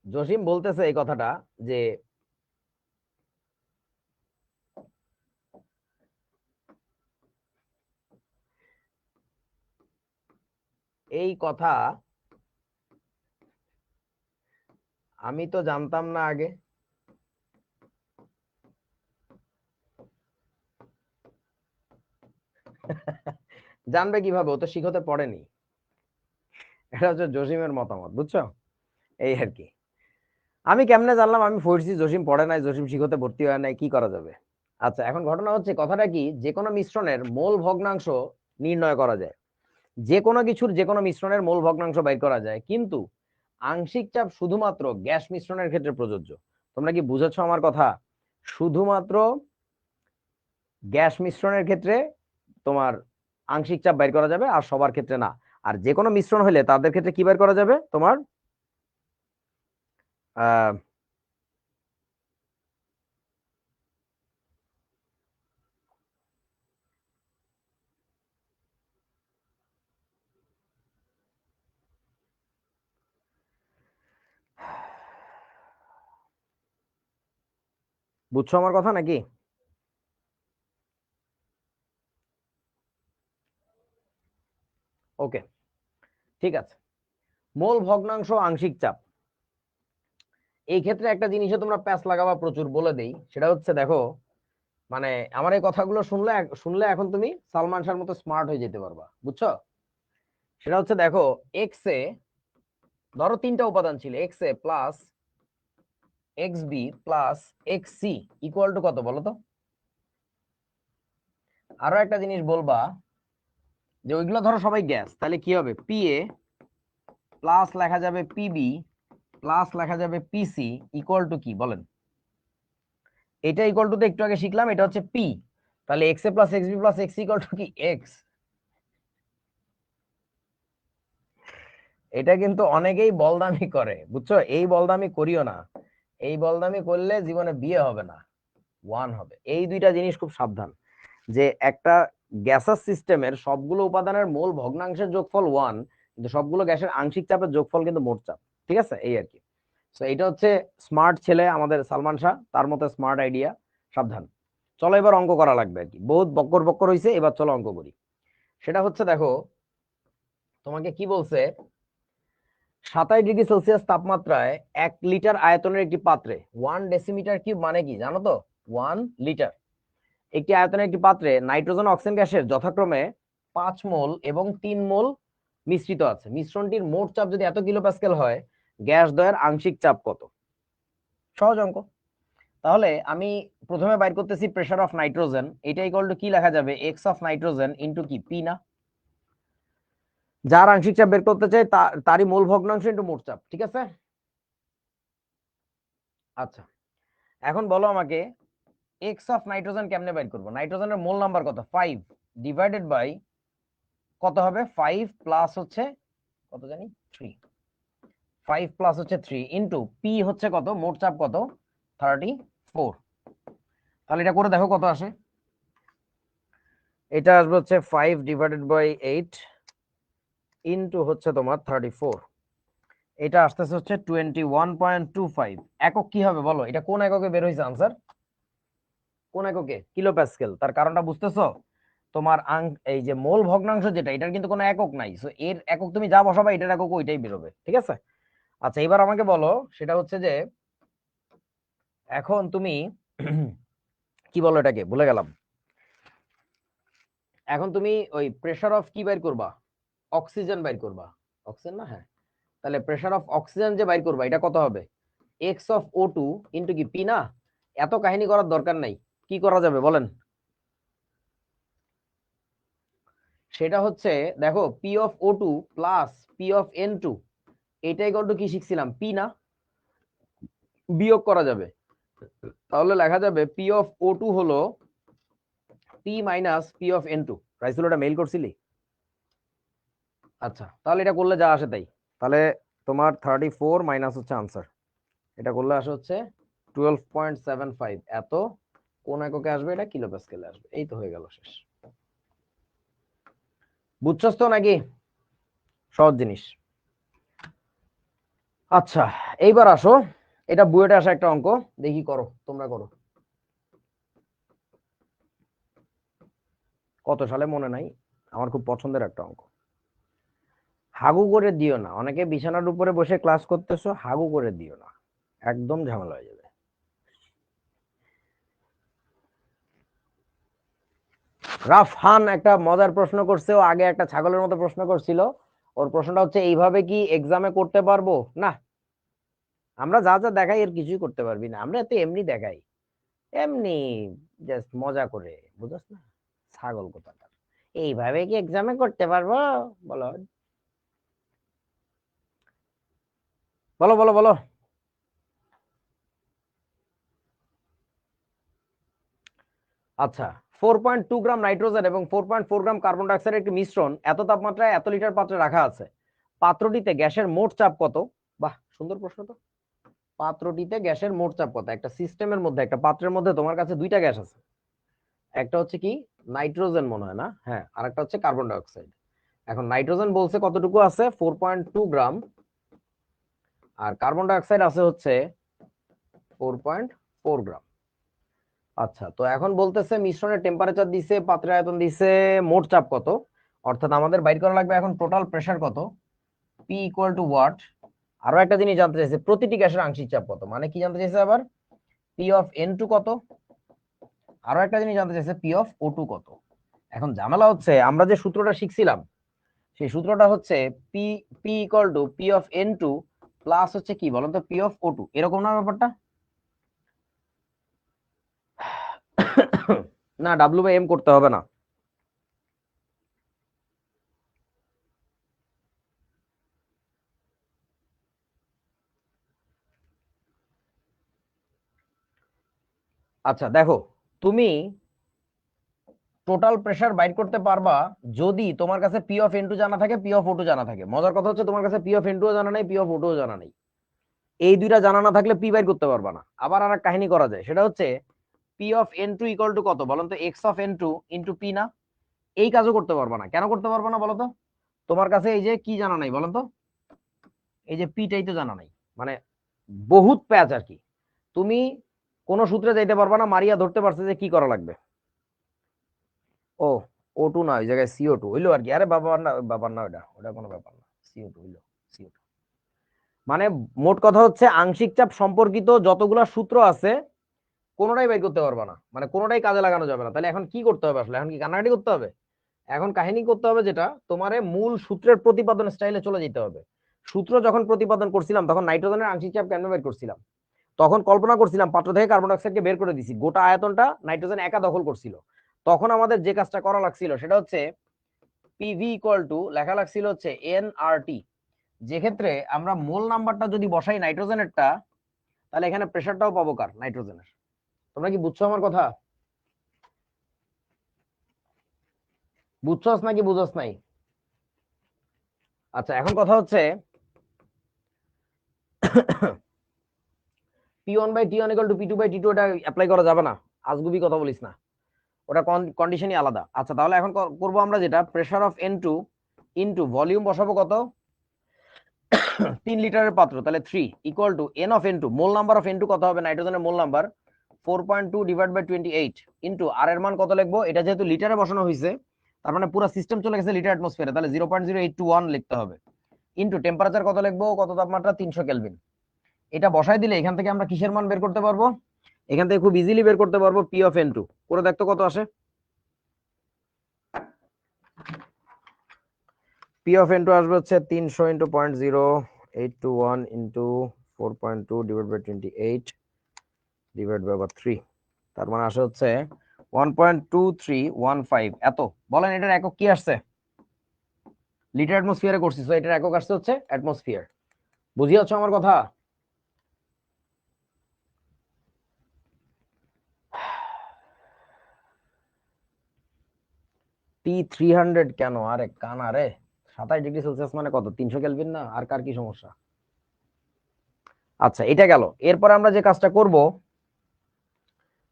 জসিম বলতেছে এই কথাটা যে এই কথা আমি তো জানতাম না আগে। জানবে কিভাবে, ও তো শিখতে পড়েনি। এটা হচ্ছে জসিমের মতামত, বুঝছো? এই আর কি। আমি কেমনে জানলাম? আমি পড়ছি, জসিম পড়ে নাই, জসিম শিখতে ভর্তি হয় নাই, কি করা যাবে? আচ্ছা এখন ঘটনা হচ্ছে, কথাটা কি, যে কোনো মিশ্রণের মোল ভগ্নাংশ নির্ণয় করা যায়, যে কোনো কিছুর যে কোনো মিশ্রণের মোল ভগ্নাংশ বাইর করা যায়, কিন্তু আংশিক চাপ শুধুমাত্র গ্যাস মিশ্রণের ক্ষেত্রে প্রযোজ্য। তোমরা কি বুঝেছো আমার কথা? শুধুমাত্র গ্যাস মিশ্রণের ক্ষেত্রে তোমার আংশিক চাপ বাইর করা যাবে, আর সবার ক্ষেত্রে না। আর যে কোনো মিশ্রণ হলে তাদের ক্ষেত্রে কি বাইর করা যাবে তোমার? আহ বুঝছো আমার কথা নাকি? ওকে, ঠিক আছে। মোল ভগ্নাংশ আংশিক চাপ, এই ক্ষেত্রে একটা জিনিসে তোমরা প্যাচ লাগাবা প্রচুর, বলে দেই। সেটা হচ্ছে দেখো, মানে আমার এই কথাগুলো শুনলে শুনলে এখন তুমি সালমান শাহর মতো স্মার্ট হয়ে যেতে পারবা, বুঝছো? সেটা হচ্ছে দেখো, এক্স এ ধরো তিনটা উপাদান ছিল, X A plus X B plus X C equal to কত বলো তো? আরো একটা জিনিস বলবা, যে ওইগুলো ধরো সবাই গ্যাস, তাহলে কি হবে? পি এ প্লাস লেখা যাবে পিবি প্লাস লেখা যাবে পিসি ইকুয়াল টু কি বলেন? এটা ইকুয়াল টু তো একটু আগে শিখলাম, এটা হচ্ছে পি। তাহলে X A plus X B plus X equal to কি? এক্স। এটা কিন্তু অনেকেই বলদামি করে, বুঝছো? এই বলদামি করিও না, এই বলদামি করলে জীবনে বিয়ে হবে না, ওয়ান হবে। এই দুইটা জিনিস খুব সাবধান, যে একটা গ্যাসাস সিস্টেমের সবগুলো উপাদানের মোল ভগ্নাংশের যোগফল ওয়ান, কিন্তু সবগুলো গ্যাসের আংশিক চাপের যোগফল কিন্তু মোট চাপ। ঠিক আছে, এই আর কি। তো এটা হচ্ছে স্মার্ট ছেলে আমাদের সালমান শাহ, তার মতো স্মার্ট আইডিয়া। সাবধান। চলো এবার অঙ্ক করা লাগবে আর কি, বহুত বক্কর বক্কর হয়েছে, এবার চলো অঙ্ক করি। সেটা হচ্ছে দেখো, তোমাকে কি বলছে, 27 ডিগ্রি সেলসিয়াস তাপমাত্রায় 1 লিটার আয়তনের একটি পাত্রে 1 ডেসিমিটার কিউব মানে কি জানো তো? 1 লিটার। একটি আয়তনের একটি পাত্রে নাইট্রোজেন অক্সিজেন গ্যাসের যথাক্রমে 5 মোল এবং 3 মোল মিশ্রিত আছে। মিশ্রণটির মোট চাপ যদি এত কিলোপ্যাসকেল হয়, গ্যাস দ্বয়ের আংশিক চাপ কত? সহজ অঙ্ক। তাহলে আমি প্রথমে বাইর করতেছি প্রেসার অফ নাইট্রোজেন। এটা ইকুয়াল টু কি লেখা যাবে? এক্স অফ নাইট্রোজেন ইনটু কি, পি না? যার আংশিক চাপ বের করতে চাই তারই মোল ভগ্নাংশ ইনটু মোট চাপ, ঠিক আছে? আচ্ছা, এখন বলো আমাকে এক্স অফ নাইট্রোজেন কেমনে বাইর করবো? নাইট্রোজেনের মোল নাম্বার কত? 5 ডিভাইডেড বাই কত হবে? 5 প্লাস হচ্ছে কত জানি 3, 5 প্লাস হচ্ছে 3 ইনটু পি হচ্ছে কত? মোট চাপ কত? 34। তাহলে এটা করে দেখো কত আসে। এটা আসবে হচ্ছে 5 ডিভাইডেড বাই 8 ইনটু হচ্ছে তোমার 34। এটা আসতেছে হচ্ছে 21.25। একক কি হবে বলো? এটা কোন এককে বের হয়েছে আনসার? কোন এককে? কিলোপ্যাসকেল। তার কারণটা বুঝতেছো? তোমার এই যে মোল ভগ্নাংশ যেটা, এটার কিন্তু কোনো একক নাই, সো এর একক তুমি যা বসাবা এটার একক ওইটাই বেরোবে, ঠিক আছে? আচ্ছা, এবার আমাকে বলো, সেটা হচ্ছে যে এখন তুমি কি বলো এটাকে, ভুলে গেলাম। এখন তুমি ওই প্রেসার অফ কি বাইর করবা? অক্সিজেন বাইর করবা। অক্সিজেন না? হ্যাঁ। তাহলে প্রেসার অফ অক্সিজেন যে বাইর করবা, এটা কত হবে? X of O two into কি, পি না? এত কাহিনী করার দরকার নাই। কি করা যাবে বলেন? সেটা হচ্ছে, দেখো, P of O two plus P of N two, এটাই গল্প কি শিখছিলাম, পি না? বিয়োগ করা যাবে। তাহলে লেখা যাবে পি অফ ও টু হলো P minus P of N two. Raisul, ওটা মেইল করছিলি? আচ্ছা, তাহলে এটা করলে যা আসে তাই। তাহলে তোমার 34 মাইনাস হচ্ছে আনসার, এটা করলে আসে হচ্ছে 12.75। এত কোন এককে আসবে? এটা কিলোপ্যাসকেলে আসবে। এই তো হয়ে গেল, শেষ। বুঝছস তো নাকি? সহজ জিনিস। আচ্ছা, এইবার আসো, এটা বুয়েটে আসা একটা অঙ্ক, দেখি করো, তোমরা করো। কত সালে মনে নাই, আমার খুব পছন্দের একটা অঙ্ক। হাগু করে দিও না, অনেকে বিছানার উপরে বসে ক্লাস করতেছো, হাগু করে দিও না, একদম ঝামেলা হয়ে যাবে। রাফহান একটা মজার প্রশ্ন করছে, ও আগে একটা ছাগলের মতো প্রশ্ন করছিল। ওর প্রশ্নটা হচ্ছে, এইভাবে কি এক্সামে করতে পারবো? না, আমরা যা যা দেখাই এর কিছুই করতে পারবি না, আমরা তো এমনি দেখাই, এমনি জাস্ট মজা করে, বুঝছ না? ছাগল কোথাকার, এইভাবে কি এক্সামে করতে পারবো? বলো বলো বলো বলো। আচ্ছা, 4.2 গ্রাম নাইট্রোজেন এবং 4.4 গ্রাম কার্বন ডাইঅক্সাইডের একটি মিশ্রণ এত তাপমাত্রায় এত লিটার পাত্রে রাখা আছে। পাত্রটিতে গ্যাসের মোট চাপ কত? বাহ, সুন্দর প্রশ্ন তো। পাত্রটিতে গ্যাসের মোট চাপ কত? একটা সিস্টেমের মধ্যে, একটা পাত্রের মধ্যে তোমার কাছে দুইটা গ্যাস আছে। একটা হচ্ছে কি, নাইট্রোজেন মনে হয় না? হ্যাঁ, আর একটা হচ্ছে কার্বন ডাইঅক্সাইড। এখন নাইট্রোজেন বলছে কতটুকু আছে? 4.2 গ্রাম। আর কার্বন ডাইঅক্সাইড আছে হচ্ছে 4.4 গ্রাম। আচ্ছা, তো এখন বলতেছে মিশ্রণের টেম্পারেচার দিছে, পাত্রের আয়তন দিছে, মোট চাপ কত। অর্থাৎ আমাদের বাইর করা লাগবে এখন টোটাল প্রেসার কত, পি ইকুয়াল টু ওয়াট। আরো একটা জিনিস জানতে চাইছে, প্রতিটি গ্যাসের আংশিক চাপ কত, মানে কি জানতে চাইছে আবার? পি অফ এন টু কত। আরো একটা জিনিস জানতে চাইছে, পি অফ ও টু কত। এখন ঝামেলা হচ্ছে, আমরা যে সূত্রটা শিখছিলাম, সেই সূত্রটা হচ্ছে P P equal to P of N two plus হচ্ছে কি বলতো, পি অফ ও টু, এরকম না ব্যাপারটা? না, ডাব্লিউ বাই এম করতে হবে না। আচ্ছা দেখো, তুমি টোটাল প্রেসার বাইর করতে পারবা যদি তোমার কাছে পি অফ এন টু জানা থাকে, পি অফ ও টু জানা থাকে। মজার কথা হচ্ছে, তোমার কাছে পি অফ এন টু জানা নেই, পি অফ ও টু জানা নেই। এই দুইটা জানা না থাকলে পি বাইর করতে পারবা না। আবার আর এক কাহিনী করা যায়, সেটা হচ্ছে P of N two equal to কত বলেন তো, X of N two into P না? এই কাজও করতে পারবা না। কেন করতে পারবা না বলো তো? তোমার কাছে এই যে কি জানা নাই বলেন তো, এই যে পিটাই তো জানা নাই, মানে বহুত প্যাচ আর কি। তুমি কোন সূত্রে যাইতে পারবা না, মারিয়া ধরতে পারছে যে কি করা লাগবে। ও, ও টু না, ওই জায়গায় সিও টু হইলো আর কি। আরে বাবার না, বাবার না, ওটা ওটা কোনো ব্যাপার না, সিও টু হইলো, সিও টু। মানে মোট কথা হচ্ছে, আংশিক চাপ সম্পর্কিত যতগুলা সূত্র আছে কোনোটাই বের করতে পারবা না, মানে কোনোটাই কাজে লাগানো যাবে না। তাহলে এখন কি করতে হবে আসলে? এখন কি কান্নাকাটি করতে হবে? এখন কাহিনী করতে হবে যেটা, তোমারে মূল সূত্রের প্রতিপাদন স্টাইলে চলে যেতে হবে। সূত্র যখন প্রতিপাদন করছিলাম তখন নাইট্রোজেনের আংশিক চাপ কেন বের করছিলাম? তখন কল্পনা করছিলাম পাত্র থেকে কার্বন ডাইঅক্সাইডকে বের করে দিছি, গোটা আয়তনটা নাইট্রোজেন একা দখল করছিল। তখন আমাদের যে কাজটা করা লাগছিল সেটা হচ্ছে পিভি ইকুয়াল টু লেখা লাগছিল হচ্ছে এনআরটি, যে ক্ষেত্রে আমরা মোল নাম্বারটা যদি বসাই নাইট্রোজেনেরটা, তাহলে এখানে প্রেসারটাও পাবো কার? নাইট্রোজেনের। তোমরা কি বুঝছো আমার কথা? বুঝছস নাকি বুঝছস নাই? আচ্ছা, এখন কথা হচ্ছে P1/T1 = P2/T2 এটা অ্যাপ্লাই করা যাবে না, আজগুবি কথা বলিস না, ওটা কন্ডিশনই আলাদা। আচ্ছা, তাহলে এখন করব আমরা যেটা, pressure of N2 into volume বসাবো কত, 3 লিটারের পাত্র, তাহলে 3 equal to N of N2, mole number of N2 কত হবে? নাইট্রোজেনের mole number 4.2 divide by 28 into আর এর মান কত লিখবো? এটা যেহেতু লিটারে বসানো হয়েছে, তার মানে পুরো সিস্টেম চলে গেছে লিটার অ্যাটমসফিয়ারে, তাহলে 0.0821 লিখতে হবে। ইনটু টেম্পারেচার কত লিখবো? কত তাপমাত্রা? 300 কেলভিন। এটা বসাই দিলে এখান থেকে আমরা কিসের মান বের করতে পারবো? এখান থেকে খুব ইজিলি বের করতে পারবো পি অফ N2। করে দেখতো কত আসে। পি অফ N2 আসবে হচ্ছে 300 into 0.0821 into 4.2 divide by 28 divide by 3, তার মানে আসে হচ্ছে 1.2315। এত বলেন এটার একক কি আসছে? লিটার অ্যাটমসফিয়ারে করছি, তো এটার একক আসছে হচ্ছে অ্যাটমসফিয়ার। বুঝি হচ্ছে আমার কথা? T300 কেন? আরে কানা রে, 27 ডিগ্রি সেলসিয়াস মানে কত? 300 কেলভিন না? আর কার কি সমস্যা? আচ্ছা, এটা গেল। এরপর আমরা যে কাজটা করব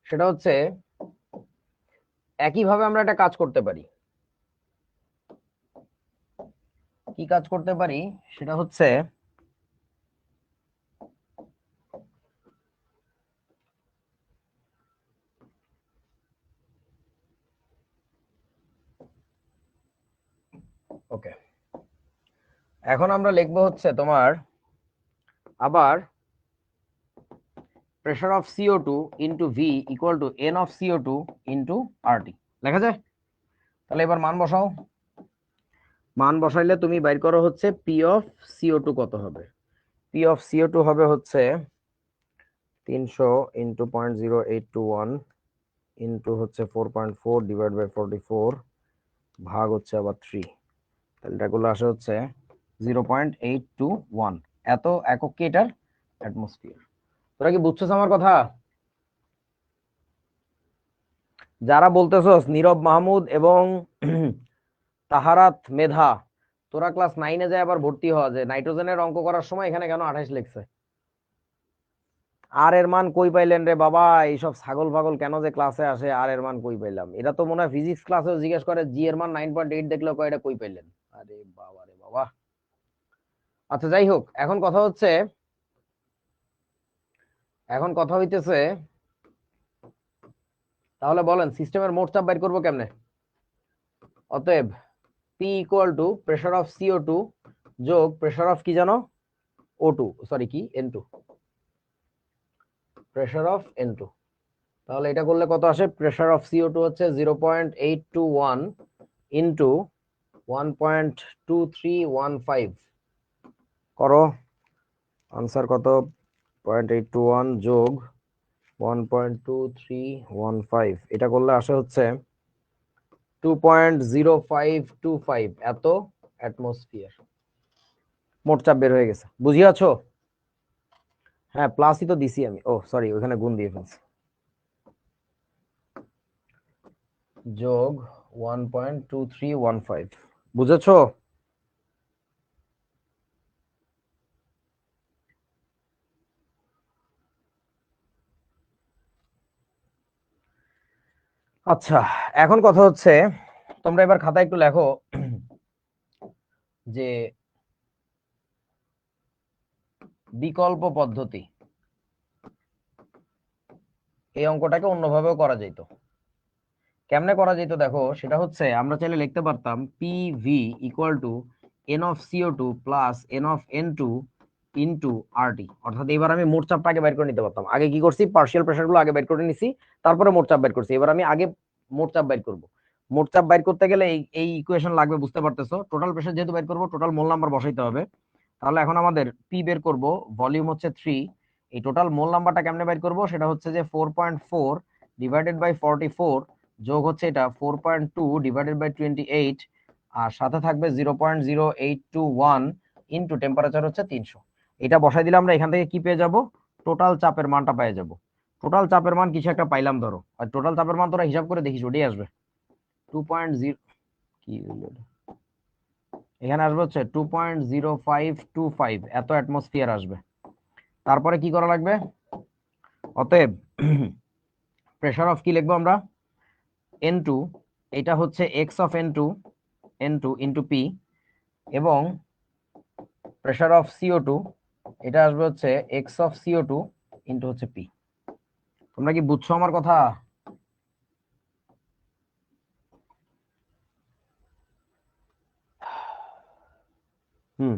সেটা হচ্ছে একইভাবে আমরা একটা কাজ করতে পারি। কি কাজ করতে পারি সেটা হচ্ছে, ওকে, এখন আমরা লিখবো হচ্ছে তোমার আবার pressure of CO2 into V equal to N of CO2 into RT লেখা যায়। তাহলে এবার মান বসাও। মান বসাইলে তুমি বাইর করো হচ্ছে পি অফ CO2 কত হবে। পি অফ CO2 হবে হচ্ছে 300 ইন্টু 0.0821 ইন্টু হচ্ছে 4.4 ডিভাইড বাই 44 ভাগ হচ্ছে আবার 3, তাহলে এটাগুলো আসে হচ্ছে 0.821। এত একক কি এটার? অ্যাটমসফিয়ার। তোরা কি বুঝছস আমার কথা? যারা বলতেছস নীরব মাহমুদ এবং তাহারাত মেধা, তোরা ক্লাস 9-এ যায় আবার ভর্তি হওয়া, যে নাইট্রোজেনের অঙ্ক করার সময় এখানে কেন 28 লিখছে? আর এর মান কই পাইলেন রে বাবা? এইসব ছাগল পাগল কেন যে ক্লাসে আসে? আর এর মান কই পাইলাম? এটা তো মনে হয় ফিজিক্স ক্লাসেও জিজ্ঞেস করে, জি এর মান 9.8 দেখলেও কয় এটা কই পাইলেন। আরে বাবা রে বাবা। আচ্ছা, যাই হোক, এখন কথা হইতেছে তাহলে বলেন সিস্টেমের মোট চাপ বের করবো কেমনে? অতএব P equal two pressure of CO2 যোগ প্রেসার অফ কি জানো? O2, সরি কি N2, প্রেসার অফ N2। তাহলে এটা করলে কত আসে? প্রেসার অফ CO2 হচ্ছে 0.821 ইন্টু 1.2315 করো, আনসার কত? 0.821 যোগ 1.2315, এটা করলে আসে হচ্ছে 2.0525, এত অ্যাটমসফিয়ার। মোট চাপ বের হয়ে গেছে, বুঝিয়াছো? হ্যাঁ, প্লাসই তো দিছি আমি, ও সরি ওখানে গুণ দিয়ে ফেলছি। যোগ 1.2315, বুঝেছো? আচ্ছা, এখন কথা হচ্ছে তোমরা এবার খাতায় একটু লেখো যে বিকল্প পদ্ধতি, এই অঙ্কটাকে অন্যভাবেও করা যেত। কেমনে করা যেত দেখো, সেটা হচ্ছে আমরা চাইলে লিখতে পারতাম P V equal to N of CO2 plus N of N2 into RT, অর্থাৎ এবার আমি মোট চাপটা আগে বের করে নিতে পারতাম। আগে কি করছি, পার্শিয়াল প্রেসার গুলো আগে বের করে নিছি, তারপরে মোট চাপ বের করছি। এবার আমি আগে মোট চাপ বের করব। মোট চাপ বের করতে গেলে এই এই ইকুয়েশন লাগবে, বুঝতে পারতেছো। টোটাল প্রেসার যেহেতু বের করব, টোটাল মোল নাম্বার বসাইতে হবে। তাহলে এখন আমাদের পি বের করব, ভলিউম হচ্ছে 3। এই টোটাল মোল নাম্বারটা কেমনে বের করব, সেটা হচ্ছে যে 4.4 ডিভাইডেড বাই 44 যোগ হচ্ছে এটা 4.2 ডিভাইডেড বাই 28, আর সাথে থাকবে 0.0821 ইনটু টেম্পারেচার হচ্ছে 300। এটা বসাই দিলে আমরা এখান থেকে কি পেয়ে যাব, টোটাল চাপের মানটা পেয়ে যাব। টোটাল চাপের মান কিছু একটা পাইলাম ধরো, আর টোটাল চাপের মান তোরা হিসাব করে দেখিস ওটাই আসবে 2.0, কি হলো এটা? এখানে আসবে হচ্ছে 2.0525, এত অ্যাটমসফিয়ার আসবে। তারপরে কি করা লাগবে, অতএব প্রেসার অফ কি লিখবো আমরা, N2, এটা হচ্ছে x of N2 into P, এবং প্রেসার অফ CO2 এটা আসবে হচ্ছে এক্স অফ CO2 ইন্টু হচ্ছে পি। তোমরা কি বুঝছো আমার কথা? হুম,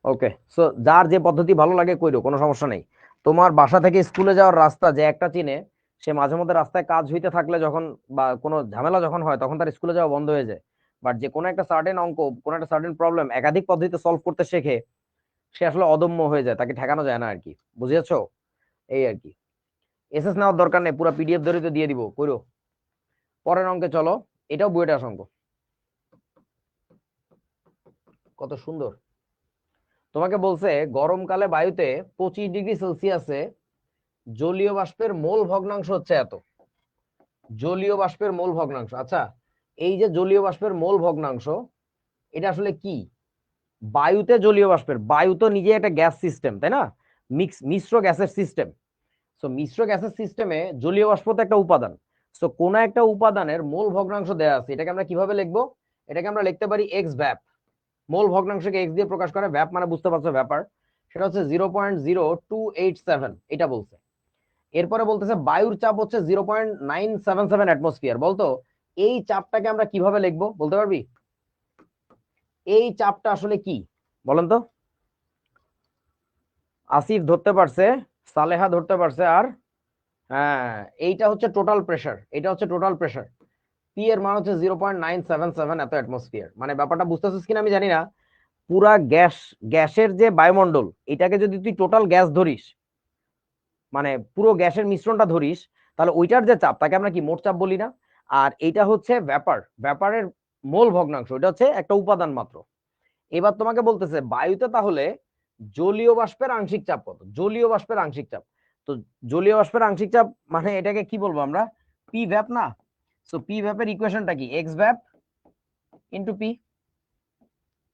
ওকে। সো যার যে পদ্ধতি ভালো লাগে কইরো, কোনো সমস্যা নেই। তোমার বাসা থেকে স্কুলে যাওয়ার রাস্তা যে একটা চিনে, সে মাঝে মধ্যে রাস্তায় কাজ হইতে থাকলে যখন বা কোনো ঝামেলা যখন হয়, তখন তার স্কুলে যাওয়া বন্ধ হয়ে যায়। বাট যে কোনো একটা সার্টেন অঙ্ক, কোনো একটা সার্টেন প্রবলেম একাধিক পদ্ধতিতে সলভ করতে শেখে, সে আসলে অদম্য হয়ে যায়, তাকে ঠেকানো যায় না আর কি। বুঝেছো? এই আর কি। এসএস নেওয়ার দরকার নেই, পুরো পিডিএফ ধরে তো দিয়ে দিব, কইরো। পরের অঙ্কে চলো, এটাও বুয়েটে আসা অঙ্ক। কত সুন্দর। তোমাকে বলছে গরমকালে বায়ুতে 25 ডিগ্রি সেলসিয়াসে জলীয় বাষ্পের মোল ভগ্নাংশ হচ্ছে এত। জলীয় বাষ্পের মোল ভগ্নাংশ, আচ্ছা, এই যে জলীয় বাষ্পের মোল ভগ্নাংশ, এটা আসলে কি? বায়ুতে জলীয় বাষ্পের, বায়ু তো নিজে একটা গ্যাস সিস্টেম, তাই না? মিশ্র গ্যাসের সিস্টেম। সো মিশ্র গ্যাসের সিস্টেমে জলীয় বাষ্প তো একটা উপাদান। সো কোন একটা উপাদানের মোল ভগ্নাংশ দেওয়া আছে, এটাকে আমরা কিভাবে লিখবো? এটাকে আমরা লিখতে পারি এক্স ভ্যাপ। মোল ভগ্নাংশকে এক্স দিয়ে প্রকাশ করে, ভ্যাপ মানে বুঝতে পারছো ব্যাপার, সেটা হচ্ছে 0.0287, এটা বলছে। এরপরে বলতেছে বায়ুর চাপ হচ্ছে 0.977 অ্যাটমসফিয়ার। বলতো এই চাপটাকে আমরা কিভাবে লিখবো, বলতে পারবি? এই চাপটা আসলে কি বলেন তো? আসিফ ধরতে পারছে, সালেহা ধরতে পারছে, আর হ্যাঁ, এইটা হচ্ছে টোটাল প্রেসার, এটা হচ্ছে টোটাল প্রেসার। পি এর মান হচ্ছে 0.977 এত অ্যাটমসফিয়ার। মানে ব্যাপারটা বুঝতেছিস কিনা আমি জানি না। পুরা গ্যাসের যে বায়ুমণ্ডল, এটাকে যদি তুই টোটাল গ্যাস ধরিস, মানে পুরো গ্যাসের মিশ্রণটা ধরিস, তাহলে ওইটার যে চাপ, তাকে আমরা কি মোট চাপ বলি না? আর এটা হচ্ছে ব্যাপারের মোল ভগ্নাংশ, এটা হচ্ছে একটা উপাদান মাত্র। এবার তোমাকে বলতেছে বায়ুতে তাহলে জলীয় বাষ্পের আংশিক চাপ কত, জলীয় বাষ্পের আংশিক চাপ। তো জলীয় বাষ্পের আংশিক চাপ মানে এটাকে কি বলবো আমরা, পি ভ্যাপ না? সো পি ভ্যাপের ইকুয়েশনটা কি, এক্স ভ্যাপ ইন্টু পি।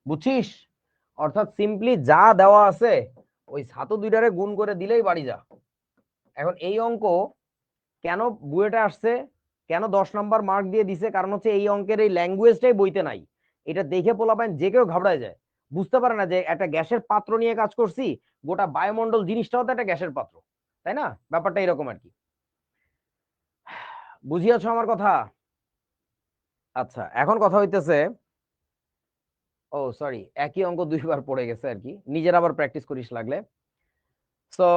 বুঝছিস? অর্থাৎ সিম্পলি যা দেওয়া আছে ওই ছাতু দুইটারে গুণ করে দিলেই বাড়ি যা। এখন এই অঙ্ক কেন বুয়েটে আসছে, কেন 10 নম্বর মার্ক দিয়ে দিছে, কারণ হচ্ছে এই অঙ্কের এই ল্যাঙ্গুয়েজটাই বইতে নাই। এটা দেখে পোলাপাইন যে কেউ ঘাবড়ায় যায়, বুঝতে পারে না যে একটা গ্যাসের পাত্র নিয়ে কাজ করছি, গোটা বায়ুমণ্ডল জিনিসটাও তো একটা গ্যাসের পাত্র, তাই না? ব্যাপারটা এরকম আর কি। বুঝিয়াছো আমার কথা? আচ্ছা, এখন কথা হইতেছে, ও সরি, একই অঙ্ক দুইবার পড়ে গেছে আর কি, নিজের আবার প্র্যাকটিস করিস লাগলে। সো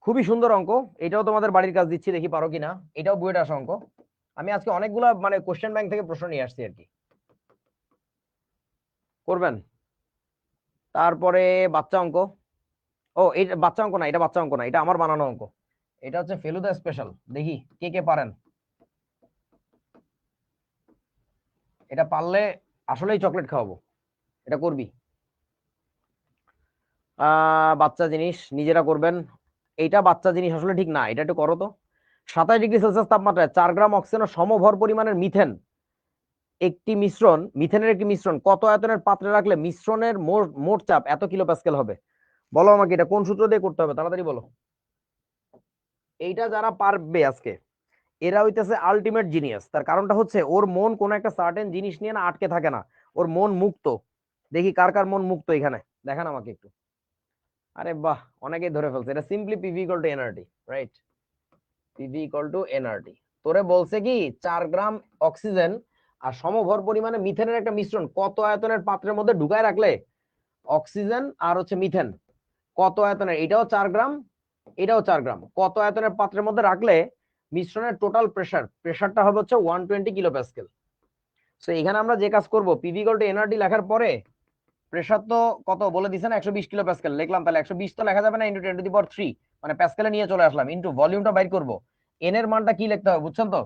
খুবই সুন্দর অঙ্ক। এটাও তোমাদের বাড়ির কাজ দিচ্ছি, দেখি পারো কিনা। এটাও বুয়েট আসা অঙ্ক। আমি আজকে অনেকগুলা মানে কোশ্চেন ব্যাংক থেকে প্রশ্ন নিয়ে আসছি আর কি, করবেন। তারপরে বাচ্চা অঙ্ক, ও এটা বাচ্চা অঙ্ক না, এটা বাচ্চা অঙ্ক না, এটা আমার বানানো অঙ্ক। এটা হচ্ছে ফেলুদা স্পেশাল, দেখি কে কে পারেন। এটা পারলে আসলেই চকলেট খাওয়াবো, এটা করবি। বাচ্চা জিনিস নিজেরা করবেন। এইটা বাচ্চা জিনিস আসলে ঠিক না, এটা একটু করো তো। 27 ডিগ্রি সেলসিয়াস তাপমাত্রায় 4 গ্রাম অক্সিজেন ও সমভর পরিমাণের মিথেনের একটি মিশ্রণ কত আয়তনের পাত্রে রাখলে মিশ্রণের মোট চাপ এত কিলো প্যাসকেল হবে? বলো আমাকে, এটা কোন সূত্র দিয়ে করতে হবে, তাড়াতাড়ি বলো। এইটা যারা পারবে আজকে, এরা হইতেছে আলটিমেট জিনিয়াস। তার কারণটা হচ্ছে ওর মন কোন একটা সার্টেন জিনিস নিয়ে না আটকে থাকে না, ওর মন মুক্ত। দেখি কার কার মন মুক্ত এখানে, দেখান আমাকে একটু। আরে বাহ, অনেকেই ধরে ফেলছে। এটা simply PV equal two nRT, right? PV equal two nRT. তোরে বলছে কি 4 গ্রাম অক্সিজেন আর সমভর পরিমাণে মিথেনের একটা মিশ্রণ কত আয়তনের পাত্রের মধ্যে ঢুকায় রাখলে অক্সিজেন আর হচ্ছে মিথেন কত আয়তনের, এটাও 4 গ্রাম এটাও 4 গ্রাম, কত আয়তনের পাত্রের মধ্যে রাখলে মিশ্রণের টোটাল প্রেসারটা হবে হচ্ছে 120 কিলো প্যাসকেল। সো এখানে আমরা যে কাজ করব, পিভি ইকুয়াল টু এনআরটি লেখার পরে প্রেসার তো কত বলে দিছেন 120 কিলো প্যাসকেল লিখলাম, তাহলে 120 তো লেখা যাবে না, ইনটু 10 টু দি পাওয়ার 3 মানে প্যাসকেলে নিয়ে চলে আসলাম, ইনটু ভলিউমটা বাইর করব। এন এর মানটা কি লিখতে হবে বুঝছেন তো,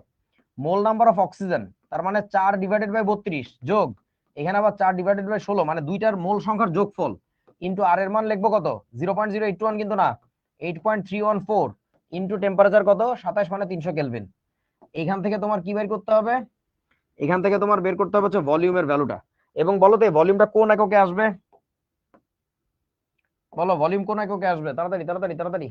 মোল নাম্বার অফ অক্সিজেন, তার মানে 4 ডিভাইডেড বাই 32 যোগ এখানে আবার 4 ডিভাইডেড বাই 16 মানে দুইটার মোল সংখ্যার যোগফল, ইনটু আর এর মান লিখবো কত 0.0821 কিন্তু না 8.314 ইনটু টেম্পারেচার কত 27 মানে 300 কেলভিন। এখান থেকে তোমার কি বের করতে হবে, এখান থেকে তোমার বের করতে হবে হচ্ছে ভলিউমের ভ্যালুটা। এবং বলো তো ভলিউমটা কোন এককে আসবে, বলো ভলিউম কোন এককে আসবে, তাড়াতাড়ি তাড়াতাড়ি তাড়াতাড়ি।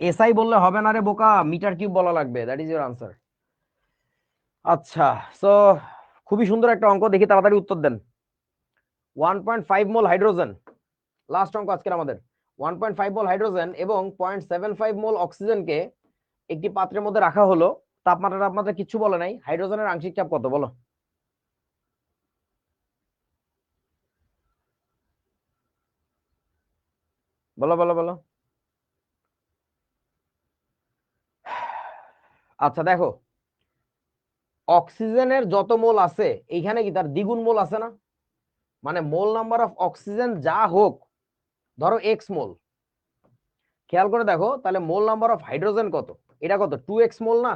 এসআই বললে হবে না রে বোকা, মিটার কিউব বলা লাগবে, দ্যাট ইজ ইওর আনসার। আচ্ছা সো খুবই সুন্দর একটা অঙ্ক, দেখি তাড়াতাড়ি উত্তর দেন। 1.5 মোল হাইড্রোজেন, লাস্ট অঙ্ক আজকের আমাদের। 1.5 মোল হাইড্রোজেন এবং 0.75 মোল অক্সিজেনকে একটি পাত্রের মধ্যে রাখা হলো, তাপমাত্রা কিছু বলে নাই, হাইড্রোজেনের আংশিক চাপ কত বলো। বলো বলো বলো। আচ্ছা দেখো, অক্সিজেনের যত মোল আছে এইখানে কি তার দ্বিগুণ মোল আছে না, মানে মোল নাম্বার অফ অক্সিজেন যা হোক, ধরো এক্স মোল, খেয়াল করে দেখো তাহলে মোল নাম্বার অফ হাইড্রোজেন কত, এটা কত 2x মোল না,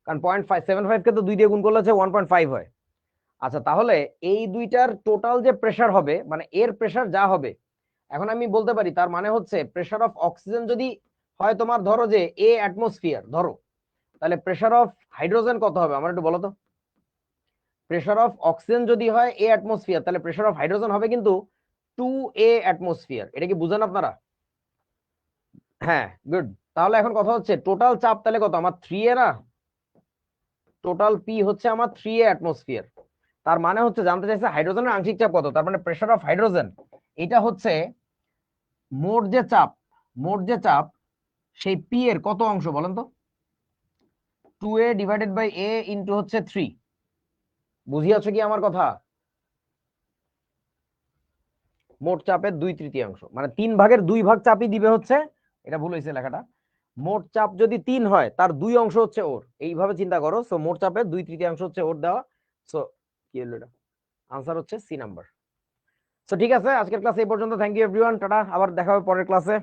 কারণ 0.75 কে তো 2 দিয়ে গুণ করলে হচ্ছে 1.5 হয়। আচ্ছা তাহলে এই দুইটার টোটাল যে প্রেসার হবে, মানে এর প্রেসার যা হবে, এখন আমি বলতে পারি তার মানে হচ্ছে প্রেসার অফ অক্সিজেন যদি হয় তোমার ধরো যে এ অ্যাটমসফিয়ার ধরো, তাহলে প্রেসার অফ হাইড্রোজেন কত হবে আমার একটু বলো তো। প্রেসার অফ অক্সিজেন যদি হয় এ অ্যাটমসফিয়ার, তাহলে প্রেসার অফ হাইড্রোজেন হবে কিন্তু 2a অ্যাটমসফিয়ার, এটা কি বুঝেন আপনারা? হ্যাঁ গুড। তাহলে এখন কথা হচ্ছে টোটাল চাপ তাহলে কত আমার 3a না, টোটাল পি হচ্ছে আমার 3a অ্যাটমসফিয়ার। তার মানে হচ্ছে জানতে চাইছে হাইড্রোজেনের আংশিক চাপ কত, তার মানে প্রেসার অফ হাইড্রোজেন এটা হচ্ছে মোট যে চাপ, মোট যে চাপ সেই পি এর কত অংশ বলেন তো, 2a divided by a into হচ্ছে 3, বুঝিয়াছো কি আমার কথা? মোট চাপের 2/3, মানে 3/2 চাপই দিবে হচ্ছে, এটা ভুল হয়েছে লেখাটা, মোট চাপ যদি 3 হয় তার 2 অংশ হচ্ছে ওর, এইভাবে চিন্তা করো। সো মোট চাপের 2/3 হচ্ছে ওর দেওয়া। সো কি হলো এটা, আনসার হচ্ছে সি নাম্বার। সো ঠিক আছে, আজকের ক্লাস এই পর্যন্ত, থ্যাংক ইউ এভরিওয়ান, টাটা, আবার দেখা হবে পরের ক্লাসে।